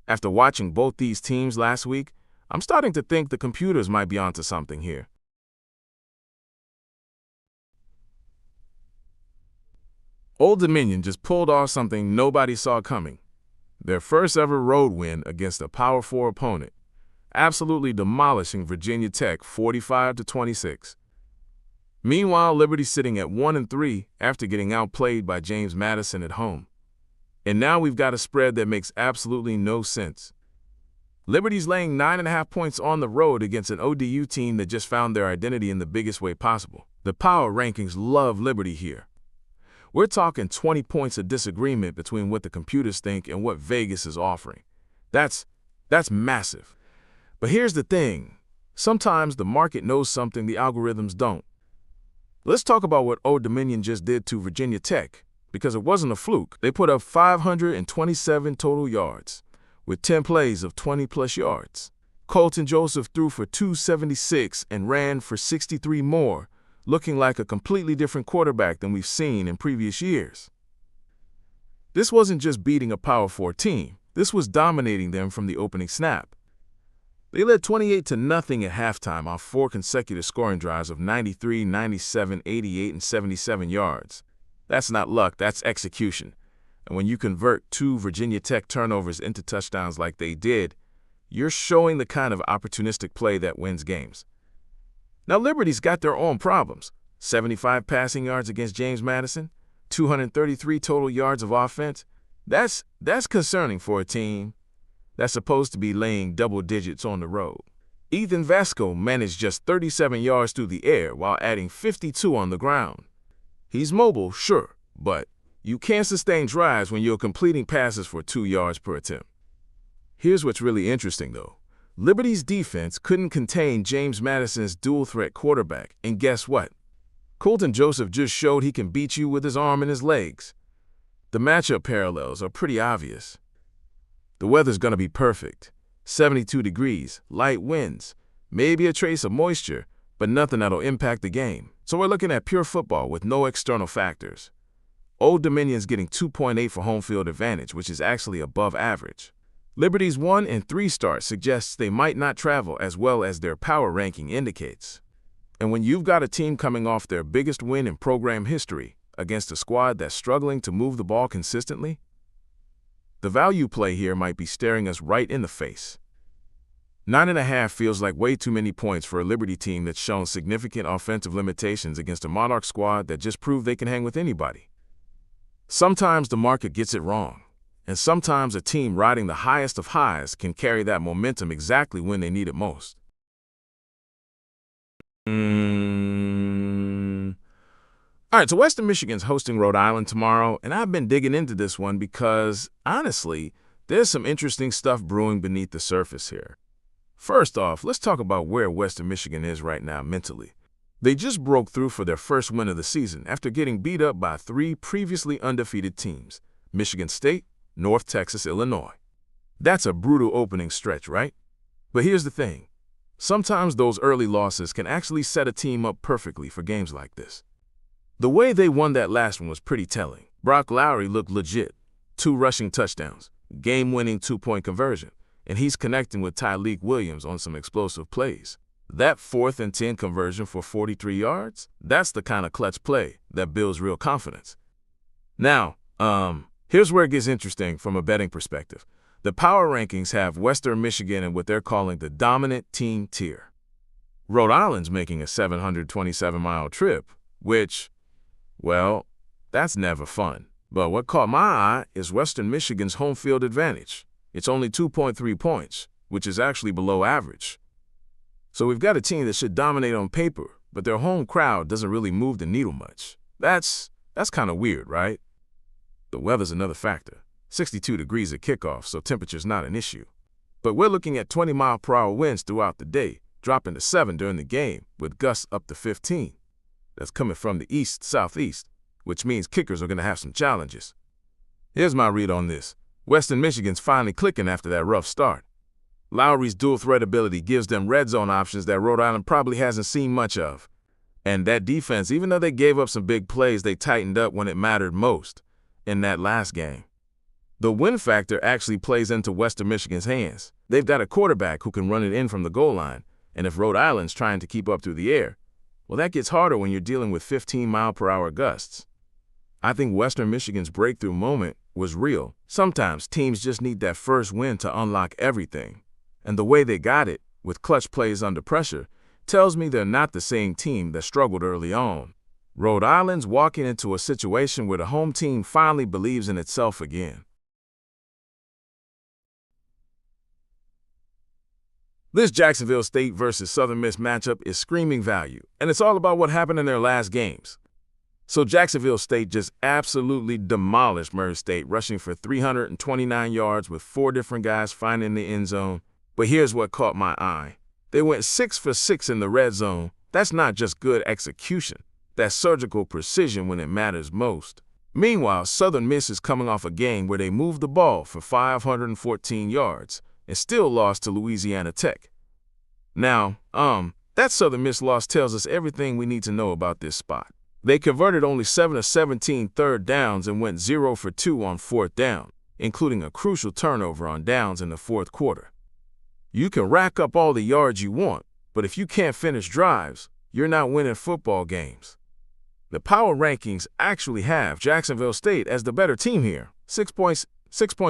after watching both these teams last week, I'm starting to think the computers might be onto something here. Old Dominion just pulled off something nobody saw coming. Their first ever road win against a Power 4 opponent, absolutely demolishing Virginia Tech 45-26. Meanwhile, Liberty's sitting at 1-3 after getting outplayed by James Madison at home. And now we've got a spread that makes absolutely no sense. Liberty's laying 9.5 points on the road against an ODU team that just found their identity in the biggest way possible. The power rankings love Liberty here. We're talking 20 points of disagreement between what the computers think and what Vegas is offering. That's massive. But here's the thing. Sometimes the market knows something the algorithms don't. Let's talk about what Old Dominion just did to Virginia Tech, because it wasn't a fluke. They put up 527 total yards, with 10 plays of 20-plus yards. Colton Joseph threw for 276 and ran for 63 more, looking like a completely different quarterback than we've seen in previous years. This wasn't just beating a Power 4 team. This was dominating them from the opening snap. They led 28-0 at halftime off 4 consecutive scoring drives of 93, 97, 88, and 77 yards. That's not luck, that's execution. And when you convert 2 Virginia Tech turnovers into touchdowns like they did, you're showing the kind of opportunistic play that wins games. Now, Liberty's got their own problems. 75 passing yards against James Madison, 233 total yards of offense. That's concerning for a team that's supposed to be laying double digits on the road. Ethan Vasco managed just 37 yards through the air while adding 52 on the ground. He's mobile, sure, but you can't sustain drives when you're completing passes for 2 yards per attempt. Here's what's really interesting, though. Liberty's defense couldn't contain James Madison's dual-threat quarterback, and guess what? Colton Joseph just showed he can beat you with his arm and his legs. The matchup parallels are pretty obvious. The weather's going to be perfect. 72 degrees, light winds, maybe a trace of moisture, but nothing that'll impact the game. So we're looking at pure football with no external factors. Old Dominion's getting 2.8 for home field advantage, which is actually above average. Liberty's 1 and 3 start suggests they might not travel as well as their power ranking indicates. And when you've got a team coming off their biggest win in program history against a squad that's struggling to move the ball consistently, the value play here might be staring us right in the face. 9.5 feels like way too many points for a Liberty team that's shown significant offensive limitations against a Monarch squad that just proved they can hang with anybody. Sometimes the market gets it wrong, and sometimes a team riding the highest of highs can carry that momentum exactly when they need it most. All right, so Western Michigan's hosting Rhode Island tomorrow, and I've been digging into this one because, honestly, there's some interesting stuff brewing beneath the surface here. First off, let's talk about where Western Michigan is right now mentally. They just broke through for their first win of the season after getting beat up by 3 previously undefeated teams: Michigan State, North Texas, Illinois. That's a brutal opening stretch, right? But here's the thing. Sometimes those early losses can actually set a team up perfectly for games like this. The way they won that last one was pretty telling. Brock Lowry looked legit. 2 rushing touchdowns, game-winning 2-point conversion, and he's connecting with Tyleik Williams on some explosive plays. That 4th and 10 conversion for 43 yards, that's the kind of clutch play that builds real confidence. Now, here's where it gets interesting from a betting perspective. The power rankings have Western Michigan in what they're calling the dominant team tier. Rhode Island's making a 727-mile trip, which, well, that's never fun. But what caught my eye is Western Michigan's home field advantage. It's only 2.3 points, which is actually below average. So we've got a team that should dominate on paper, but their home crowd doesn't really move the needle much. That's kind of weird, right? The weather's another factor. 62 degrees at kickoff, so temperature's not an issue. But we're looking at 20-mile-per-hour winds throughout the day, dropping to 7 during the game, with gusts up to 15. That's coming from the east-southeast, which means kickers are going to have some challenges. Here's my read on this. Western Michigan's finally clicking after that rough start. Lowry's dual-threat ability gives them red zone options that Rhode Island probably hasn't seen much of. And that defense, even though they gave up some big plays, they tightened up when it mattered most in that last game. The win factor actually plays into Western Michigan's hands. They've got a quarterback who can run it in from the goal line, and if Rhode Island's trying to keep up through the air, well, that gets harder when you're dealing with 15-mile-per-hour gusts. I think Western Michigan's breakthrough moment was real. Sometimes teams just need that first win to unlock everything. And the way they got it, with clutch plays under pressure, tells me they're not the same team that struggled early on. Rhode Island's walking into a situation where the home team finally believes in itself again. This Jacksonville State versus Southern Miss matchup is screaming value, and it's all about what happened in their last games. So Jacksonville State just absolutely demolished Murray State, rushing for 329 yards with 4 different guys finding the end zone. But here's what caught my eye. They went 6 for 6 in the red zone. That's not just good execution. That's surgical precision when it matters most. Meanwhile, Southern Miss is coming off a game where they moved the ball for 514 yards and still lost to Louisiana Tech. Now, that Southern Miss loss tells us everything we need to know about this spot. They converted only 7 of 17 third downs and went 0 for 2 on 4th down, including a crucial turnover on downs in the 4th quarter. You can rack up all the yards you want, but if you can't finish drives, you're not winning football games. The power rankings actually have Jacksonville State as the better team here, 6 points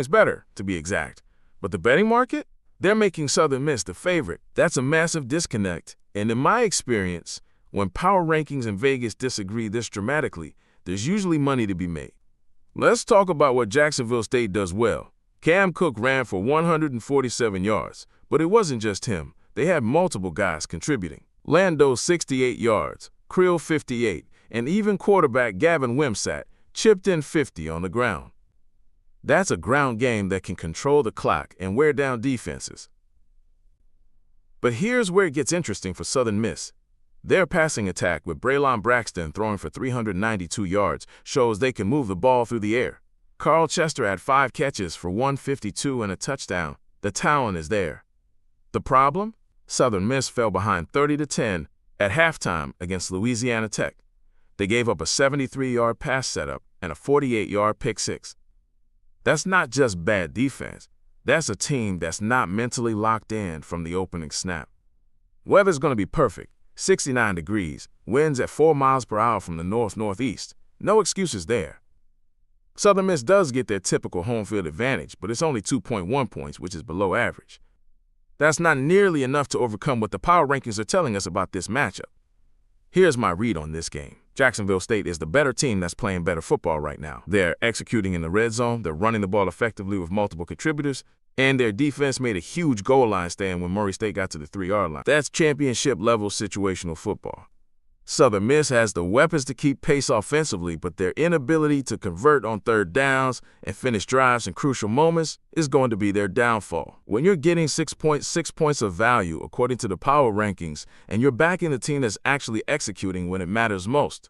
better to be exact. But the betting market? They're making Southern Miss the favorite. That's a massive disconnect, and in my experience, when power rankings in Vegas disagree this dramatically, there's usually money to be made. Let's talk about what Jacksonville State does well. Cam Cook ran for 147 yards, but it wasn't just him. They had multiple guys contributing. Lando 68 yards, Creel 58, and even quarterback Gavin Wimsatt chipped in 50 on the ground. That's a ground game that can control the clock and wear down defenses. But here's where it gets interesting for Southern Miss. Their passing attack with Braylon Braxton throwing for 392 yards shows they can move the ball through the air. Carl Chester had 5 catches for 152 and a touchdown. The talent is there. The problem? Southern Miss fell behind 30-10 At halftime against Louisiana Tech, they gave up a 73-yard pass setup and a 48-yard pick six. That's not just bad defense. That's a team that's not mentally locked in from the opening snap. Weather's going to be perfect, 69 degrees, winds at 4 miles per hour from the north-northeast. No excuses there. Southern Miss does get their typical home field advantage, but it's only 2.1 points, which is below average. That's not nearly enough to overcome what the power rankings are telling us about this matchup. Here's my read on this game. Jacksonville State is the better team that's playing better football right now. They're executing in the red zone, they're running the ball effectively with multiple contributors, and their defense made a huge goal line stand when Murray State got to the 3-yard line. That's championship-level situational football. Southern Miss has the weapons to keep pace offensively, but their inability to convert on third downs and finish drives in crucial moments is going to be their downfall. When you're getting 6.6 points of value according to the power rankings, and you're backing the team that's actually executing when it matters most.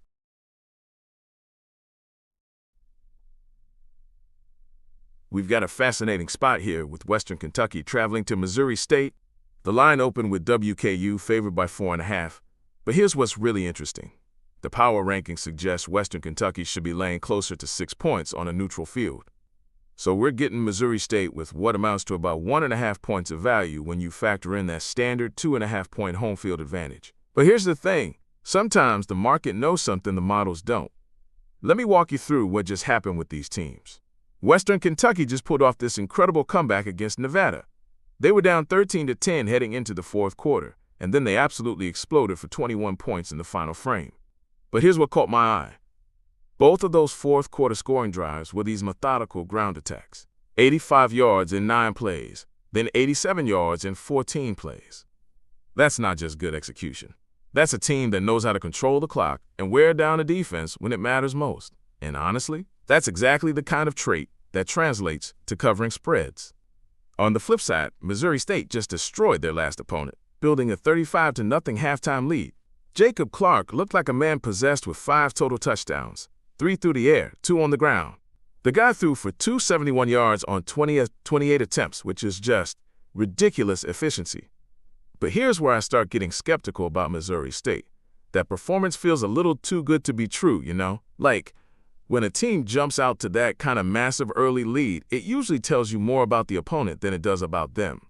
We've got a fascinating spot here with Western Kentucky traveling to Missouri State. The line opened with WKU favored by 4.5. But here's what's really interesting. The power rankings suggest Western Kentucky should be laying closer to 6 points on a neutral field. So we're getting Missouri State with what amounts to about 1.5 points of value when you factor in that standard 2.5-point home field advantage. But here's the thing. Sometimes the market knows something the models don't. Let me walk you through what just happened with these teams. Western Kentucky just pulled off this incredible comeback against Nevada. They were down 13-10 heading into the fourth quarter, and then they absolutely exploded for 21 points in the final frame. But here's what caught my eye. Both of those fourth-quarter scoring drives were these methodical ground attacks. 85 yards in 9 plays, then 87 yards in 14 plays. That's not just good execution. That's a team that knows how to control the clock and wear down a defense when it matters most. And honestly, that's exactly the kind of trait that translates to covering spreads. On the flip side, Missouri State just destroyed their last opponent, building a 35-0 halftime lead. Jacob Clark looked like a man possessed with 5 total touchdowns, 3 through the air, 2 on the ground. The guy threw for 271 yards on 28 attempts, which is just ridiculous efficiency. But here's where I start getting skeptical about Missouri State. That performance feels a little too good to be true, you know? Like, when a team jumps out to that kind of massive early lead, it usually tells you more about the opponent than it does about them.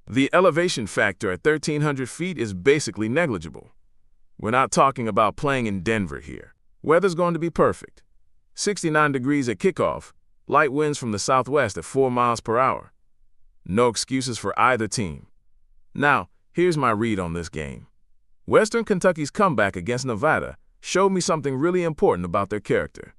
The elevation factor at 1,300 feet is basically negligible. We're not talking about playing in Denver here. Weather's going to be perfect. 69 degrees at kickoff, light winds from the southwest at 4 miles per hour. No excuses for either team. Now, here's my read on this game. Western Kentucky's comeback against Nevada showed me something really important about their character.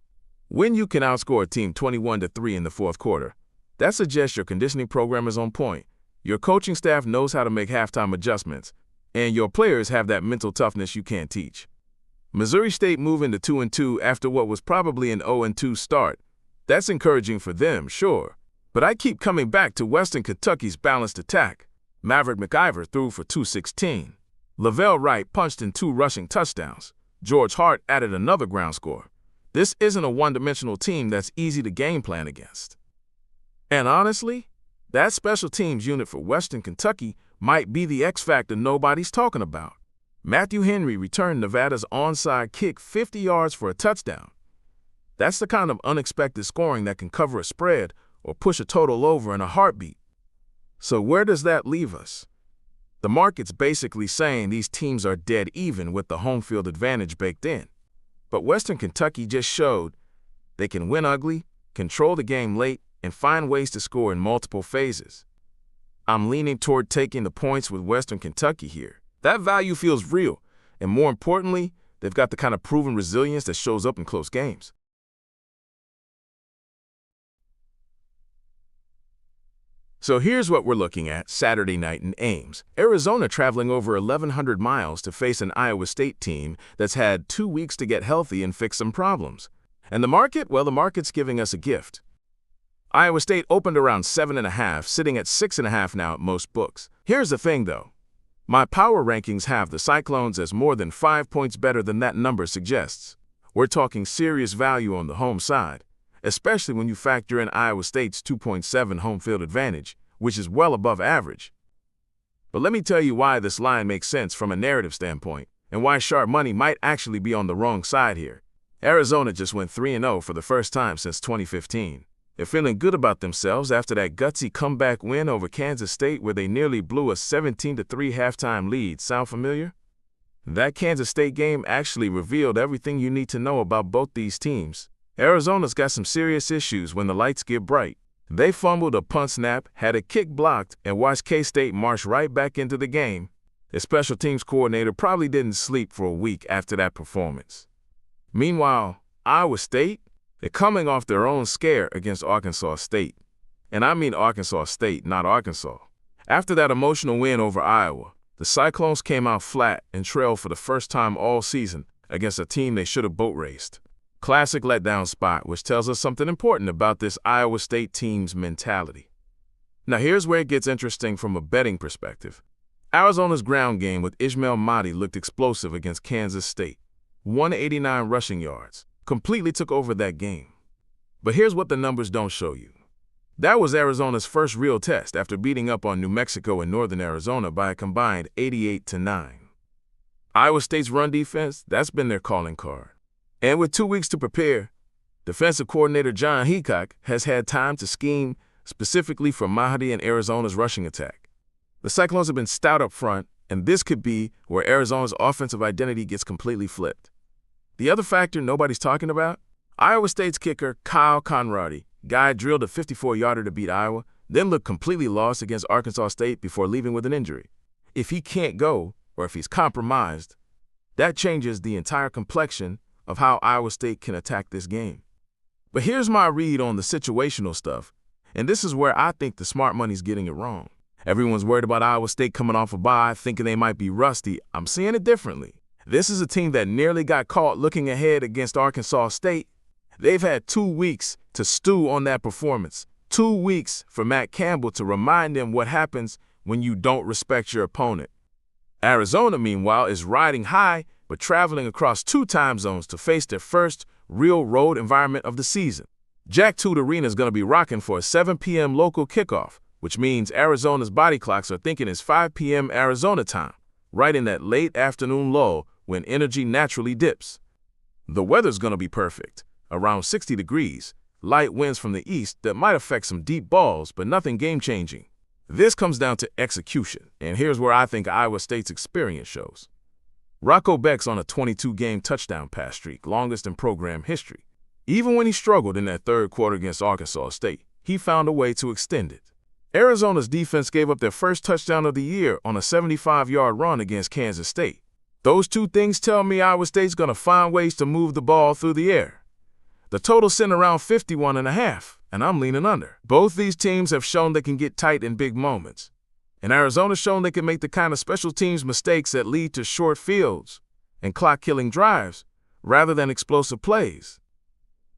When you can outscore a team 21-3 in the fourth quarter, that suggests your conditioning program is on point, your coaching staff knows how to make halftime adjustments, and your players have that mental toughness you can't teach. Missouri State moving to 2-2 after what was probably an 0-2 start. That's encouraging for them, sure. But I keep coming back to Western Kentucky's balanced attack. Maverick McIver threw for 216. Lavelle Wright punched in 2 rushing touchdowns. George Hart added another ground score. This isn't a one-dimensional team that's easy to game plan against. And honestly, that special teams unit for Western Kentucky might be the X factor nobody's talking about. Matthew Henry returned Nevada's onside kick 50 yards for a touchdown. That's the kind of unexpected scoring that can cover a spread or push a total over in a heartbeat. So where does that leave us? The market's basically saying these teams are dead even with the home field advantage baked in. But Western Kentucky just showed they can win ugly, control the game late, and find ways to score in multiple phases. I'm leaning toward taking the points with Western Kentucky here. That value feels real, and more importantly, they've got the kind of proven resilience that shows up in close games. So here's what we're looking at Saturday night in Ames. Arizona traveling over 1,100 miles to face an Iowa State team that's had 2 weeks to get healthy and fix some problems. And the market? Well, the market's giving us a gift. Iowa State opened around 7.5, sitting at 6.5 now at most books. Here's the thing, though. My power rankings have the Cyclones as more than 5 points better than that number suggests. We're talking serious value on the home side, especially when you factor in Iowa State's 2.7 home field advantage, which is well above average. But let me tell you why this line makes sense from a narrative standpoint, and why sharp money might actually be on the wrong side here. Arizona just went 3-0 for the first time since 2015. They're feeling good about themselves after that gutsy comeback win over Kansas State where they nearly blew a 17-3 halftime lead. Sound familiar? That Kansas State game actually revealed everything you need to know about both these teams. Arizona's got some serious issues when the lights get bright. They fumbled a punt snap, had a kick blocked, and watched K-State march right back into the game. Their special teams coordinator probably didn't sleep for a week after that performance. Meanwhile, Iowa State, they're coming off their own scare against Arkansas State. And I mean Arkansas State, not Arkansas. After that emotional win over Iowa, the Cyclones came out flat and trailed for the first time all season against a team they should have boat raced. Classic letdown spot, which tells us something important about this Iowa State team's mentality. Now here's where it gets interesting from a betting perspective. Arizona's ground game with Ishmael Mahdi looked explosive against Kansas State. 189 rushing yards. Completely took over that game. But here's what the numbers don't show you. That was Arizona's first real test after beating up on New Mexico and Northern Arizona by a combined 88-9. Iowa State's run defense, that's been their calling card. And with 2 weeks to prepare, defensive coordinator John Heacock has had time to scheme specifically for Mahdi and Arizona's rushing attack. The Cyclones have been stout up front, and this could be where Arizona's offensive identity gets completely flipped. The other factor nobody's talking about? Iowa State's kicker, Kyle Conradi, guy drilled a 54-yarder to beat Iowa, then looked completely lost against Arkansas State before leaving with an injury. If he can't go, or if he's compromised, that changes the entire complexion of how Iowa State can attack this game. But here's my read on the situational stuff, and this is where I think the smart money's getting it wrong. Everyone's worried about Iowa State coming off a bye, thinking they might be rusty. I'm seeing it differently. This is a team that nearly got caught looking ahead against Arkansas State. They've had 2 weeks to stew on that performance. 2 weeks for Matt Campbell to remind them what happens when you don't respect your opponent. Arizona, meanwhile, is riding high, but traveling across 2 time zones to face their first real road environment of the season. Jack Toot Arena is going to be rocking for a 7 p.m. local kickoff, which means Arizona's body clocks are thinking it's 5 p.m. Arizona time, right in that late afternoon lull when energy naturally dips. The weather's going to be perfect, around 60 degrees, light winds from the east that might affect some deep balls, but nothing game-changing. This comes down to execution, and here's where I think Iowa State's experience shows. Rocco Beck's on a 22-game touchdown pass streak, longest in program history. Even when he struggled in that third quarter against Arkansas State, he found a way to extend it. Arizona's defense gave up their first touchdown of the year on a 75-yard run against Kansas State. Those 2 things tell me Iowa State's going to find ways to move the ball through the air. The total sent around 51.5, and I'm leaning under. Both these teams have shown they can get tight in big moments. And Arizona's shown they can make the kind of special teams mistakes that lead to short fields and clock-killing drives rather than explosive plays.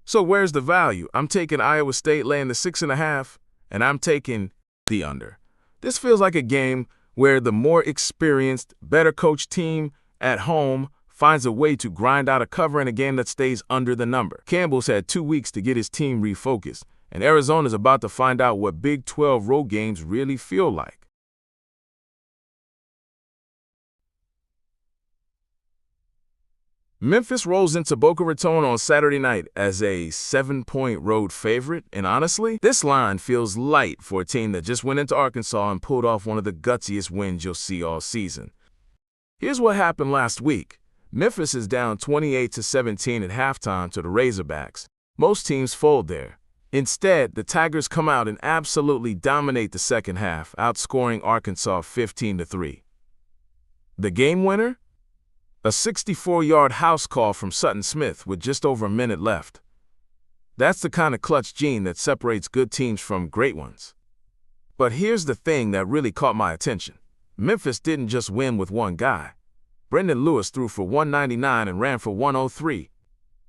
So where's the value? I'm taking Iowa State laying the 6.5, and I'm taking the under. This feels like a game where the more experienced, better coached team at home finds a way to grind out a cover in a game that stays under the number. Campbell's had 2 weeks to get his team refocused, and Arizona's about to find out what Big 12 road games really feel like. Memphis rolls into Boca Raton on Saturday night as a 7-point road favorite, and honestly, this line feels light for a team that just went into Arkansas and pulled off one of the gutsiest wins you'll see all season. Here's what happened last week. Memphis is down 28-17 at halftime to the Razorbacks. Most teams fold there. Instead, the Tigers come out and absolutely dominate the second half, outscoring Arkansas 15-3. The game winner? A 64-yard house call from Sutton Smith with just over a minute left. That's the kind of clutch gene that separates good teams from great ones. But here's the thing that really caught my attention. Memphis didn't just win with one guy. Brendan Lewis threw for 199 and ran for 103.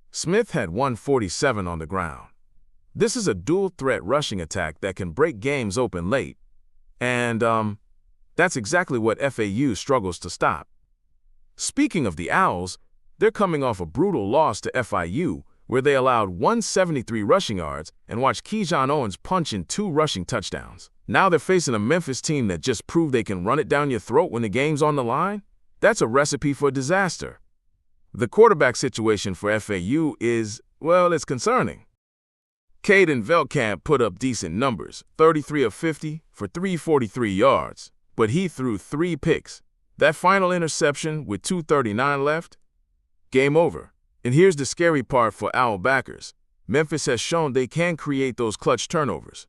Smith had 147 on the ground. This is a dual-threat rushing attack that can break games open late. And that's exactly what FAU struggles to stop. Speaking of the Owls, they're coming off a brutal loss to FIU, where they allowed 173 rushing yards and watched Keyshawn Owens punch in 2 rushing touchdowns. Now they're facing a Memphis team that just proved they can run it down your throat when the game's on the line. That's a recipe for disaster. The quarterback situation for FAU is, well, it's concerning. Caden Veldkamp put up decent numbers, 33 of 50 for 343 yards, but he threw 3 picks. That final interception with 2:39 left? Game over. And here's the scary part for Owl backers. Memphis has shown they can create those clutch turnovers.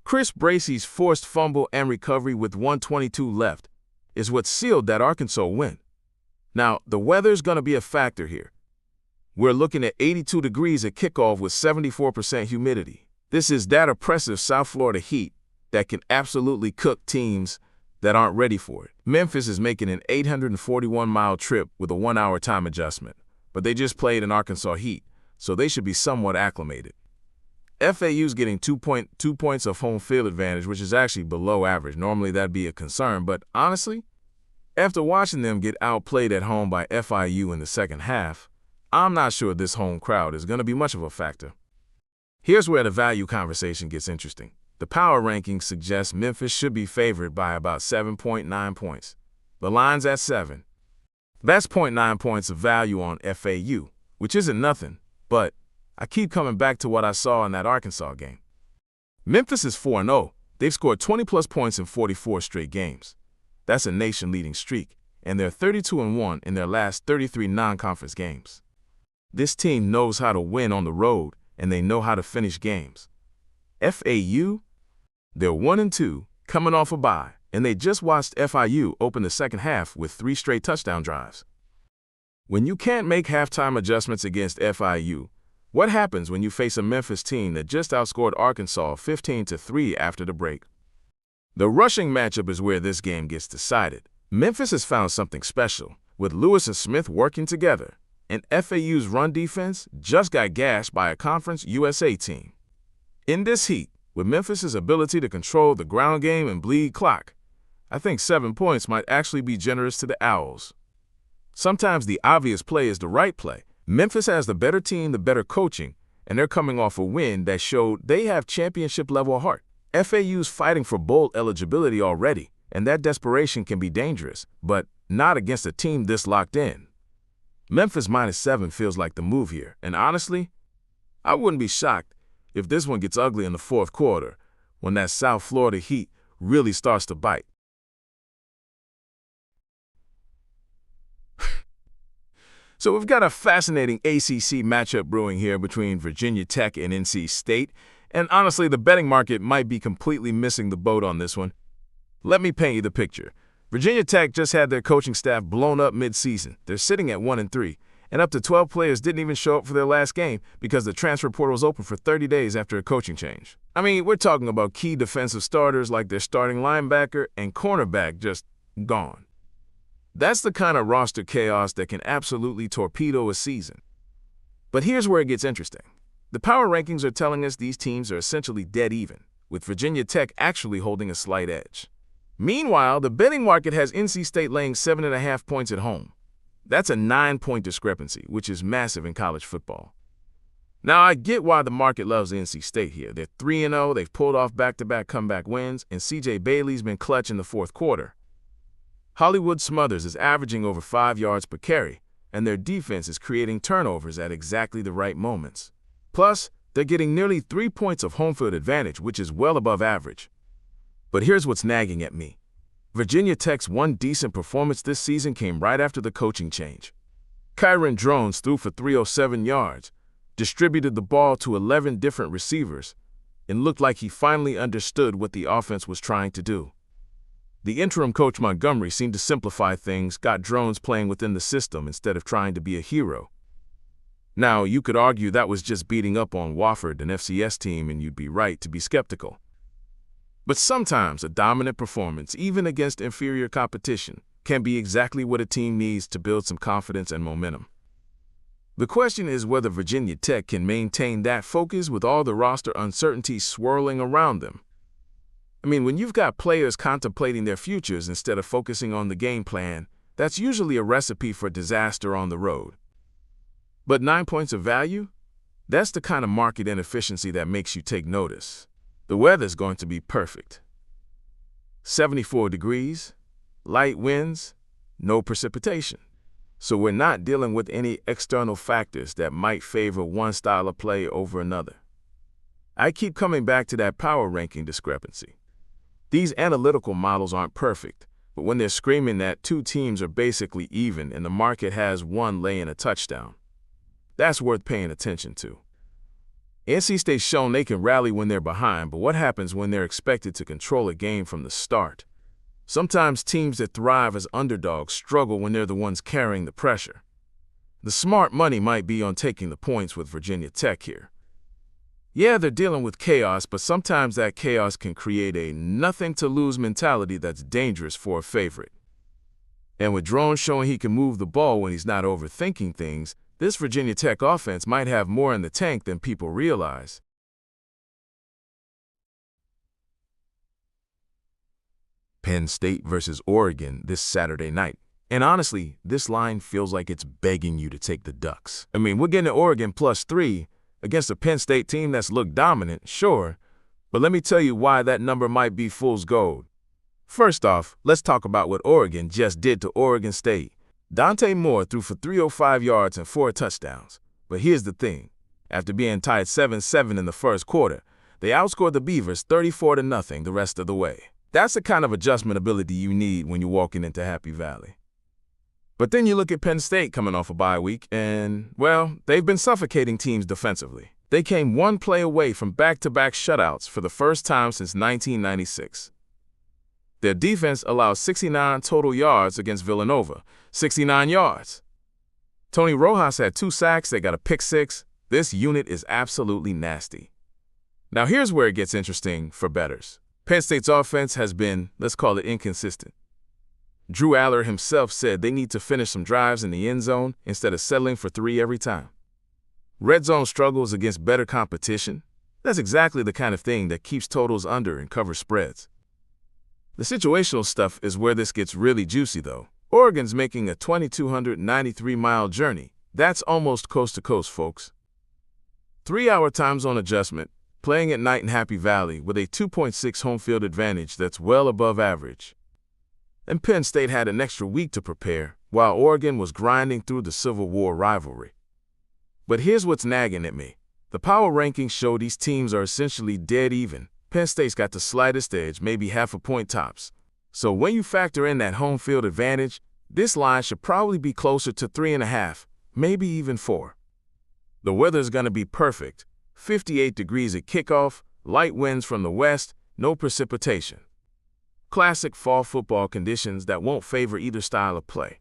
Chris Bracey's forced fumble and recovery with 1:22 left is what sealed that Arkansas win. Now, the weather's going to be a factor here. We're looking at 82 degrees at kickoff with 74% humidity. This is that oppressive South Florida heat that can absolutely cook teams that aren't ready for it. Memphis is making an 841-mile trip with a 1-hour time adjustment, but they just played in Arkansas heat, so they should be somewhat acclimated. FAU's getting 2 points of home field advantage, which is actually below average. Normally that'd be a concern, but honestly, after watching them get outplayed at home by FIU in the second half, I'm not sure this home crowd is going to be much of a factor. Here's where the value conversation gets interesting. The power rankings suggest Memphis should be favored by about 7.9 points. The line's at 7. That's 0.9 points of value on FAU, which isn't nothing, but I keep coming back to what I saw in that Arkansas game. Memphis is 4-0. They've scored 20-plus points in 44 straight games. That's a nation-leading streak, and they're 32-1 in their last 33 non-conference games. This team knows how to win on the road, and they know how to finish games. FAU? They're 1-2, coming off a bye, and they just watched FIU open the second half with 3 straight touchdown drives. When you can't make halftime adjustments against FIU, what happens when you face a Memphis team that just outscored Arkansas 15-3 after the break? The rushing matchup is where this game gets decided. Memphis has found something special, with Lewis and Smith working together, and FAU's run defense just got gashed by a Conference USA team. In this heat, with Memphis's ability to control the ground game and bleed clock, I think 7 points might actually be generous to the Owls. Sometimes the obvious play is the right play. Memphis has the better team, the better coaching, and they're coming off a win that showed they have championship-level heart. FAU's fighting for bowl eligibility already, and that desperation can be dangerous, but not against a team this locked in. Memphis -7 feels like the move here, and honestly, I wouldn't be shocked if this one gets ugly in the fourth quarter, when that South Florida heat really starts to bite. So we've got a fascinating ACC matchup brewing here between Virginia Tech and NC State, and honestly, the betting market might be completely missing the boat on this one. Let me paint you the picture. Virginia Tech just had their coaching staff blown up mid-season. They're sitting at 1-3, and up to 12 players didn't even show up for their last game because the transfer portal was open for 30 days after a coaching change. I mean, we're talking about key defensive starters like their starting linebacker and cornerback just gone. That's the kind of roster chaos that can absolutely torpedo a season. But here's where it gets interesting. The power rankings are telling us these teams are essentially dead even, with Virginia Tech actually holding a slight edge. Meanwhile, the betting market has NC State laying 7.5 points at home. That's a 9-point discrepancy, which is massive in college football. Now, I get why the market loves NC State here. They're 3-0, they've pulled off back-to-back comeback wins, and C.J. Bailey's been clutch in the fourth quarter. Hollywood Smothers is averaging over 5 yards per carry, and their defense is creating turnovers at exactly the right moments. Plus, they're getting nearly 3 points of home field advantage, which is well above average. But here's what's nagging at me. Virginia Tech's one decent performance this season came right after the coaching change. Kyron Drones threw for 307 yards, distributed the ball to 11 different receivers, and looked like he finally understood what the offense was trying to do. The interim coach Montgomery seemed to simplify things, got Drones playing within the system instead of trying to be a hero. Now, you could argue that was just beating up on Wofford, an FCS team, and you'd be right to be skeptical. But sometimes a dominant performance, even against inferior competition, can be exactly what a team needs to build some confidence and momentum. The question is whether Virginia Tech can maintain that focus with all the roster uncertainty swirling around them. I mean, when you've got players contemplating their futures instead of focusing on the game plan, that's usually a recipe for disaster on the road. But 9 points of value? That's the kind of market inefficiency that makes you take notice. The weather's going to be perfect. 74 degrees, light winds, no precipitation. So we're not dealing with any external factors that might favor one style of play over another. I keep coming back to that power ranking discrepancy. These analytical models aren't perfect, but when they're screaming that two teams are basically even and the market has one laying a touchdown, that's worth paying attention to. NC State's shown they can rally when they're behind, but what happens when they're expected to control a game from the start? Sometimes teams that thrive as underdogs struggle when they're the ones carrying the pressure. The smart money might be on taking the points with Virginia Tech here. Yeah, they're dealing with chaos, but sometimes that chaos can create a nothing-to-lose mentality that's dangerous for a favorite. And with Drone showing he can move the ball when he's not overthinking things, this Virginia Tech offense might have more in the tank than people realize. Penn State versus Oregon this Saturday night. And honestly, this line feels like it's begging you to take the Ducks. I mean, we're getting Oregon +3 against a Penn State team that's looked dominant, sure, but let me tell you why that number might be fool's gold. First off, let's talk about what Oregon just did to Oregon State. Dante Moore threw for 305 yards and 4 touchdowns. But here's the thing. After being tied 7-7 in the first quarter, they outscored the Beavers 34-0 the rest of the way. That's the kind of adjustment ability you need when you're walking into Happy Valley. But then you look at Penn State coming off a bye week and, well, they've been suffocating teams defensively. They came one play away from back-to-back shutouts for the first time since 1996. Their defense allowed 69 total yards against Villanova. 69 yards. Tony Rojas had 2 sacks. They got a pick 6. This unit is absolutely nasty. Now here's where it gets interesting for bettors. Penn State's offense has been, let's call it, inconsistent. Drew Aller himself said they need to finish some drives in the end zone instead of settling for 3 every time. Red zone struggles against better competition. That's exactly the kind of thing that keeps totals under and covers spreads. The situational stuff is where this gets really juicy, though. Oregon's making a 2,293-mile journey. That's almost coast to coast, folks. 3-hour time zone adjustment, playing at night in Happy Valley with a 2.6 home field advantage that's well above average. And Penn State had an extra week to prepare, while Oregon was grinding through the Civil War rivalry. But here's what's nagging at me. The power rankings show these teams are essentially dead even. Penn State's got the slightest edge, maybe half a point tops. So when you factor in that home field advantage, this line should probably be closer to 3.5, maybe even 4. The weather's going to be perfect. 58 degrees at kickoff, light winds from the west, no precipitation. Classic fall football conditions that won't favor either style of play.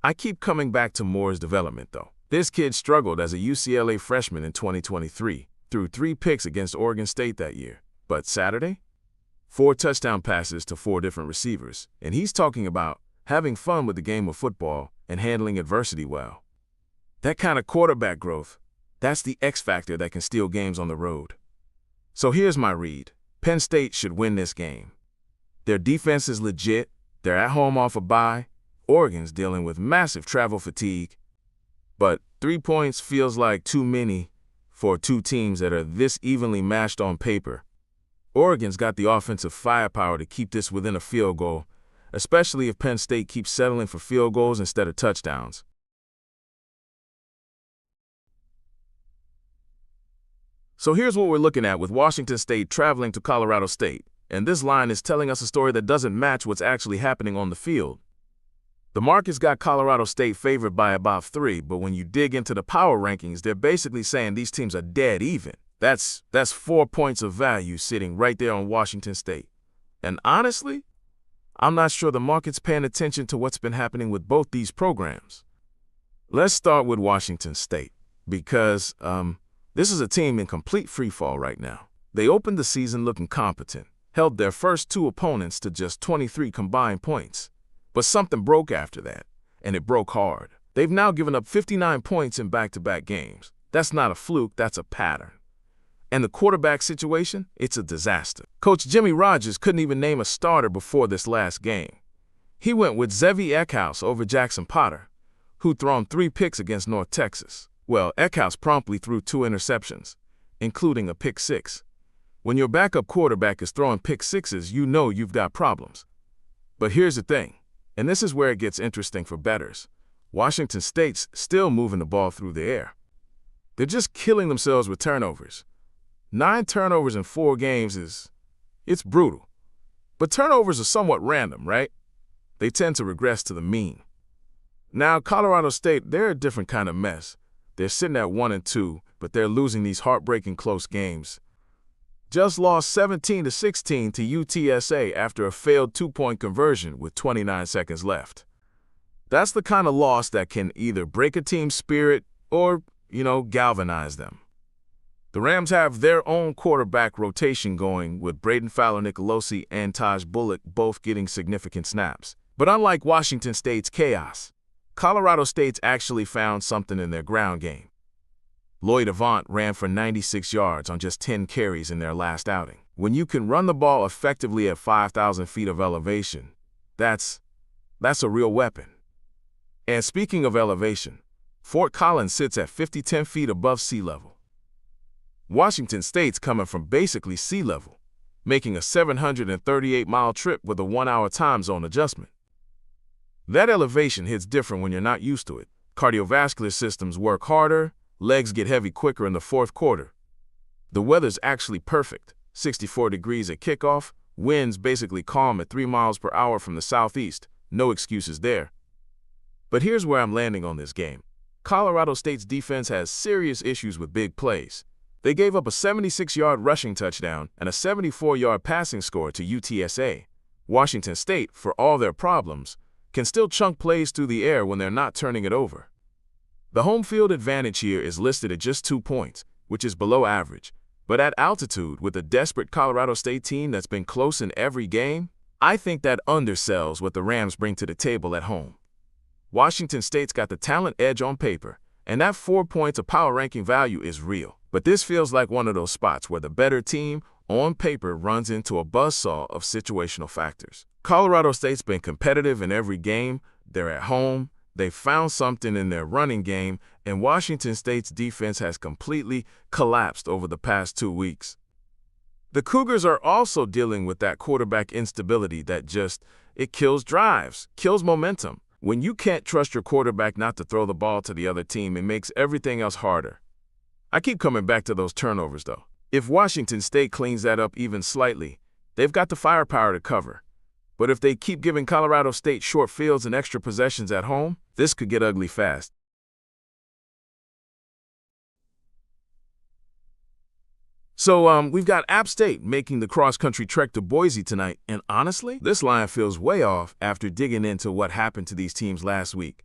I keep coming back to Moore's development, though. This kid struggled as a UCLA freshman in 2023, threw 3 picks against Oregon State that year. But Saturday? 4 touchdown passes to 4 different receivers, and he's talking about having fun with the game of football and handling adversity well. That kind of quarterback growth, that's the X factor that can steal games on the road. So here's my read. Penn State should win this game. Their defense is legit, they're at home off a bye, Oregon's dealing with massive travel fatigue. But 3 points feels like too many for 2 teams that are this evenly matched on paper. Oregon's got the offensive firepower to keep this within a field goal, especially if Penn State keeps settling for field goals instead of touchdowns. So here's what we're looking at with Washington State traveling to Colorado State, and this line is telling us a story that doesn't match what's actually happening on the field. The market's got Colorado State favored by about 3, but when you dig into the power rankings, they're basically saying these teams are dead even. That's 4 points of value sitting right there on Washington State. And honestly, I'm not sure the market's paying attention to what's been happening with both these programs. Let's start with Washington State, because this is a team in complete freefall right now. They opened the season looking competent, held their first 2 opponents to just 23 combined points. But something broke after that, and it broke hard. They've now given up 59 points in back-to-back games. That's not a fluke, that's a pattern. And the quarterback situation, it's a disaster. Coach Jimmy Rogers couldn't even name a starter before this last game. He went with Zevi Eckhouse over Jackson Potter, who'd thrown 3 picks against North Texas. Well, Eckhouse promptly threw 2 interceptions, including a pick 6. When your backup quarterback is throwing pick sixes, you know you've got problems. But here's the thing, and this is where it gets interesting for bettors. Washington State's still moving the ball through the air. They're just killing themselves with turnovers. 9 turnovers in 4 games it's brutal. But turnovers are somewhat random, right? They tend to regress to the mean. Now, Colorado State, they're a different kind of mess. They're sitting at 1-2, but they're losing these heartbreaking close games. Just lost 17-16 to UTSA after a failed 2-point conversion with 29 seconds left. That's the kind of loss that can either break a team's spirit or, galvanize them. The Rams have their own quarterback rotation going, with Braden Fowler-Nicolosi and Taj Bullock both getting significant snaps. But unlike Washington State's chaos, Colorado State's actually found something in their ground game. Lloyd Avant ran for 96 yards on just 10 carries in their last outing. When you can run the ball effectively at 5,000 feet of elevation, that's a real weapon. And speaking of elevation, Fort Collins sits at 50-10 feet above sea level. Washington State's coming from basically sea level, making a 738-mile trip with a 1-hour time zone adjustment. That elevation hits different when you're not used to it. Cardiovascular systems work harder, legs get heavy quicker in the fourth quarter. The weather's actually perfect, 64 degrees at kickoff, winds basically calm at 3 miles per hour from the southeast, no excuses there. But here's where I'm landing on this game. Colorado State's defense has serious issues with big plays. They gave up a 76-yard rushing touchdown and a 74-yard passing score to UTSA. Washington State, for all their problems, can still chunk plays through the air when they're not turning it over. The home field advantage here is listed at just 2 points, which is below average. But at altitude, with a desperate Colorado State team that's been close in every game, I think that undersells what the Rams bring to the table at home. Washington State's got the talent edge on paper, and that 4 points of power ranking value is real. But this feels like one of those spots where the better team, on paper, runs into a buzzsaw of situational factors. Colorado State's been competitive in every game. They're at home. They've found something in their running game, and Washington State's defense has completely collapsed over the past 2 weeks. The Cougars are also dealing with that quarterback instability that it kills drives, kills momentum. When you can't trust your quarterback not to throw the ball to the other team, it makes everything else harder. I keep coming back to those turnovers, though. If Washington State cleans that up even slightly, they've got the firepower to cover. But if they keep giving Colorado State short fields and extra possessions at home, this could get ugly fast. So we've got App State making the cross-country trek to Boise tonight, and honestly, this line feels way off after digging into what happened to these teams last week.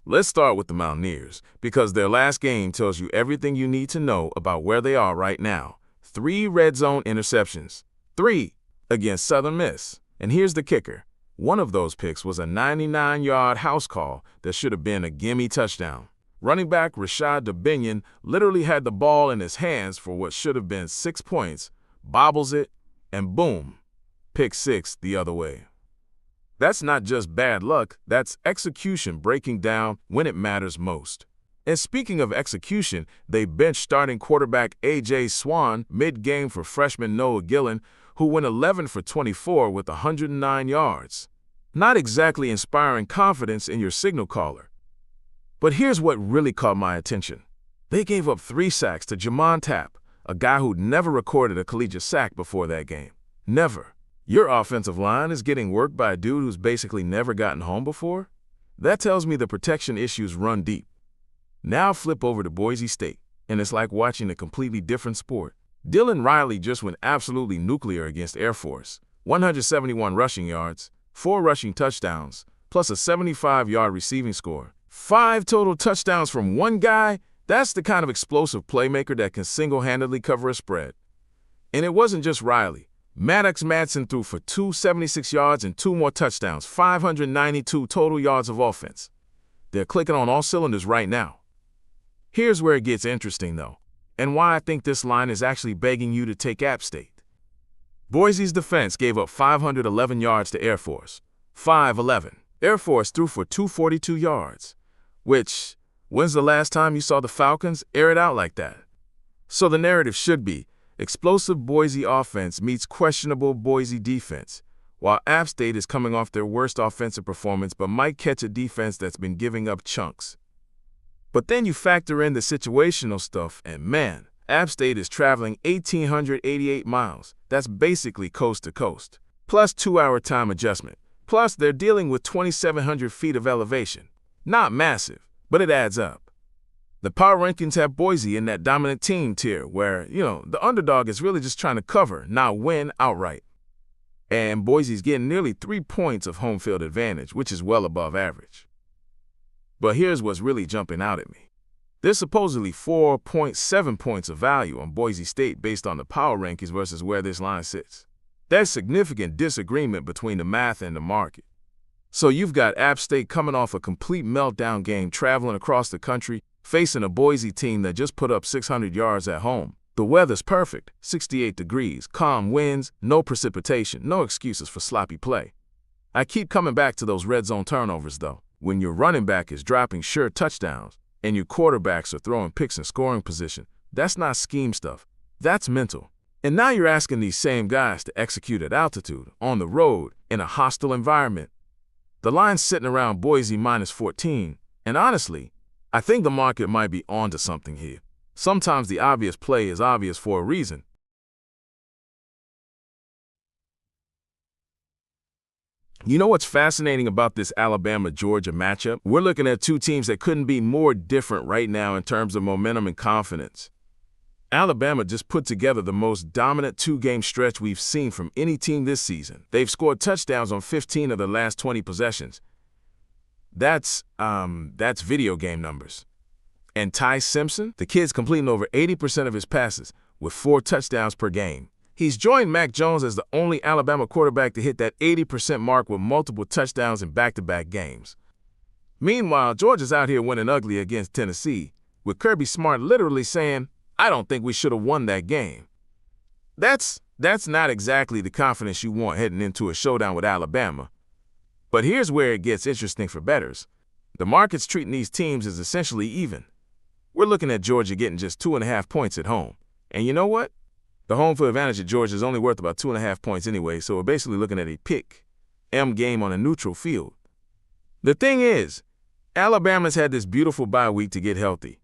Let's start with the Mountaineers, because their last game tells you everything you need to know about where they are right now. 3 red zone interceptions. 3 against Southern Miss. And here's the kicker. One of those picks was a 99-yard house call that should have been a gimme touchdown. Running back Rashad DeBinion literally had the ball in his hands for what should have been 6 points, bobbles it, and boom, pick 6 the other way. That's not just bad luck, that's execution breaking down when it matters most. And speaking of execution, they benched starting quarterback A.J. Swan mid-game for freshman Noah Gillen, who went 11 for 24 with 109 yards. Not exactly inspiring confidence in your signal caller. But here's what really caught my attention. They gave up 3 sacks to Jamon Tapp, a guy who'd never recorded a collegiate sack before that game. Never. Your offensive line is getting worked by a dude who's basically never gotten home before? That tells me the protection issues run deep. Now flip over to Boise State, and it's like watching a completely different sport. Dylan Riley just went absolutely nuclear against Air Force. 171 rushing yards, 4 rushing touchdowns, plus a 75-yard receiving score. 5 total touchdowns from one guy. That's the kind of explosive playmaker that can single-handedly cover a spread. And it wasn't just Riley. Maddox Madsen threw for 276 yards and 2 more touchdowns, 592 total yards of offense. They're clicking on all cylinders right now. Here's where it gets interesting, though, and why I think this line is actually begging you to take App State. Boise's defense gave up 511 yards to Air Force. 511. Air Force threw for 242 yards. Which, when's the last time you saw the Falcons air it out like that? So the narrative should be, Explosive Boise offense meets questionable Boise defense, while App State is coming off their worst offensive performance but might catch a defense that's been giving up chunks. But then you factor in the situational stuff, and man, App State is traveling 1,888 miles. That's basically coast to coast, plus 2-hour time adjustment. Plus, they're dealing with 2,700 feet of elevation. Not massive, but it adds up. The power rankings have Boise in that dominant team tier where, the underdog is really just trying to cover, not win outright. And Boise's getting nearly 3 points of home field advantage, which is well above average. But here's what's really jumping out at me. There's supposedly 4.7 points of value on Boise State based on the power rankings versus where this line sits. There's significant disagreement between the math and the market. So you've got App State coming off a complete meltdown game traveling across the country, facing a Boise team that just put up 600 yards at home. The weather's perfect, 68 degrees, calm winds, no precipitation, no excuses for sloppy play. I keep coming back to those red zone turnovers though. When your running back is dropping sure touchdowns and your quarterbacks are throwing picks in scoring position, that's not scheme stuff. That's mental. And now you're asking these same guys to execute at altitude, on the road, in a hostile environment. The line's sitting around Boise minus 14, and honestly, I think the market might be onto something here. Sometimes the obvious play is obvious for a reason. You know what's fascinating about this Alabama-Georgia matchup? We're looking at two teams that couldn't be more different right now in terms of momentum and confidence. Alabama just put together the most dominant two-game stretch we've seen from any team this season. They've scored touchdowns on 15 of the last 20 possessions. That's video game numbers. And Ty Simpson, the kid's completing over 80% of his passes with 4 touchdowns per game. He's joined Mac Jones as the only Alabama quarterback to hit that 80% mark with multiple touchdowns in back-to-back games. Meanwhile, Georgia's out here winning ugly against Tennessee, with Kirby Smart literally saying, "I don't think we should have won that game." That's not exactly the confidence you want heading into a showdown with Alabama. But here's where it gets interesting for bettors. The market's treating these teams as essentially even. We're looking at Georgia getting just 2.5 points at home. And you know what? The home field advantage at Georgia is only worth about 2.5 points anyway, so we're basically looking at a pick-em game on a neutral field. The thing is, Alabama's had this beautiful bye week to get healthy.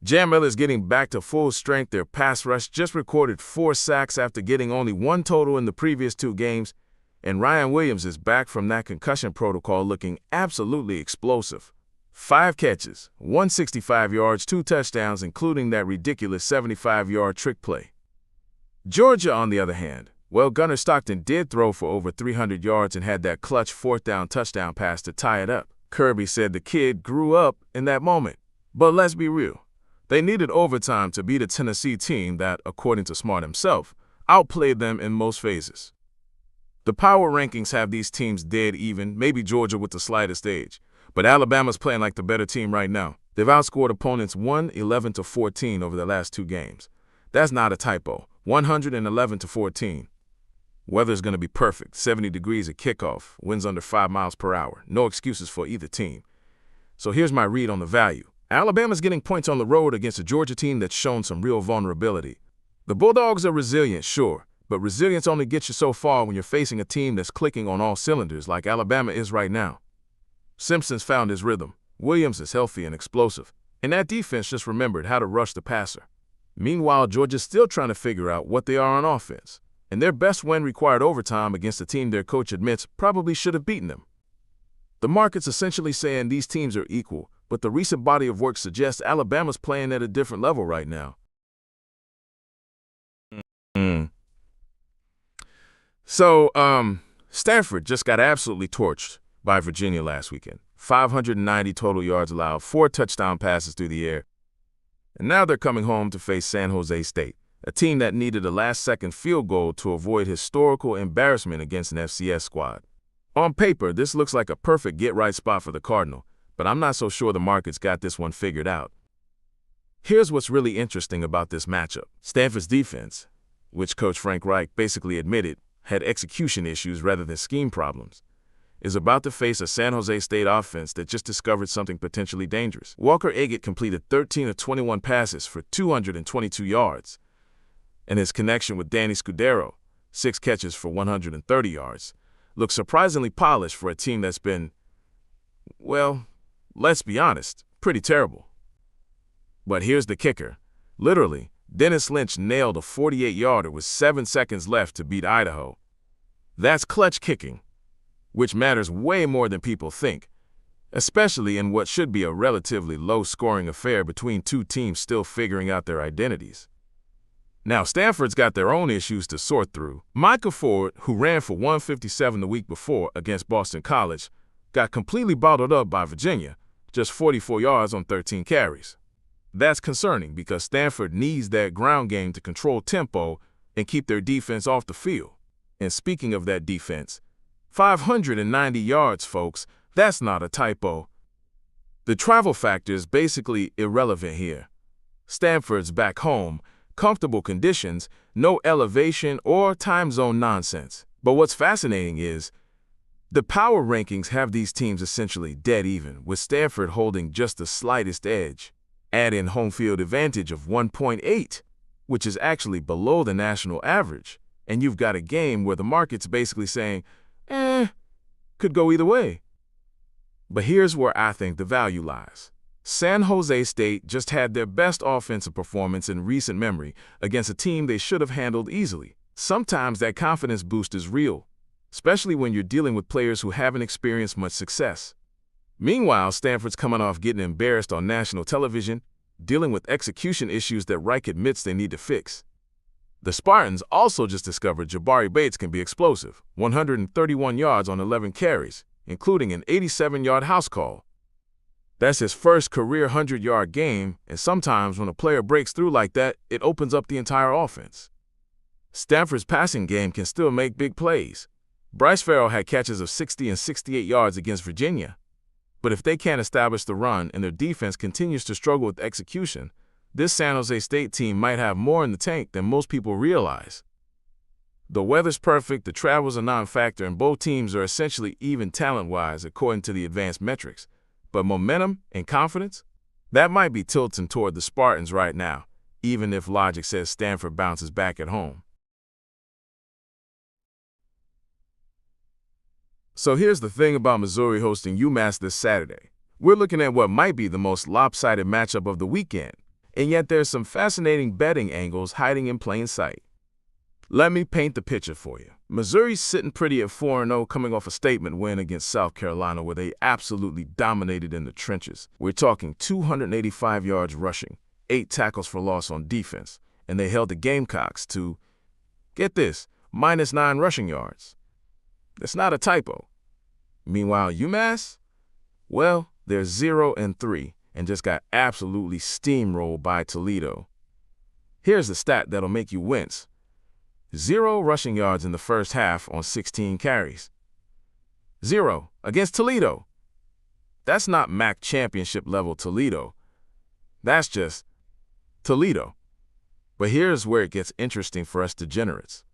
Jam Miller's getting back to full strength. Their pass rush just recorded 4 sacks after getting only 1 total in the previous 2 games, and Ryan Williams is back from that concussion protocol looking absolutely explosive. 5 catches, 165 yards, 2 touchdowns, including that ridiculous 75-yard trick play. Georgia, on the other hand, well, Gunnar Stockton did throw for over 300 yards and had that clutch 4th-down touchdown pass to tie it up. Kirby said the kid grew up in that moment. But let's be real. They needed overtime to beat a Tennessee team that, according to Smart himself, outplayed them in most phases. The power rankings have these teams dead even, maybe Georgia with the slightest edge. But Alabama's playing like the better team right now. They've outscored opponents 111-14 over the last 2 games. That's not a typo. 111-14. Weather's going to be perfect. 70 degrees at kickoff. Winds under 5 miles per hour. No excuses for either team. So here's my read on the value. Alabama's getting points on the road against a Georgia team that's shown some real vulnerability. The Bulldogs are resilient, sure, but resilience only gets you so far when you're facing a team that's clicking on all cylinders like Alabama is right now. Simpson's found his rhythm. Williams is healthy and explosive. And that defense just remembered how to rush the passer. Meanwhile, Georgia's still trying to figure out what they are on offense. And their best win required overtime against a team their coach admits probably should have beaten them. The market's essentially saying these teams are equal, but the recent body of work suggests Alabama's playing at a different level right now. So, Stanford just got absolutely torched by Virginia last weekend. 590 total yards allowed, 4 touchdown passes through the air. And now they're coming home to face San Jose State, a team that needed a last-second field goal to avoid historical embarrassment against an FCS squad. On paper, this looks like a perfect get-right spot for the Cardinal, but I'm not so sure the market's got this one figured out. Here's what's really interesting about this matchup. Stanford's defense, which Coach Frank Reich basically admitted had execution issues rather than scheme problems, is about to face a San Jose State offense that just discovered something potentially dangerous. Walker Eggett completed 13 of 21 passes for 222 yards. And his connection with Danny Scudero, 6 catches for 130 yards, looks surprisingly polished for a team that's been, well, let's be honest, pretty terrible. But here's the kicker. Literally, Dennis Lynch nailed a 48-yarder with 7 seconds left to beat Idaho. That's clutch kicking, which matters way more than people think, especially in what should be a relatively low-scoring affair between two teams still figuring out their identities. Now, Stanford's got their own issues to sort through. Micah Ford, who ran for 157 the week before against Boston College, got completely bottled up by Virginia, just 44 yards on 13 carries. That's concerning because Stanford needs that ground game to control tempo and keep their defense off the field. And speaking of that defense, 590 yards, folks, that's not a typo. The travel factor is basically irrelevant here. Stanford's back home, comfortable conditions, no elevation or time zone nonsense. But what's fascinating is the power rankings have these teams essentially dead even, with Stanford holding just the slightest edge. Add in home field advantage of 1.8, which is actually below the national average, and you've got a game where the market's basically saying, could go either way. But here's where I think the value lies. San Jose State just had their best offensive performance in recent memory against a team they should have handled easily. Sometimes that confidence boost is real, especially when you're dealing with players who haven't experienced much success. Meanwhile, Stanford's coming off getting embarrassed on national television, dealing with execution issues that Reich admits they need to fix. The Spartans also just discovered Jabari Bates can be explosive, 131 yards on 11 carries, including an 87-yard house call. That's his first career 100-yard game, and sometimes when a player breaks through like that, it opens up the entire offense. Stanford's passing game can still make big plays. Bryce Farrell had catches of 60 and 68 yards against Virginia. But if they can't establish the run and their defense continues to struggle with execution, this San Jose State team might have more in the tank than most people realize. The weather's perfect, the travel's a non-factor, and both teams are essentially even talent-wise according to the advanced metrics. But momentum and confidence? That might be tilting toward the Spartans right now, even if logic says Stanford bounces back at home. So here's the thing about Missouri hosting UMass this Saturday. We're looking at what might be the most lopsided matchup of the weekend, and yet there's some fascinating betting angles hiding in plain sight. Let me paint the picture for you. Missouri's sitting pretty at 4-0 coming off a statement win against South Carolina where they absolutely dominated in the trenches. We're talking 285 yards rushing, 8 tackles for loss on defense, and they held the Gamecocks to, get this, -9 rushing yards. That's not a typo. Meanwhile, UMass? Well, they're 0-3 and just got absolutely steamrolled by Toledo. Here's the stat that'll make you wince. 0 rushing yards in the first half on 16 carries. 0 against Toledo. That's not MAC championship level Toledo. That's just Toledo. But here's where it gets interesting for us degenerates.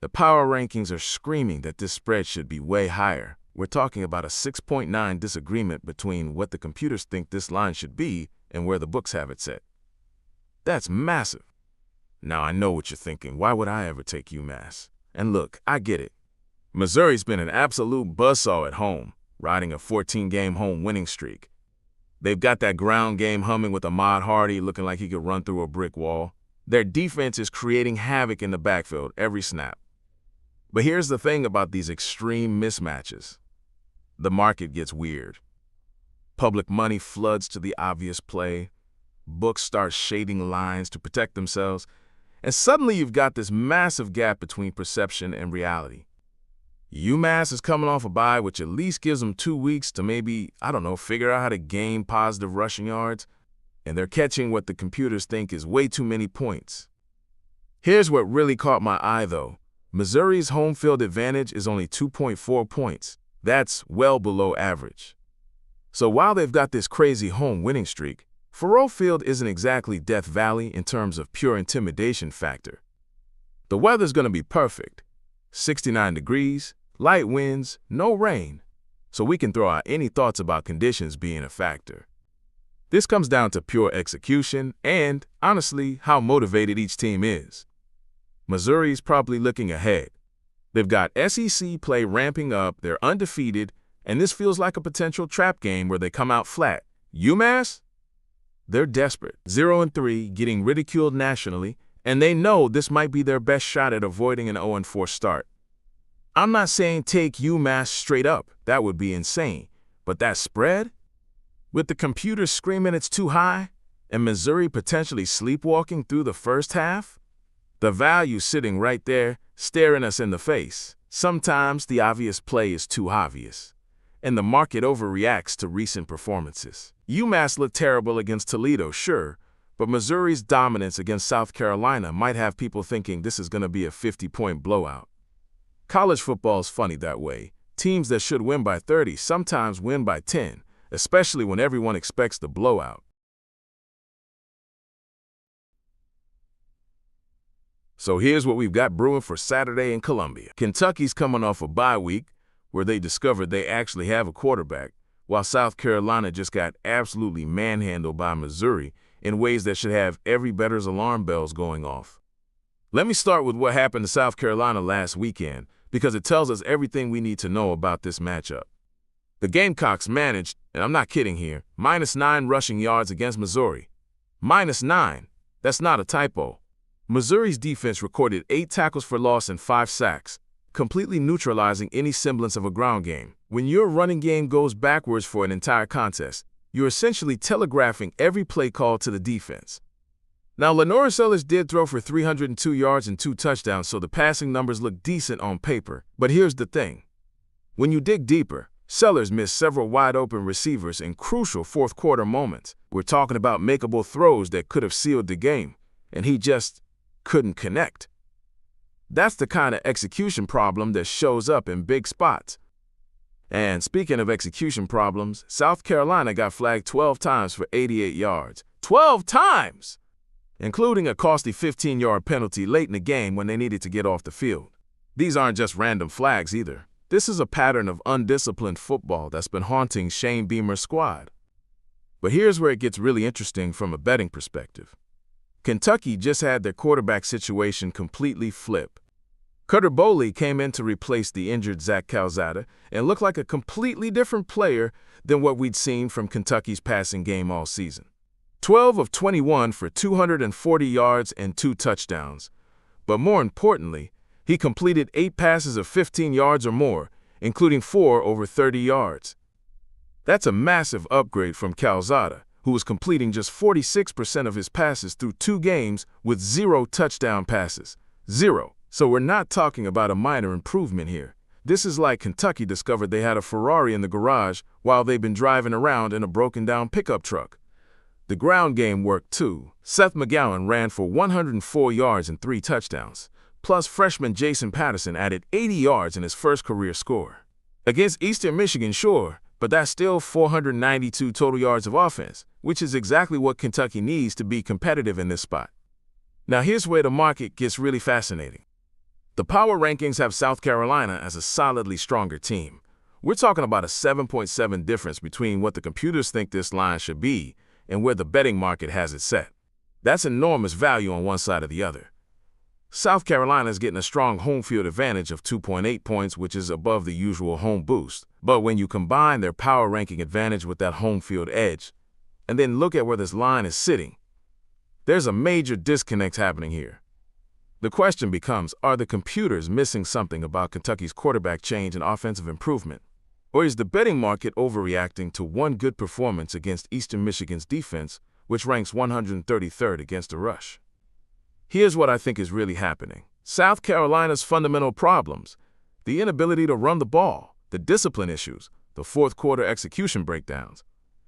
The power rankings are screaming that this spread should be way higher. We're talking about a 6.9 disagreement between what the computers think this line should be and where the books have it set. That's massive. Now, I know what you're thinking. Why would I ever take UMass? And look, I get it. Missouri's been an absolute buzzsaw at home, riding a 14-game home winning streak. They've got that ground game humming with Ahmad Hardy looking like he could run through a brick wall. Their defense is creating havoc in the backfield every snap. But here's the thing about these extreme mismatches. The market gets weird. Public money floods to the obvious play. Books start shading lines to protect themselves. And suddenly you've got this massive gap between perception and reality. UMass is coming off a bye, which at least gives them 2 weeks to maybe, figure out how to gain positive rushing yards. And they're catching what the computers think is way too many points. Here's what really caught my eye, though. Missouri's home field advantage is only 2.4 points. That's well below average. So while they've got this crazy home winning streak, Faurot Field isn't exactly Death Valley in terms of pure intimidation factor. The weather's going to be perfect. 69 degrees, light winds, no rain. So we can throw out any thoughts about conditions being a factor. This comes down to pure execution and, honestly, how motivated each team is. Missouri's probably looking ahead. They've got SEC play ramping up, they're undefeated, and this feels like a potential trap game where they come out flat. UMass? They're desperate. 0-3, getting ridiculed nationally, and they know this might be their best shot at avoiding an 0-4 start. I'm not saying take UMass straight up, that would be insane, but that spread? With the computer screaming it's too high, and Missouri potentially sleepwalking through the first half? The value sitting right there, staring us in the face. Sometimes the obvious play is too obvious, and the market overreacts to recent performances. UMass looked terrible against Toledo, sure, but Missouri's dominance against South Carolina might have people thinking this is going to be a 50-point blowout. College football's funny that way. Teams that should win by 30 sometimes win by 10, especially when everyone expects the blowout. So here's what we've got brewing for Saturday in Columbia. Kentucky's coming off a bye week where they discovered they actually have a quarterback, while South Carolina just got absolutely manhandled by Missouri in ways that should have every bettor's alarm bells going off. Let me start with what happened to South Carolina last weekend, because it tells us everything we need to know about this matchup. The Gamecocks managed, and I'm not kidding here, -9 rushing yards against Missouri. -9. That's not a typo. Missouri's defense recorded 8 tackles for loss and 5 sacks, completely neutralizing any semblance of a ground game. When your running game goes backwards for an entire contest, you're essentially telegraphing every play call to the defense. Now, Lenora Sellers did throw for 302 yards and 2 touchdowns, so the passing numbers look decent on paper. But here's the thing. When you dig deeper, Sellers missed several wide-open receivers in crucial fourth-quarter moments. We're talking about makeable throws that could have sealed the game, and he just couldn't connect. That's the kind of execution problem that shows up in big spots. And speaking of execution problems, South Carolina got flagged 12 times for 88 yards. 12 times! Including a costly 15-yard penalty late in the game when they needed to get off the field. These aren't just random flags either. This is a pattern of undisciplined football that's been haunting Shane Beamer's squad. But here's where it gets really interesting from a betting perspective. Kentucky just had their quarterback situation completely flip. Cutter Boley came in to replace the injured Zach Calzada and looked like a completely different player than what we'd seen from Kentucky's passing game all season. 12 of 21 for 240 yards and 2 touchdowns. But more importantly, he completed 8 passes of 15 yards or more, including 4 over 30 yards. That's a massive upgrade from Calzada, who was completing just 46% of his passes through 2 games with 0 touchdown passes. 0. So we're not talking about a minor improvement here. This is like Kentucky discovered they had a Ferrari in the garage while they've been driving around in a broken-down pickup truck. The ground game worked too. Seth McGowan ran for 104 yards and 3 touchdowns. Plus, freshman Jason Patterson added 80 yards in his first career score. Against Eastern Michigan, sure, but that's still 492 total yards of offense, which is exactly what Kentucky needs to be competitive in this spot. Now here's where the market gets really fascinating. The power rankings have South Carolina as a solidly stronger team. We're talking about a 7.7 difference between what the computers think this line should be and where the betting market has it set. That's enormous value on one side or the other. South Carolina is getting a strong home field advantage of 2.8 points, which is above the usual home boost. But when you combine their power ranking advantage with that home field edge, and then look at where this line is sitting, there's a major disconnect happening here. The question becomes, are the computers missing something about Kentucky's quarterback change and offensive improvement? Or is the betting market overreacting to one good performance against Eastern Michigan's defense, which ranks 133rd against the rush? Here's what I think is really happening. South Carolina's fundamental problems, the inability to run the ball, the discipline issues, the fourth-quarter execution breakdowns.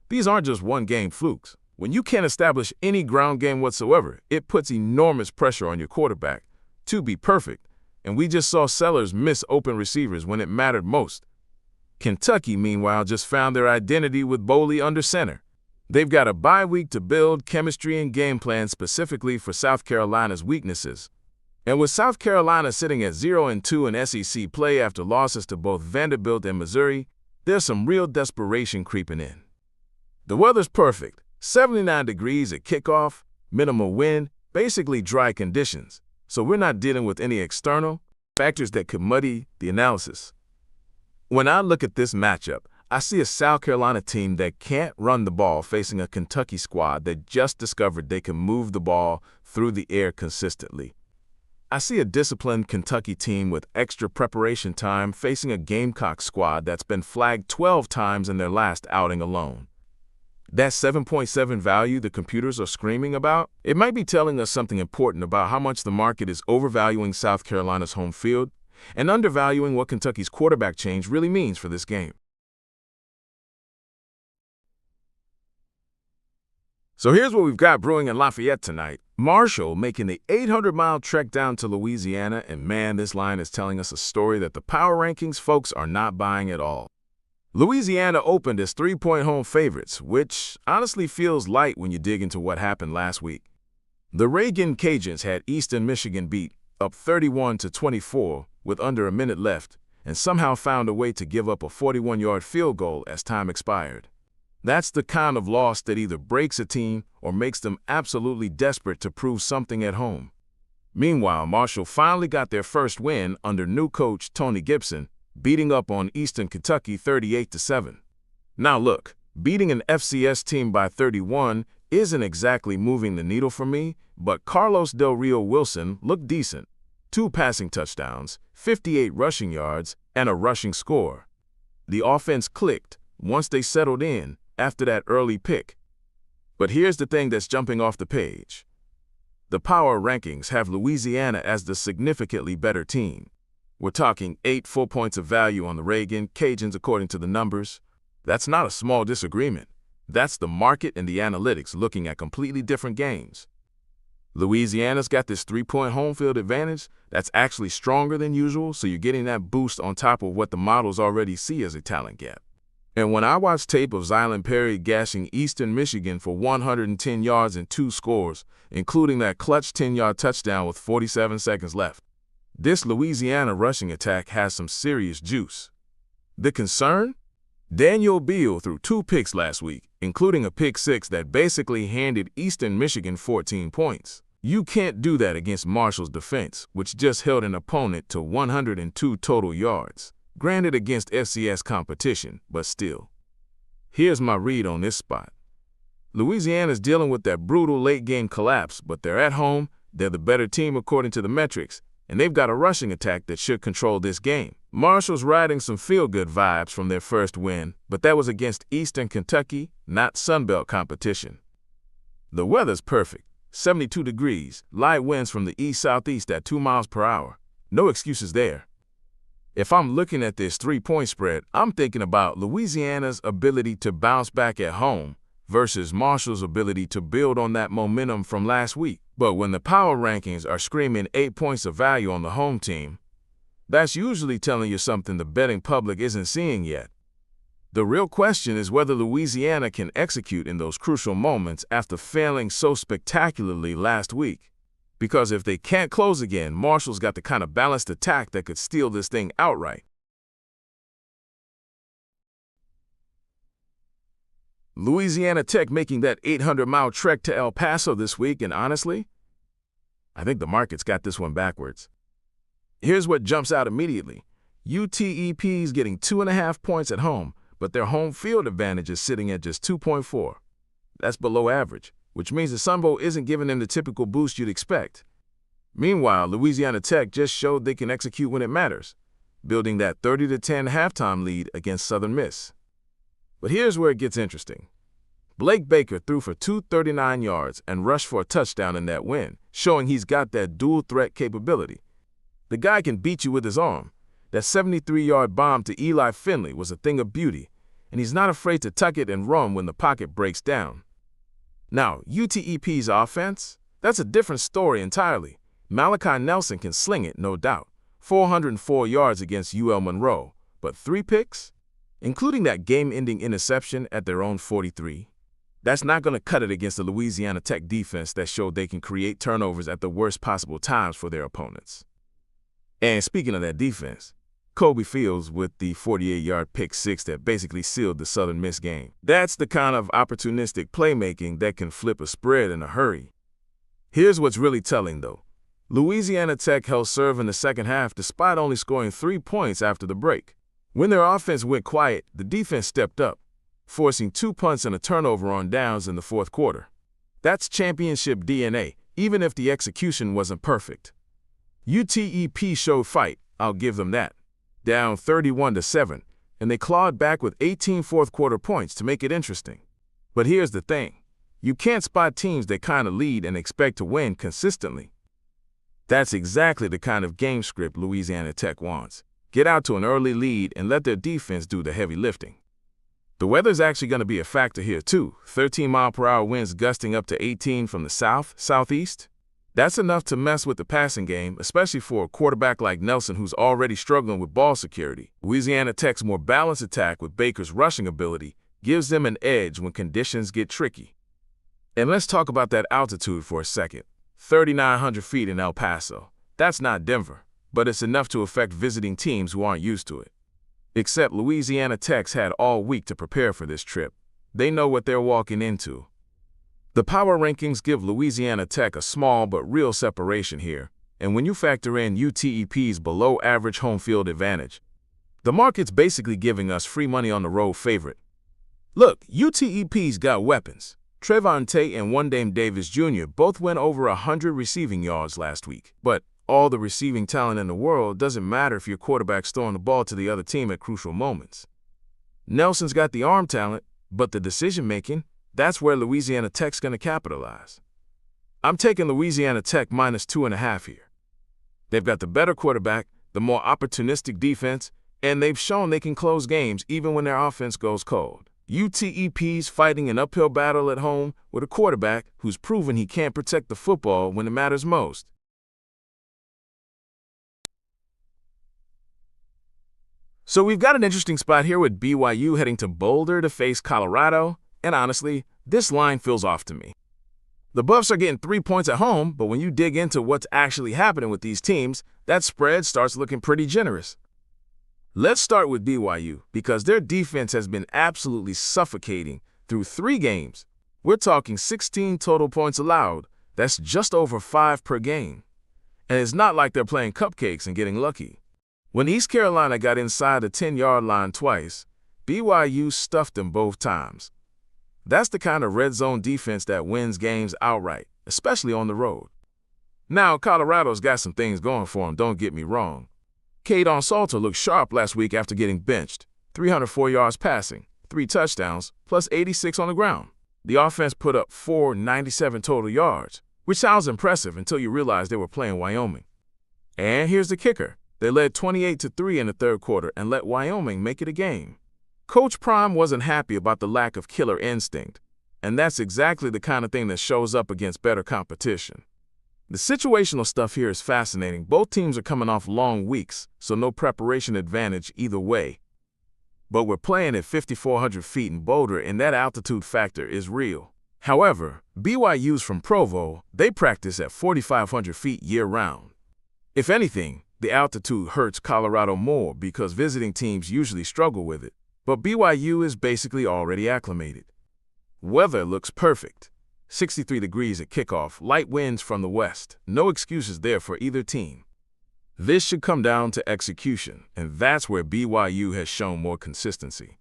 These aren't just one-game flukes. When you can't establish any ground game whatsoever, it puts enormous pressure on your quarterback to be perfect, and we just saw Sellers miss open receivers when it mattered most. Kentucky, meanwhile, just found their identity with Boley under center. They've got a bye week to build chemistry and game plan specifically for South Carolina's weaknesses. And with South Carolina sitting at 0-2 in SEC play after losses to both Vanderbilt and Missouri, there's some real desperation creeping in. The weather's perfect, 79 degrees at kickoff, minimal wind, basically dry conditions. so we're not dealing with any external factors that could muddy the analysis. When I look at this matchup, I see a South Carolina team that can't run the ball facing a Kentucky squad that just discovered they can move the ball through the air consistently. I see a disciplined Kentucky team with extra preparation time facing a Gamecock squad that's been flagged 12 times in their last outing alone. That 7.7 value the computers are screaming about, it might be telling us something important about how much the market is overvaluing South Carolina's home field and undervaluing what Kentucky's quarterback change really means for this game. So here's what we've got brewing in Lafayette tonight. Marshall making the 800-mile trek down to Louisiana, and man, this line is telling us a story that the power rankings folks are not buying at all. Louisiana opened as 3-point home favorites, which honestly feels light when you dig into what happened last week. The Reagan Cajuns had Eastern Michigan beat, up 31-24 with under a minute left, and somehow found a way to give up a 41-yard field goal as time expired. That's the kind of loss that either breaks a team or makes them absolutely desperate to prove something at home. Meanwhile, Marshall finally got their first win under new coach Tony Gibson, beating up on Eastern Kentucky 38-7. Now look, beating an FCS team by 31 isn't exactly moving the needle for me, but Carlos Del Rio Wilson looked decent. 2 passing touchdowns, 58 rushing yards, and a rushing score. The offense clicked once they settled in after that early pick. But here's the thing that's jumping off the page. The power rankings have Louisiana as the significantly better team. We're talking 8 full points of value on the Reagan Cajuns according to the numbers. That's not a small disagreement. That's the market and the analytics looking at completely different games. Louisiana's got this 3-point home field advantage that's actually stronger than usual, so you're getting that boost on top of what the models already see as a talent gap. And when I watch tape of Zylan Perry gashing Eastern Michigan for 110 yards and 2 scores, including that clutch 10-yard touchdown with 47 seconds left, this Louisiana rushing attack has some serious juice. The concern? Daniel Beal threw 2 picks last week, including a pick 6 that basically handed Eastern Michigan 14 points. You can't do that against Marshall's defense, which just held an opponent to 102 total yards. Granted against FCS competition, but still. Here's my read on this spot. Louisiana's dealing with that brutal late-game collapse, but they're at home, they're the better team according to the metrics, and they've got a rushing attack that should control this game. Marshall's riding some feel-good vibes from their first win, but that was against Eastern Kentucky, not Sunbelt competition. The weather's perfect, 72 degrees, light winds from the east-southeast at 2 miles per hour. No excuses there. If I'm looking at this 3-point spread, I'm thinking about Louisiana's ability to bounce back at home versus Marshall's ability to build on that momentum from last week. But when the power rankings are screaming 8 points of value on the home team, that's usually telling you something the betting public isn't seeing yet. The real question is whether Louisiana can execute in those crucial moments after failing so spectacularly last week. Because if they can't close again, Marshall's got the kind of balanced attack that could steal this thing outright. Louisiana Tech making that 800-mile trek to El Paso this week, and honestly, I think the market's got this one backwards. Here's what jumps out immediately. UTEP's getting 2.5 points at home, but their home field advantage is sitting at just 2.4. That's below average, which means the Sun Bowl isn't giving them the typical boost you'd expect. Meanwhile, Louisiana Tech just showed they can execute when it matters, building that 30-10 halftime lead against Southern Miss. But here's where it gets interesting. Blake Baker threw for 239 yards and rushed for a touchdown in that win, showing he's got that dual-threat capability. The guy can beat you with his arm. That 73-yard bomb to Eli Finley was a thing of beauty, and he's not afraid to tuck it and run when the pocket breaks down. Now, UTEP's offense? That's a different story entirely. Malachi Nelson can sling it, no doubt. 404 yards against UL Monroe, but 3 picks? Including that game-ending interception at their own 43. That's not going to cut it against the Louisiana Tech defense that showed they can create turnovers at the worst possible times for their opponents. And speaking of that defense, Kobe Fields with the 48-yard pick 6 that basically sealed the Southern Miss game. That's the kind of opportunistic playmaking that can flip a spread in a hurry. Here's what's really telling, though. Louisiana Tech held serve in the second half despite only scoring 3 points after the break. When their offense went quiet, the defense stepped up, forcing 2 punts and a turnover on downs in the fourth quarter. That's championship DNA, even if the execution wasn't perfect. UTEP showed fight, I'll give them that. Down 31-7, and they clawed back with 18 fourth-quarter points to make it interesting. But here's the thing. You can't spot teams that kind of lead and expect to win consistently. That's exactly the kind of game script Louisiana Tech wants. Get out to an early lead and let their defense do the heavy lifting. The weather's actually going to be a factor here too. 13-mile-per-hour winds gusting up to 18 from the south-southeast. That's enough to mess with the passing game, especially for a quarterback like Nelson who's already struggling with ball security. Louisiana Tech's more balanced attack with Baker's rushing ability gives them an edge when conditions get tricky. And let's talk about that altitude for a second. 3,900 feet in El Paso. That's not Denver, but it's enough to affect visiting teams who aren't used to it. Except Louisiana Tech's had all week to prepare for this trip. They know what they're walking into. The power rankings give Louisiana Tech a small but real separation here, and when you factor in UTEP's below-average home field advantage, the market's basically giving us free money on the road favorite. Look, UTEP's got weapons. Trevon Tate and One Dame Davis Jr. both went over 100 receiving yards last week, but all the receiving talent in the world doesn't matter if your quarterback's throwing the ball to the other team at crucial moments. Nelson's got the arm talent, but the decision-making, that's where Louisiana Tech's going to capitalize. I'm taking Louisiana Tech minus 2.5 here. They've got the better quarterback, the more opportunistic defense, and they've shown they can close games even when their offense goes cold. UTEP's fighting an uphill battle at home with a quarterback who's proven he can't protect the football when it matters most. So we've got an interesting spot here with BYU heading to Boulder to face Colorado, and honestly, this line feels off to me. The Buffs are getting 3 points at home, but when you dig into what's actually happening with these teams, that spread starts looking pretty generous. Let's start with BYU, because their defense has been absolutely suffocating through 3 games. We're talking 16 total points allowed. That's just over 5 per game. And it's not like they're playing cupcakes and getting lucky. When East Carolina got inside the 10-yard line twice, BYU stuffed them both times. That's the kind of red zone defense that wins games outright, especially on the road. Now, Colorado's got some things going for them, don't get me wrong. Kaidon Salter looked sharp last week after getting benched. 304 yards passing, 3 touchdowns, plus 86 on the ground. The offense put up 497 total yards, which sounds impressive until you realize they were playing Wyoming. And here's the kicker. They led 28-3 in the third quarter and let Wyoming make it a game. Coach Prime wasn't happy about the lack of killer instinct, and that's exactly the kind of thing that shows up against better competition. The situational stuff here is fascinating. Both teams are coming off long weeks, so no preparation advantage either way. But we're playing at 5,400 feet in Boulder, and that altitude factor is real. However, BYU's from Provo, they practice at 4,500 feet year-round. If anything, the altitude hurts Colorado more because visiting teams usually struggle with it, but BYU is basically already acclimated. Weather looks perfect. 63 degrees at kickoff, light winds from the west. No excuses there for either team. This should come down to execution, and that's where BYU has shown more consistency.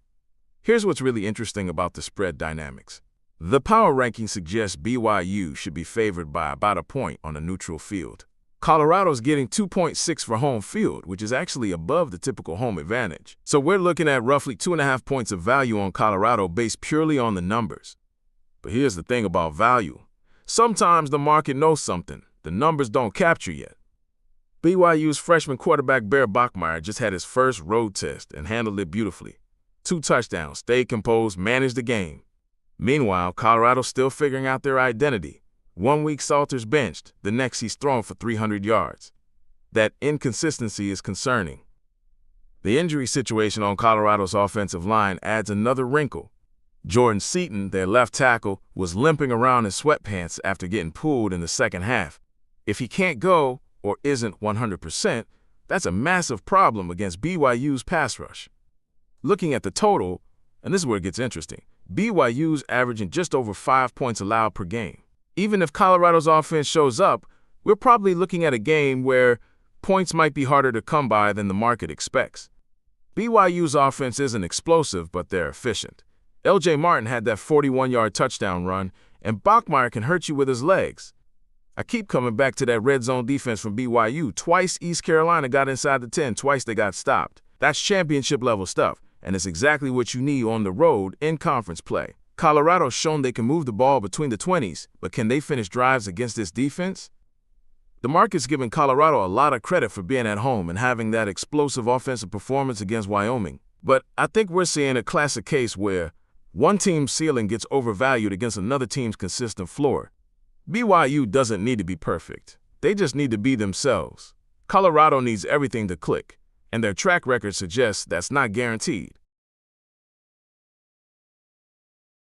Here's what's really interesting about the spread dynamics. The power ranking suggests BYU should be favored by about a point on a neutral field. Colorado's getting 2.6 for home field, which is actually above the typical home advantage. So we're looking at roughly 2.5 points of value on Colorado based purely on the numbers. But here's the thing about value. Sometimes the market knows something the numbers don't capture yet. BYU's freshman quarterback Bear Bachmeier just had his first road test and handled it beautifully. 2 touchdowns, stayed composed, managed the game. Meanwhile, Colorado's still figuring out their identity. 1 week Salter's benched, the next he's thrown for 300 yards. That inconsistency is concerning. The injury situation on Colorado's offensive line adds another wrinkle. Jordan Seaton, their left tackle, was limping around in sweatpants after getting pulled in the second half. If he can't go or isn't 100%, that's a massive problem against BYU's pass rush. Looking at the total, and this is where it gets interesting, BYU's averaging just over 5 points allowed per game. Even if Colorado's offense shows up, we're probably looking at a game where points might be harder to come by than the market expects. BYU's offense isn't explosive, but they're efficient. L.J. Martin had that 41-yard touchdown run, and Bachmeier can hurt you with his legs. I keep coming back to that red zone defense from BYU. Twice East Carolina got inside the 10, twice they got stopped. That's championship-level stuff, and it's exactly what you need on the road in conference play. Colorado's shown they can move the ball between the 20s, but can they finish drives against this defense? The market's giving Colorado a lot of credit for being at home and having that explosive offensive performance against Wyoming. But I think we're seeing a classic case where one team's ceiling gets overvalued against another team's consistent floor. BYU doesn't need to be perfect. They just need to be themselves. Colorado needs everything to click, and their track record suggests that's not guaranteed.